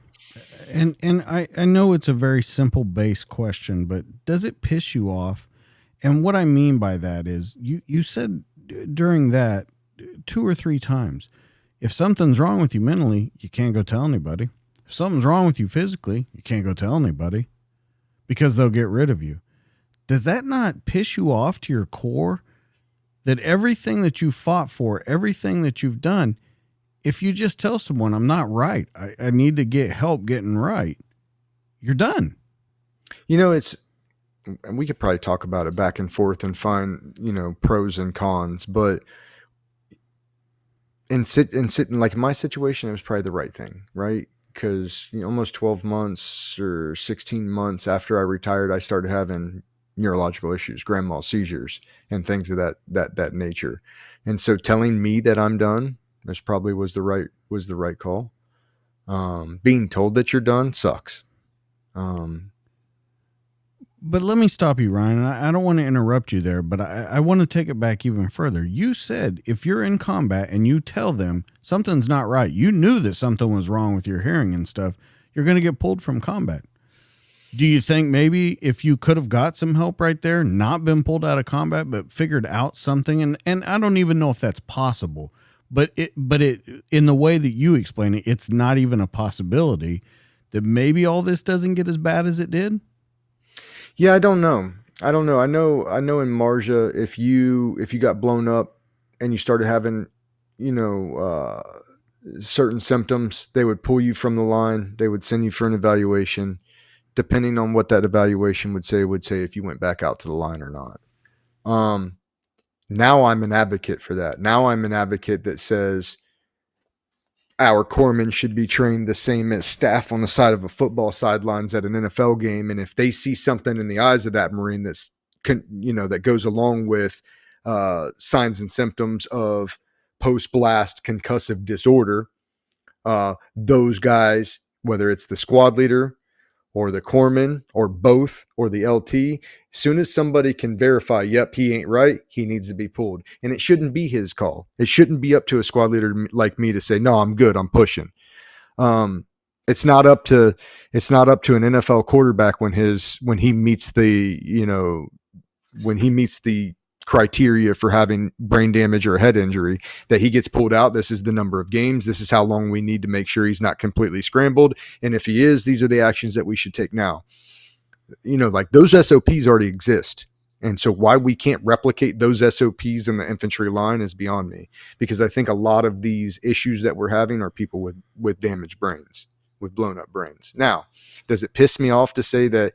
and I know it's a very simple base question, but does it piss you off? And what I mean by that is, you said during that 2 or 3 times, if something's wrong with you mentally, you can't go tell anybody. If something's wrong with you physically, you can't go tell anybody, because they'll get rid of you. Does that not piss you off to your core? That everything that you fought for, everything that you've done, if you just tell someone, I'm not right, I need to get help getting right, you're done. And we could probably talk about it back and forth and find, pros and cons, but in like in my situation, it was probably the right thing, right? Because almost 12 months or 16 months after I retired, I started having neurological issues, grand mal seizures, and things of that nature. And so telling me that I'm done, this probably was the right call. Being told that you're done sucks. But let me stop you, Ryan. I don't want to interrupt you there, but I want to take it back even further. You said if you're in combat and you tell them something's not right, you knew that something was wrong with your hearing and stuff, you're going to get pulled from combat. Do you think maybe if you could have got some help right there, not been pulled out of combat, but figured out something, and I don't even know if that's possible, but it in the way that you explain it, it's not even a possibility, that maybe all this doesn't get as bad as it did? Yeah, I don't know. I know in Marjah, if you got blown up and you started having, certain symptoms, they would pull you from the line. They would send you for an evaluation. Depending on what that evaluation would say if you went back out to the line or not. Now I'm an advocate for that. Now I'm an advocate that says our corpsmen should be trained the same as staff on the side of a football sidelines at an NFL game. And if they see something in the eyes of that Marine that's, that goes along with signs and symptoms of post-blast concussive disorder, those guys, whether it's the squad leader or the corpsman or both or the LT, as soon as somebody can verify, yep, he ain't right, he needs to be pulled. And it shouldn't be his call. It shouldn't be up to a squad leader like me to say, no, I'm good, I'm pushing. It's not up to an NFL quarterback when he meets the criteria for having brain damage or a head injury, that he gets pulled out. This is the number of games. This is how long we need to make sure he's not completely scrambled. And if he is, these are the actions that we should take now. Like those SOPs already exist. And so why we can't replicate those SOPs in the infantry line is beyond me, because I think a lot of these issues that we're having are people with damaged brains, with blown up brains. Now, does it piss me off to say that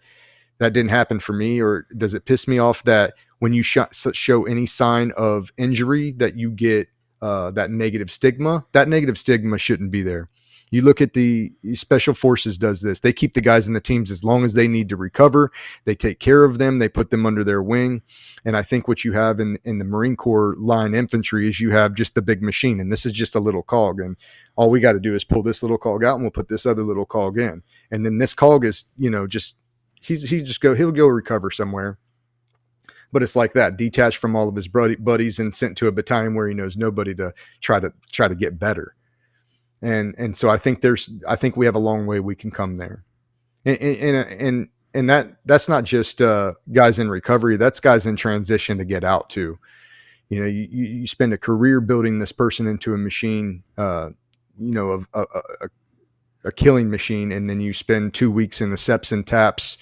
didn't happen for me? Or does it piss me off that when you show any sign of injury that you get that negative stigma? That negative stigma shouldn't be there. You look at the special forces does this. They keep the guys in the teams as long as they need to recover. They take care of them. They put them under their wing. And I think what you have in the Marine Corps line infantry is you have just the big machine. And this is just a little cog. And all we got to do is pull this little cog out and we'll put this other little cog in. And then this cog is, just he'll go recover somewhere. But it's like that, detached from all of his buddies and sent to a battalion where he knows nobody to try to get better. And so I think we have a long way we can come there. And that's not just guys in recovery, that's guys in transition to get out too. You spend a career building this person into a machine, a killing machine, and then you spend 2 weeks in the SEPs and TAPs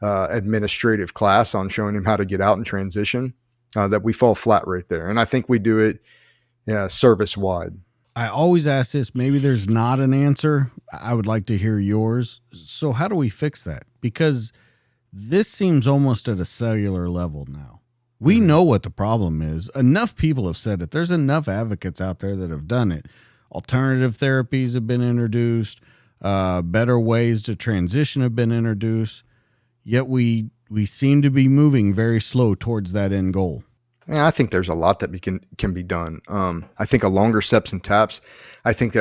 administrative class on showing him how to get out and transition. That we fall flat right there. And I think we do it service wide. I always ask this, maybe there's not an answer. I would like to hear yours. So how do we fix that? Because this seems almost at a cellular level now. We know what the problem is. Enough people have said it. There's enough advocates out there that have done it. Alternative therapies have been introduced. Better ways to transition have been introduced. Yet we seem to be moving very slow towards that end goal. Yeah, I think there's a lot that can be done. I think a longer SEPs and TAPs. I think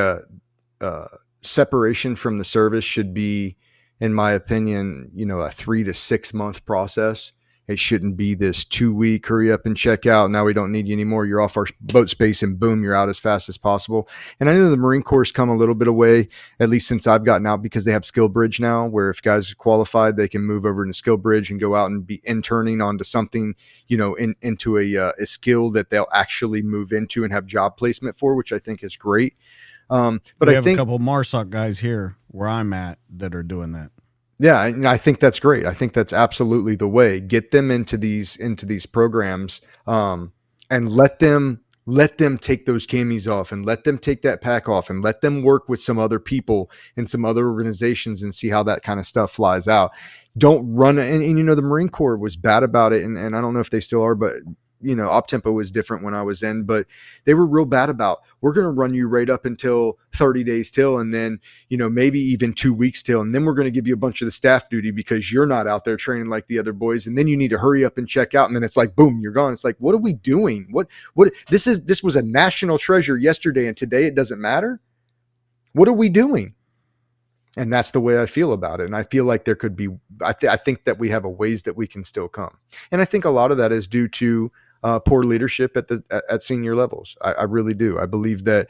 separation from the service should be, in my opinion, a 3 to 6 month process. It shouldn't be this 2 week hurry up and check out. Now we don't need you anymore. You're off our boat space and boom, you're out as fast as possible. And I know the Marine Corps has come a little bit away, at least since I've gotten out, because they have Skill Bridge now, where if guys are qualified, they can move over into Skill Bridge and go out and be interning onto something, into a skill that they'll actually move into and have job placement for, which I think is great. But we have a couple MARSOC guys here where I'm at that are doing that. Yeah, and I think that's great. I think that's absolutely the way. Get them into these programs, and let them take those camis off, and let them take that pack off, and let them work with some other people and some other organizations and see how that kind of stuff flies out. Don't run. And the Marine Corps was bad about it, and I don't know if they still are, but op tempo was different when I was in, but they were real bad about, we're going to run you right up until 30 days till, and then, maybe even 2 weeks till. And then we're going to give you a bunch of the staff duty because you're not out there training like the other boys. And then you need to hurry up and check out. And then it's like, boom, you're gone. It's like, what are we doing? What this was a national treasure yesterday, and today it doesn't matter. What are we doing? And that's the way I feel about it. And I feel like there could be, I think that we have a ways that we can still come. And I think a lot of that is due to poor leadership at senior levels. I really do. I believe that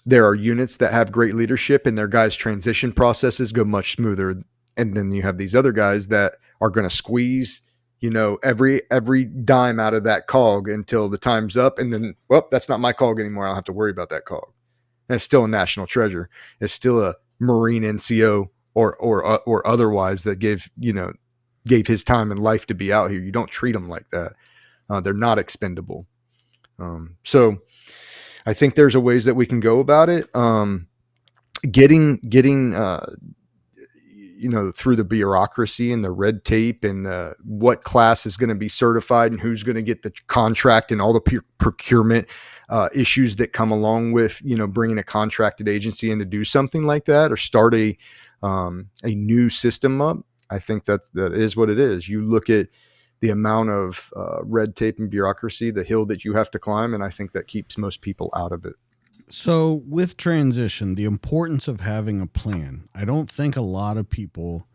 there are units that have great leadership and their guys' transition processes go much smoother. And then you have these other guys that are going to squeeze, every dime out of that cog until the time's up. And then, well, that's not my cog anymore. I don't have to worry about that cog. And it's still a national treasure. It's still a Marine NCO or otherwise that gave his time and life to be out here. You don't treat them like that. They're not expendable. So I think there's a ways that we can go about it. Getting through the bureaucracy and the red tape and what class is going to be certified and who's going to get the contract and all the procurement issues that come along with, bringing a contracted agency in to do something like that or start a new system up. I think that is what it is. You look at the amount of red tape and bureaucracy, the hill that you have to climb, and I think that keeps most people out of it. So with transition, the importance of having a plan. I don't think a lot of people,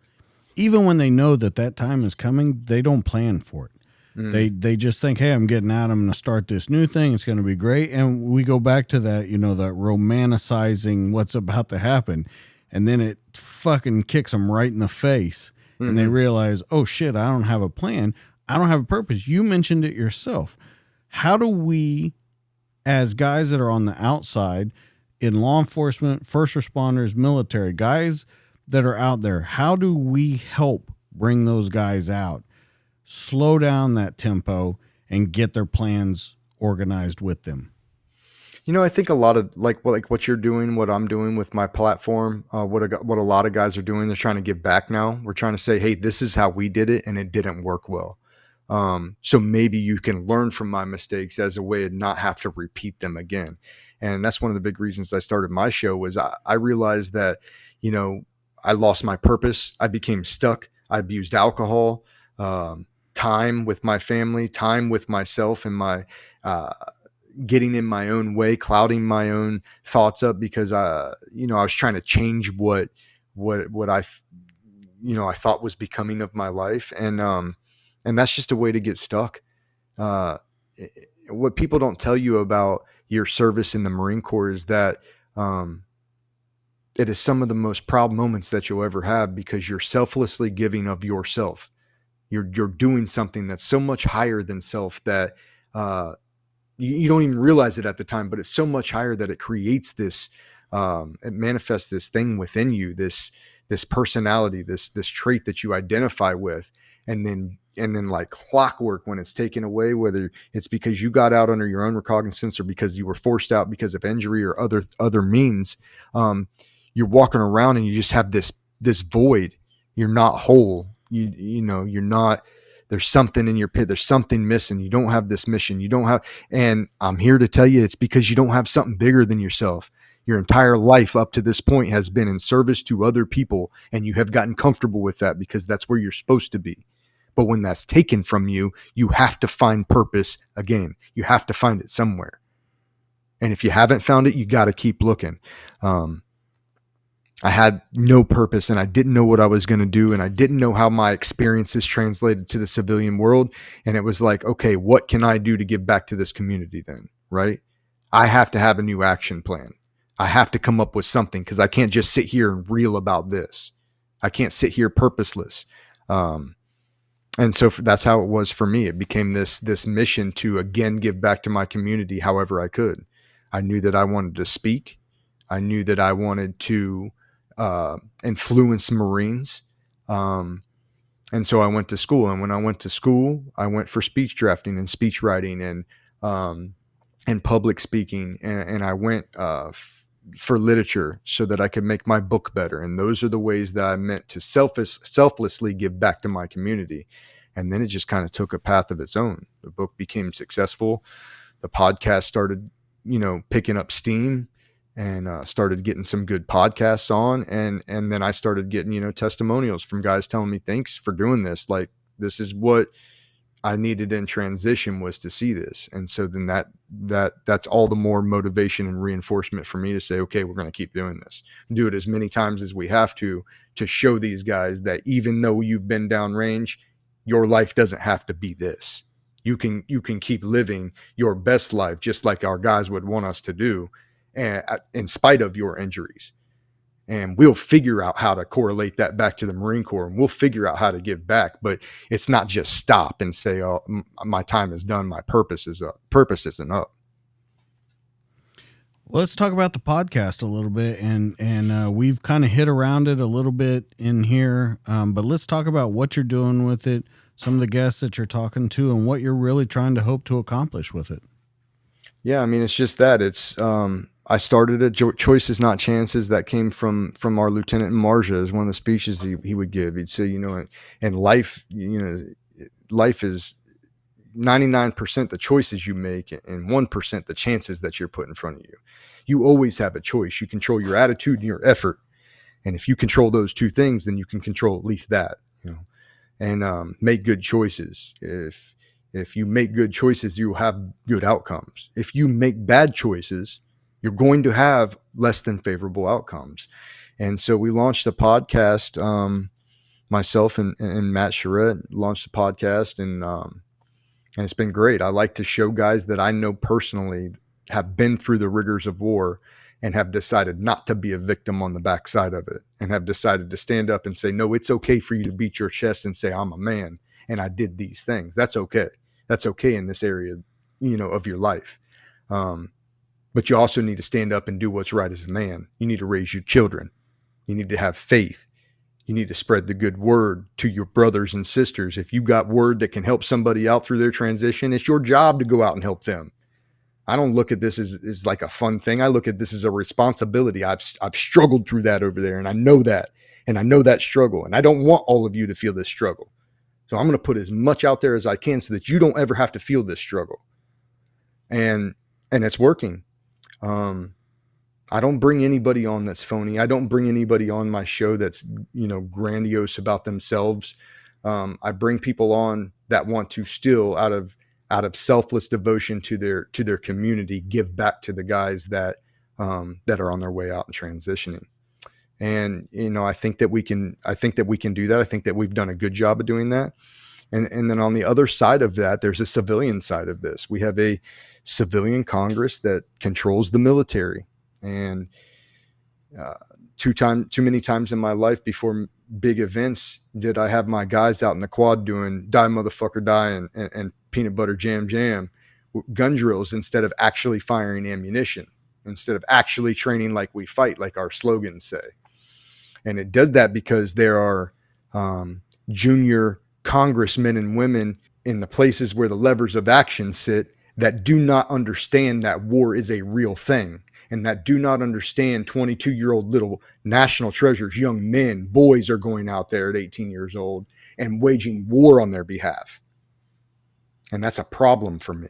even when they know that time is coming, they don't plan for it. They just think, hey, I'm getting out. I'm going to start this new thing. It's going to be great. And we go back to that, that romanticizing what's about to happen. And then it fucking kicks them right in the face. And they realize, oh, shit, I don't have a plan. I don't have a purpose. You mentioned it yourself. How do we, as guys that are on the outside in law enforcement, first responders, military, guys that are out there, how do we help bring those guys out, slow down that tempo, and get their plans organized with them? I think a lot of like what you're doing, what I'm doing with my platform, what a lot of guys are doing, they're trying to give back now. We're trying to say, hey, this is how we did it and it didn't work well. So maybe you can learn from my mistakes as a way to not have to repeat them again. And that's one of the big reasons I started my show was I realized that, I lost my purpose. I became stuck. I abused alcohol, time with my family, time with myself and my, getting in my own way, clouding my own thoughts up because I was trying to change what I thought was becoming of my life. And that's just a way to get stuck. What people don't tell you about your service in the Marine Corps is that, it is some of the most proud moments that you'll ever have because you're selflessly giving of yourself. You're doing something that's so much higher than self that, you don't even realize it at the time, but it's so much higher that it creates this, it manifests this thing within you, this personality, this trait that you identify with. And then like clockwork, when it's taken away, whether it's because you got out under your own recognizance or because you were forced out because of injury or other means, you're walking around and you just have this void. You're not whole. You're not, there's something in your pit. There's something missing. You don't have this mission. And I'm here to tell you it's because you don't have something bigger than yourself. Your entire life up to this point has been in service to other people, and you have gotten comfortable with that because that's where you're supposed to be. But when that's taken from you, you have to find purpose again. You have to find it somewhere. And if you haven't found it, you got to keep looking. I had no purpose and I didn't know what I was going to do. And I didn't know how my experiences translated to the civilian world. And it was like, okay, what can I do to give back to this community then? Right? I have to have a new action plan. I have to come up with something because I can't just sit here and reel about this. I can't sit here purposeless. And so that's how it was for me. It became this mission to again give back to my community however I could. I knew that I wanted to speak. I knew that I wanted to influence Marines. And so I went to school. And when I went to school, I went for speech drafting and speech writing and public speaking. And I went for literature so that I could make my book better. And those are the ways that I meant to selflessly give back to my community. And then it just kind of took a path of its own. The book became successful. The podcast started, picking up steam. And started getting some good podcasts on. And then I started getting, testimonials from guys telling me, thanks for doing this. Like, this is what I needed in transition was to see this. And so then that's all the more motivation and reinforcement for me to say, okay, we're going to keep doing this. Do it as many times as we have to show these guys that even though you've been downrange, your life doesn't have to be this. You can keep living your best life just like our guys would want us to do. And in spite of your injuries. And we'll figure out how to correlate that back to the Marine Corps, and we'll figure out how to give back. But it's not just stop and say, oh, my time is done. My purpose is up. Purpose isn't up. Well, let's talk about the podcast a little bit. And we've kind of hit around it a little bit in here. But let's talk about what you're doing with it, some of the guests that you're talking to, and what you're really trying to hope to accomplish with it. Yeah, I mean, it's just that it's I started a choices, not chances. That came from our Lieutenant in Marjah. Is one of the speeches he would give. He'd say, and life, life is 99% the choices you make and 1% the chances that you're put in front of you. You always have a choice. You control your attitude and your effort. And if you control those two things, then you can control at least that, and make good choices. If you make good choices, you'll have good outcomes. If you make bad choices, you're going to have less than favorable outcomes. And so we launched a podcast. Myself and Matt Charette launched a podcast, and it's been great. I like to show guys that I know personally have been through the rigors of war and have decided not to be a victim on the backside of it, and have decided to stand up and say, no, it's okay for you to beat your chest and say, I'm a man and I did these things. That's okay. That's okay in this area, of your life. But you also need to stand up and do what's right as a man. You need to raise your children. You need to have faith. You need to spread the good word to your brothers and sisters. If you got word that can help somebody out through their transition, it's your job to go out and help them. I don't look at this as like a fun thing. I look at this as a responsibility. I've struggled through that over there, and I know that. And I know that struggle. And I don't want all of you to feel this struggle. So I'm going to put as much out there as I can so that you don't ever have to feel this struggle. And it's working. I don't bring anybody on that's phony. I don't bring anybody on my show that's, grandiose about themselves. I bring people on that want to still, out of selfless devotion to their community, give back to the guys that are on their way out and transitioning. And, I think that we can do that. I think that we've done a good job of doing that. And then on the other side of that, there's a civilian side of this. We have a civilian Congress that controls the military. And too many times in my life before big events did I have my guys out in the quad doing die motherfucker die and peanut butter jam gun drills instead of actually firing ammunition, instead of actually training like we fight, like our slogans say. And it does that because there are junior congressmen and women in the places where the levers of action sit that do not understand that war is a real thing, and that do not understand 22-year-old little national treasures, young men, boys are going out there at 18 years old and waging war on their behalf. And that's a problem for me.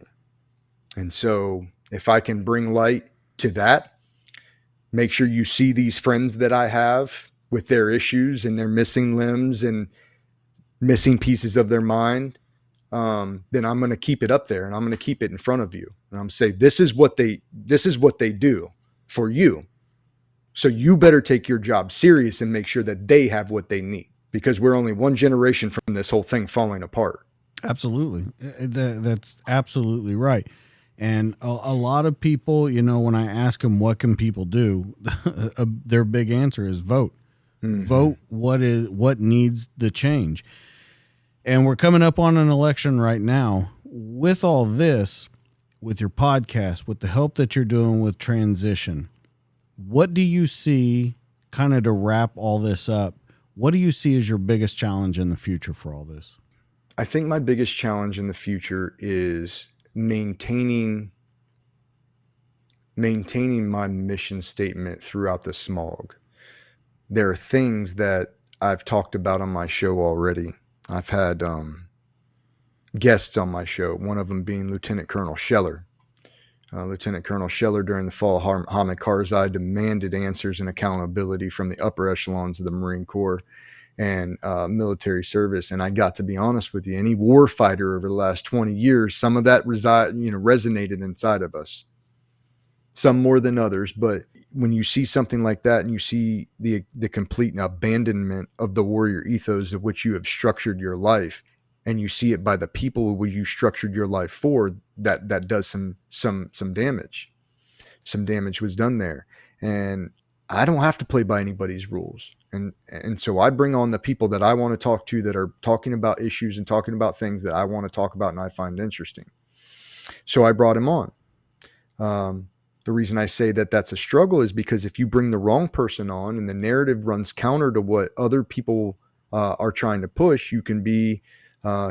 And so if I can bring light to that, make sure you see these friends that I have with their issues and their missing limbs and missing pieces of their mind, then I'm going to keep it up there, and I'm going to keep it in front of you. And I'm say, this is what they do for you. So you better take your job serious and make sure that they have what they need, because we're only one generation from this whole thing falling apart. Absolutely. That's absolutely right. And a lot of people, when I ask them, what can people do? Their big answer is vote. Mm-hmm. Vote what needs the change. And we're coming up on an election right now. With all this, with your podcast, with the help that you're doing with transition, what do you see, kind of to wrap all this up, what do you see as your biggest challenge in the future for all this? I think my biggest challenge in the future is maintaining my mission statement throughout the smog. There are things that I've talked about on my show already. I've had guests on my show, one of them being Lieutenant Colonel Scheller. Lieutenant Colonel Scheller, during the fall of Hamid Karzai, demanded answers and accountability from the upper echelons of the Marine Corps and military service. And I got to be honest with you, any war fighter over the last 20 years, some of that resonated inside of us, some more than others. But when you see something like that and you see the complete abandonment of the warrior ethos of which you have structured your life, and you see it by the people who you structured your life for, that does some damage. Some damage was done there. And I don't have to play by anybody's rules. And so I bring on the people that I want to talk to, that are talking about issues and talking about things that I want to talk about and I find interesting. So I brought him on. The reason I say that that's a struggle is because if you bring the wrong person on and the narrative runs counter to what other people are trying to push, you can be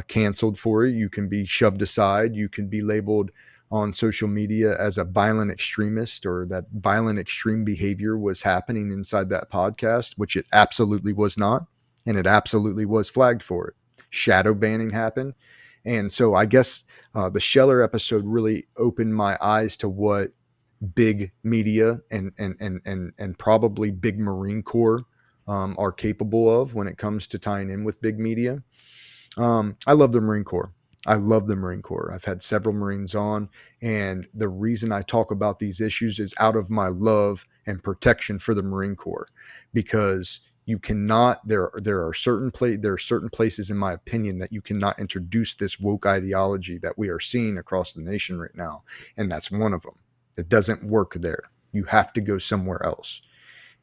canceled for it. You can be shoved aside. You can be labeled on social media as a violent extremist, or that violent extreme behavior was happening inside that podcast, which it absolutely was not. And it absolutely was flagged for it. Shadow banning happened. And so I guess the Scheller episode really opened my eyes to what big media and probably big Marine Corps are capable of when it comes to tying in with big media. I love the Marine Corps. I love the Marine Corps. I've had several Marines on, and the reason I talk about these issues is out of my love and protection for the Marine Corps, because you cannot, there are certain places, in my opinion, that you cannot introduce this woke ideology that we are seeing across the nation right now. And that's one of them. It doesn't work there. You have to go somewhere else.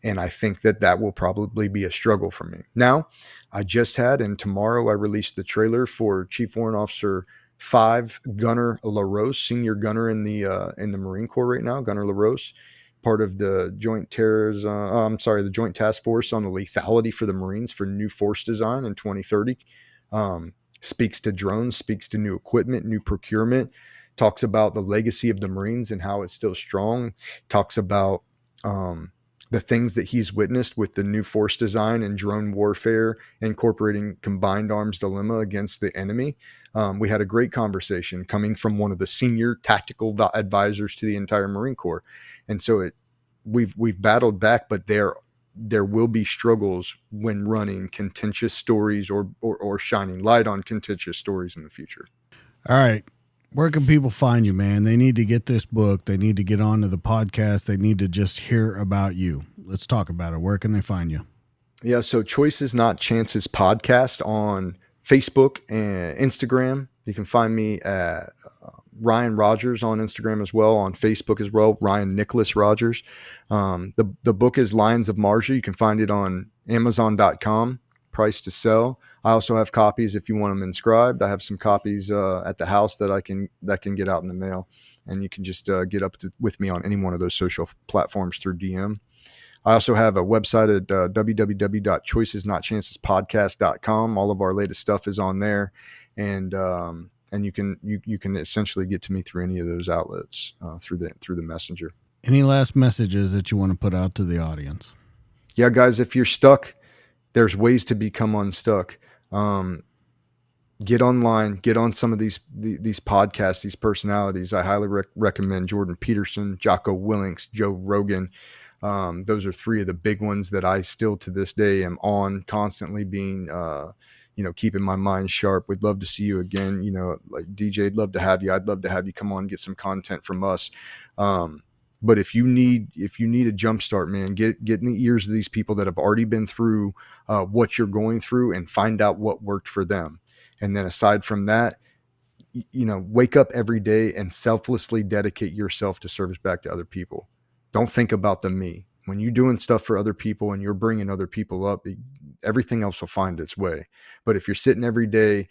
And I think that will probably be a struggle for me. Now, I just had, and tomorrow I released the trailer for Chief Warrant Officer 5, Gunner LaRose, senior gunner in the Marine Corps right now, Gunner LaRose, part of the Joint Task Force on the lethality for the Marines for new force design in 2030. Speaks to drones, speaks to new equipment, new procurement, talks about the legacy of the Marines and how it's still strong, talks about the things that he's witnessed with the new force design and drone warfare, incorporating combined arms dilemma against the enemy. We had a great conversation coming from one of the senior tactical advisors to the entire Marine Corps. And so we've battled back, but there will be struggles when running contentious stories or shining light on contentious stories in the future. All right. Where can people find you, man? They need to get this book. They need to get onto the podcast. They need to just hear about you. Let's talk about it. Where can they find you? Yeah, so Choices Not Chances podcast on Facebook and Instagram. You can find me at Ryan Rogers on Instagram as well, on Facebook as well, Ryan Nicholas Rogers. The book is Lions of Marjah. You can find it on Amazon.com. Price to sell. I also have copies if you want them inscribed. I have some copies at the house that can get out in the mail, and you can just get up with me on any one of those social platforms through DM. I also have a website at www.choicesnotchancespodcast.com. All of our latest stuff is on there, and you can essentially get to me through any of those outlets through the messenger. Any last messages that you want to put out to the audience? Yeah, guys, if you're stuck, there's ways to become unstuck. Get online, get on some of these podcasts, these personalities. I highly recommend Jordan Peterson, Jocko Willink, Joe Rogan. Those are 3 of the big ones that I still to this day am on, constantly being, keeping my mind sharp. We'd love to see you again. Like DJ, I'd love to have you. I'd love to have you come on and get some content from us. But if you need a jump start, man, get in the ears of these people that have already been through what you're going through and find out what worked for them. And then aside from that, wake up every day and selflessly dedicate yourself to service back to other people. Don't think about the me. When you're doing stuff for other people and you're bringing other people up, everything else will find its way. But if you're sitting every day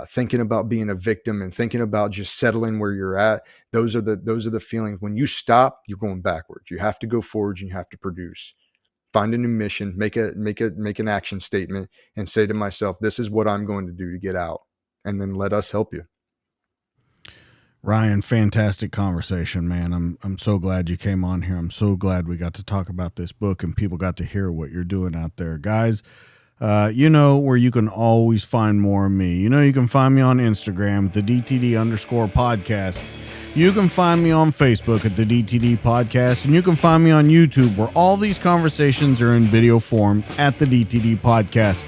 thinking about being a victim and thinking about just settling where you're at, those are the feelings. When you stop, you're going backwards. You have to go forward and you have to produce. Find a new mission, make an action statement, and say to myself, this is what I'm going to do to get out, and then let us help you. Ryan, fantastic conversation, man. I'm so glad you came on here. I'm so glad we got to talk about this book and people got to hear what you're doing out there. Guys, where you can always find more of me. You can find me on Instagram, the DTD_podcast. You can find me on Facebook at the DTD Podcast, and you can find me on YouTube, where all these conversations are in video form at the DTD Podcast.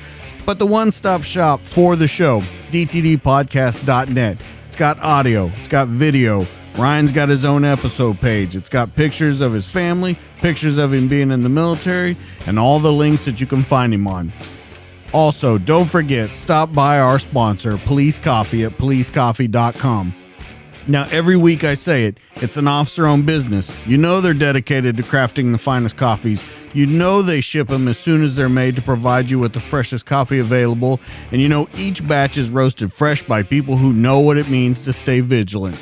But the one-stop shop for the show, DTDpodcast.net. It's got audio. It's got video. Ryan's got his own episode page. It's got pictures of his family, pictures of him being in the military, and all the links that you can find him on. Also, don't forget, stop by our sponsor, Police Coffee, at policecoffee.com. Now, every week I say it, it's an officer-owned business. They're dedicated to crafting the finest coffees. They ship them as soon as they're made to provide you with the freshest coffee available. And each batch is roasted fresh by people who know what it means to stay vigilant.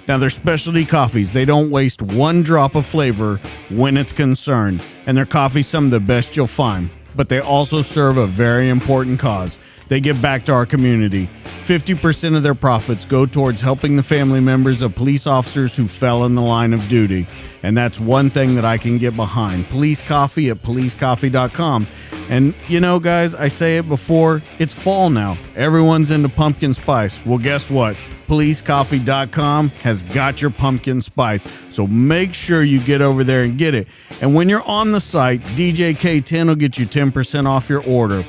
Now, their specialty coffees, they don't waste one drop of flavor when it's concerned. And their coffee's some of the best you'll find. But they also serve a very important cause. they give back to our community. 50% of their profits go towards helping the family members of police officers who fell in the line of duty. And that's one thing that I can get behind. Police Coffee at policecoffee.com. And you know, guys, I say it before, it's fall now. Everyone's into pumpkin spice. Well, guess what? policecoffee.com has got your pumpkin spice. So make sure you get over there and get it. And when you're on the site, DJ K10 will get you 10% off your order.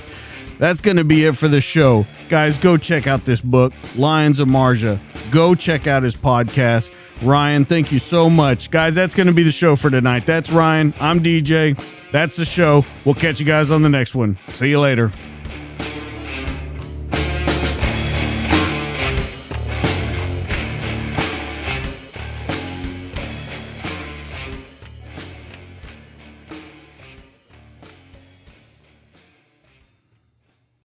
That's going to be it for the show. Guys, go check out this book, Lions of Marjah. Go check out his podcast. Ryan, thank you so much. Guys, that's going to be the show for tonight. That's Ryan. I'm DJ. That's the show. We'll catch you guys on the next one. See you later.